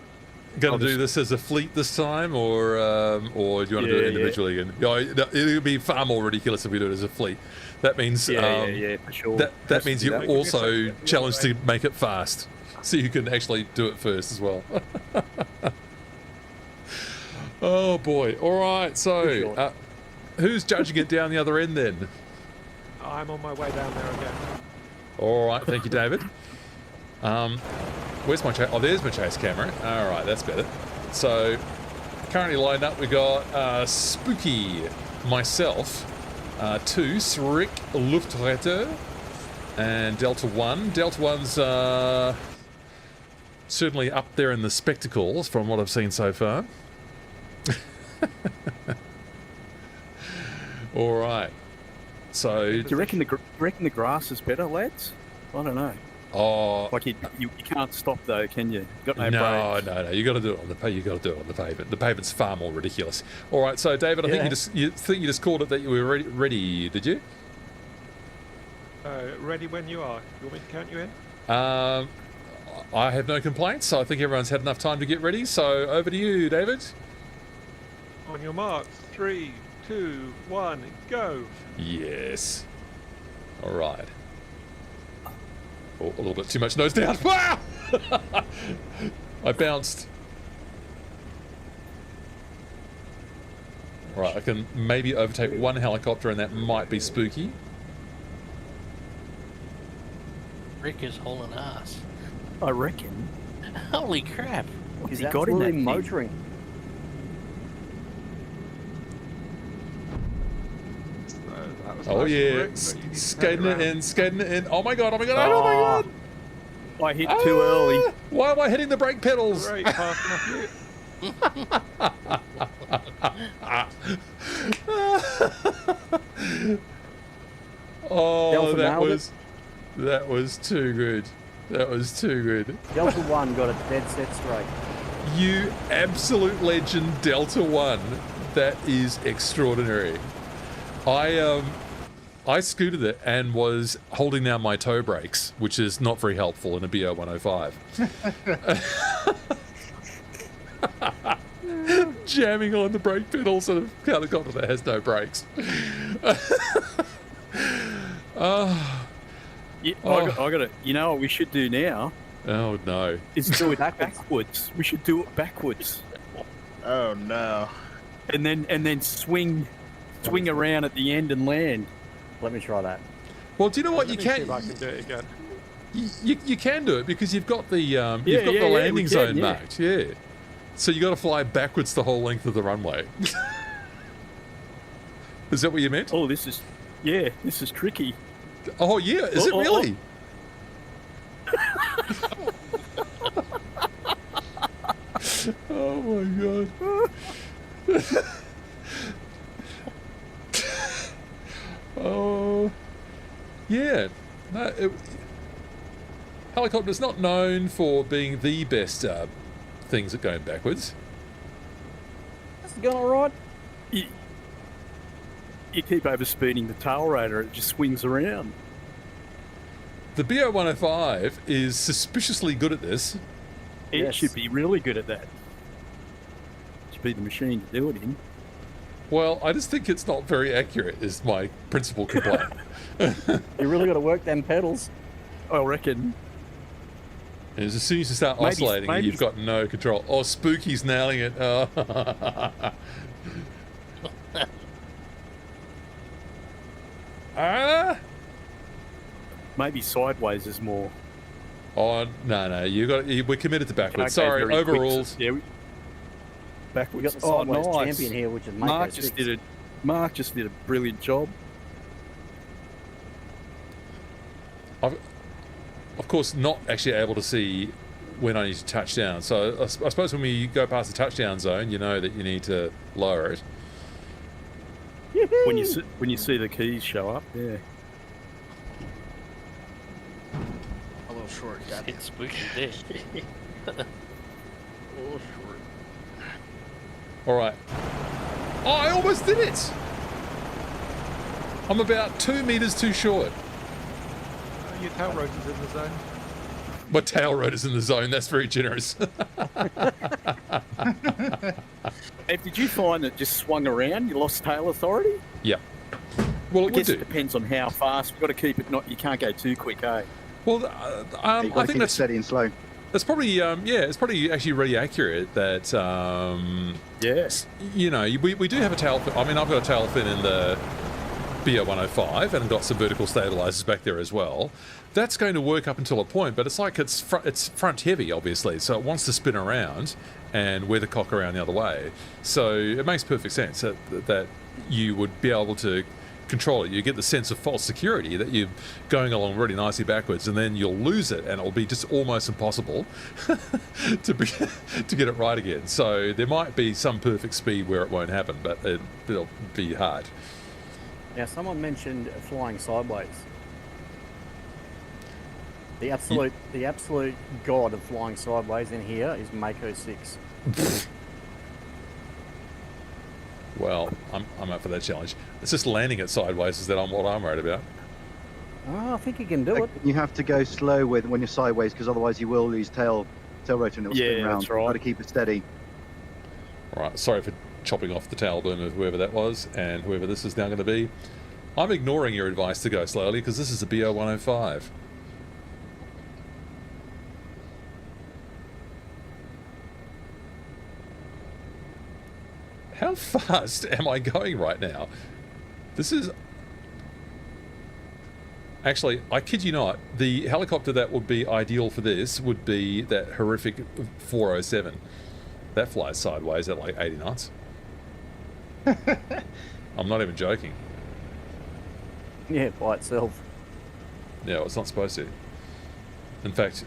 to do this as a fleet this time, or do you want to do it individually again? Yeah, it would be far more ridiculous if we do it as a fleet. That means for sure. That means you're also challenged to make it fast, so you can actually do it first as well. Oh boy! All right, so who's judging it down the other end then? I'm on my way down there again. All right, thank you, David. Where's my chase? Oh, there's my chase camera. All right, that's better. So, currently lined up, we got Spooky, myself, 2, Srick, Luftretter, and Delta 1. Delta 1's certainly up there in the spectacles from what I've seen so far. All right. So, do you reckon the grass is better, lads? I don't know. Oh, like you can't stop though, can you? You've got no brakes. No. You got to do it on the pavement. The pavement's far more ridiculous. All right, so David, I think you just called it that you were ready, did you? Ready when you are. You want me to count you in? I have no complaints. So I think everyone's had enough time to get ready. So over to you, David. On your marks, 3, 2, 1, go. Yes. All right. Oh, a little bit too much nose down. Wow! I bounced. All right, I can maybe overtake one helicopter, and that might be Spooky. Rick is hauling ass. I reckon. Holy crap! Has he got in that thing? Motoring. Oh yeah, skating it in. Oh my god, oh my god, oh my god! I hit too early. Why am I hitting the brake pedals? Great, passing off you. Oh, that was too good. That was too good. Delta 1 got a dead set straight. You absolute legend, Delta 1. That is extraordinary. I scooted it and was holding down my toe brakes, which is not very helpful in a BO 105. Jamming on the brake pedals of a helicopter that has no brakes. I got it. You know what we should do now? Oh no! Is do it backwards. We should do it backwards. Oh no! And then swing around at the end and land. Let me try that. Well, do you know what? You can. See if I can do it again. You can do it because you've got the the landing zone marked. Yeah. So you got to fly backwards the whole length of the runway. Is that what you meant? Oh, this is tricky. Oh yeah, is it really? Oh my god. Oh, yeah. No, helicopter's not known for being the best things at going backwards. Is it going all right? You keep overspeeding the tail rotor, it just swings around. The BO 105 is suspiciously good at this. It should be really good at that. It should be the machine to do it in. Well, I just think it's not very accurate, is my principal complaint. You really got to work them pedals. I reckon. As soon as you start oscillating, you've got no control. Oh, Spooky's nailing it. Oh. Maybe sideways is more. Oh, no. We're committed to backwards. Sorry, overruled. We got the sideways champion here, which is Mark just did a brilliant job. Of course, not actually able to see when I need to touch down. So I suppose when we go past the touchdown zone, you know that you need to lower it. When you see the keys show up, yeah. A little short. It's spooky there. A little short. All right. Oh, I almost did it. I'm about 2 meters too short. Your tail rotor's in the zone. My tail rotor's in the zone. That's very generous. Hey, did you find that just swung around? You lost tail authority? Yeah. Well, I guess it depends on how fast. You've got to keep it. You can't go too quick, eh? Well, I think that's steady and slow. That's probably it's probably actually really accurate that yes. You know, we do have a tail fin. I mean, I've got a tail fin in the BO105 and got some vertical stabilizers back there as well. That's going to work up until a point, but it's like it's front heavy, obviously, so it wants to spin around and weathercock around the other way. So it makes perfect sense that you would be able to control it. You get the sense of false security that you're going along really nicely backwards, and then you'll lose it, and it'll be just almost impossible to get it right again. So there might be some perfect speed where it won't happen, but it'll be hard. Now, someone mentioned flying sideways. The absolute god of flying sideways in here is Mako 6. Well, I'm up for that challenge. It's just landing it sideways is what I'm worried about. Oh, I think you can do it. You have to go slow when you're sideways, because otherwise you will lose tail rotor and it'll spin around. That's right. You've got to keep it steady. All right, sorry for chopping off the tail boom of whoever that was and whoever this is now going to be. I'm ignoring your advice to go slowly because this is a BO105. How fast am I going right now? This is... Actually, I kid you not, the helicopter that would be ideal for this would be that horrific 407. That flies sideways at like 80 knots. I'm not even joking. Yeah, by itself. Yeah, well, it's not supposed to. In fact,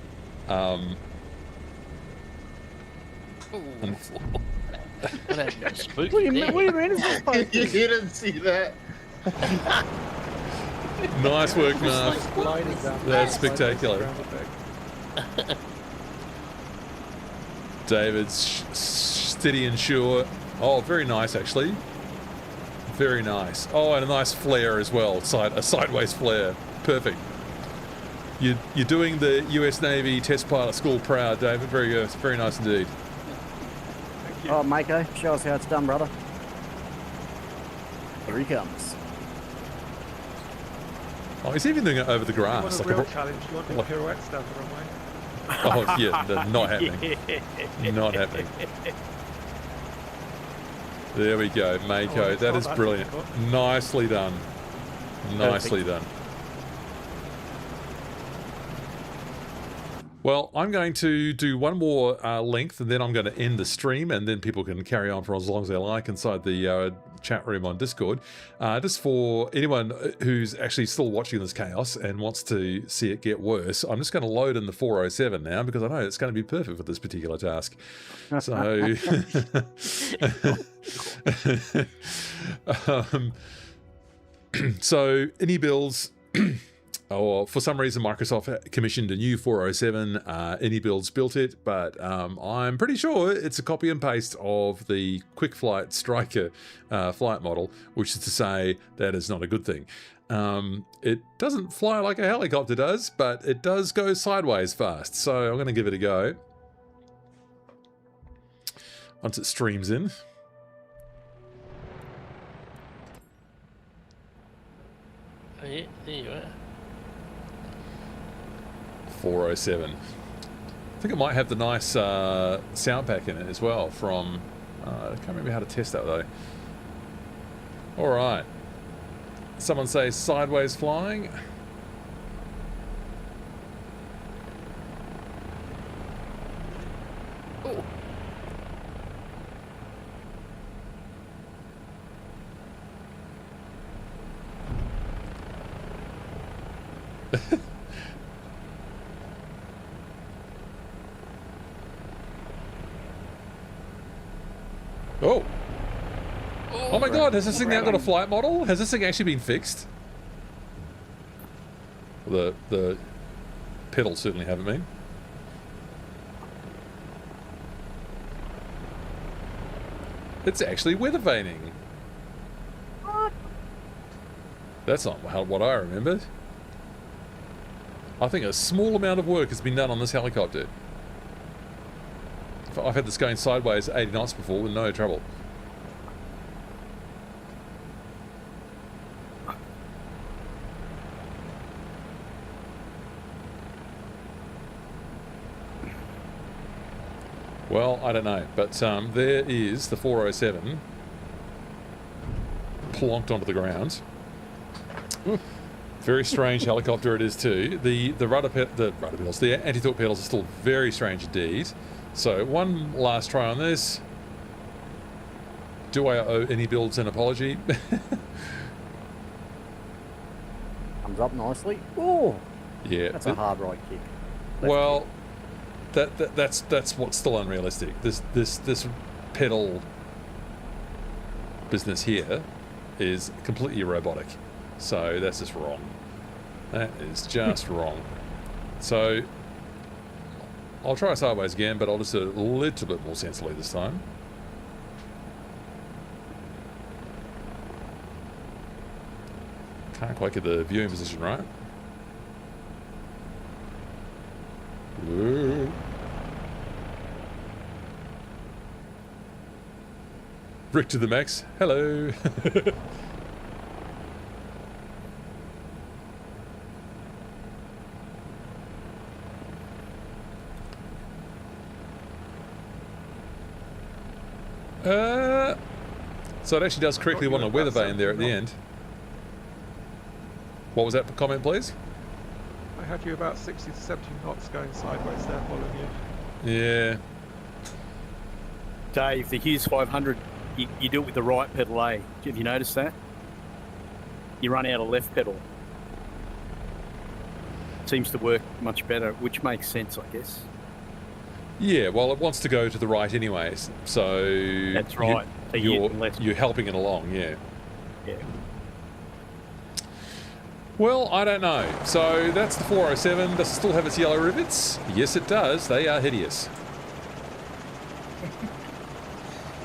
What do you mean it's not supposed to? You didn't see that? nice work, Marv. That's spectacular. David's steady and sure. Oh, very nice, actually. Very nice. Oh, and a nice flare as well. A sideways flare. Perfect. You're doing the US Navy Test Pilot School proud, David. Very good. Very nice indeed. Oh, Mako, show us how it's done, brother. Here he comes. Oh, he's even doing it over the grass. You want a real challenge? You want to do pirouettes down the runway? Oh, yeah, not happening. Not happening. There we go, Mako. That is brilliant. Nicely done. Nicely done. Well, I'm going to do one more length, and then I'm going to end the stream, and then people can carry on for as long as they like inside the chat room on Discord. Just for anyone who's actually still watching this chaos and wants to see it get worse, I'm just going to load in the 407 now, because I know it's going to be perfect for this particular task. So, so any builds... Oh, for some reason, Microsoft commissioned a new 407. Any Builds built it, but I'm pretty sure it's a copy and paste of the Quick Flight Striker flight model, which is to say that is not a good thing. It doesn't fly like a helicopter does, but it does go sideways fast. So I'm going to give it a go once it streams in. Oh, yeah, there you are. 407. I think it might have the nice sound pack in it as well from... I can't remember how to test that though. Alright. Someone say sideways flying. Oh. Oh! Oh my god, has this thing now got a flight model? Has this thing actually been fixed? The pedals certainly haven't been. It's actually weather vaning. What? That's not what I remembered. I think a small amount of work has been done on this helicopter. I've had this going sideways at 80 knots before with no trouble. Well, I don't know, but there is the 407 plonked onto the ground. Very strange helicopter it is too. The rudder pedals, the anti-torque pedals are still very strange indeed. So one last try on this. Do I owe any builds an apology? Comes up nicely. Oh, yeah, that's a hard right kick. Well, that's what's still unrealistic. This pedal business here is completely robotic. So that's just wrong. That is just wrong. So I'll try sideways again, but I'll just do it a little bit more sensibly this time. Can't quite get the viewing position right. Whoa. Brick to the max. Hello. So it actually does correctly want a weather vane there at the end. What was that comment, please? I had you about 60 to 70 knots going sideways there following you. Yeah. Dave, the Hughes 500, you do it with the right pedal A. Have you noticed that? You run out of left pedal. Seems to work much better, which makes sense, I guess. Yeah, well, it wants to go to the right anyways, so... That's right. You're helping it along, yeah. Yeah. Well, I don't know. So that's the 407. Does it still have its yellow rivets? Yes, it does. They are hideous.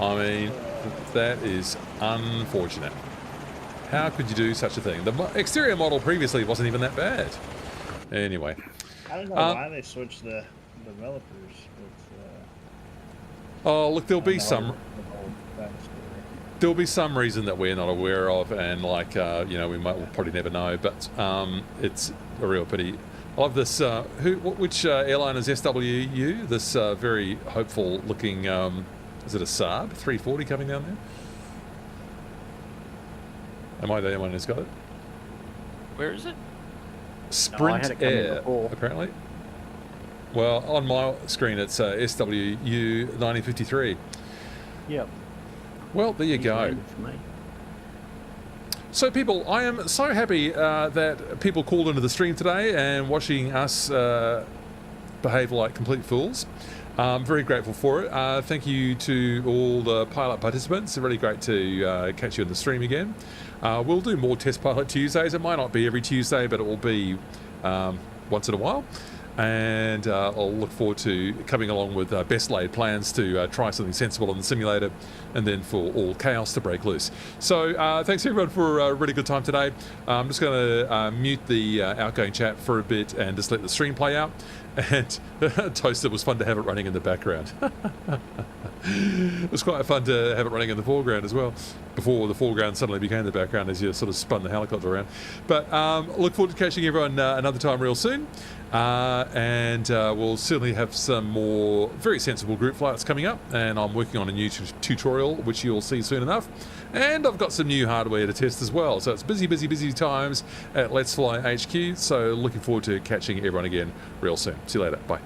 I mean, that is unfortunate. How could you do such a thing? The exterior model previously wasn't even that bad. Anyway. I don't know why they switched the developers. But, oh, look, there'll be some reason that we're not aware of, and like you know, we'll probably never know. But it's a real pity. I love this. Which airline is SWU? This very hopeful looking. Is it a Saab 340 coming down there? Am I the only one who's got it? Where is it? Sprint Air, apparently. Well, on my screen it's SWU 1953. Yep. Well, there you go. So people, I am so happy that people called into the stream today and watching us behave like complete fools. I'm very grateful for it. Thank you to all the pilot participants. It's really great to catch you in the stream again. We'll do more Test Pilot Tuesdays. It might not be every Tuesday, but it will be once in a while. And I'll look forward to coming along with best laid plans to try something sensible on the simulator, and then for all chaos to break loose. So thanks everyone for a really good time today. I'm just going to mute the outgoing chat for a bit and just let the stream play out. And Toaster, was fun to have it running in the background. It was quite fun to have it running in the foreground as well, before the foreground suddenly became the background as you sort of spun the helicopter around. But look forward to catching everyone another time real soon. And we'll certainly have some more very sensible group flights coming up, and I'm working on a new tutorial which you'll see soon enough, and I've got some new hardware to test as well. So it's busy times at Let's Fly HQ, so looking forward to catching everyone again real soon. See you later. Bye.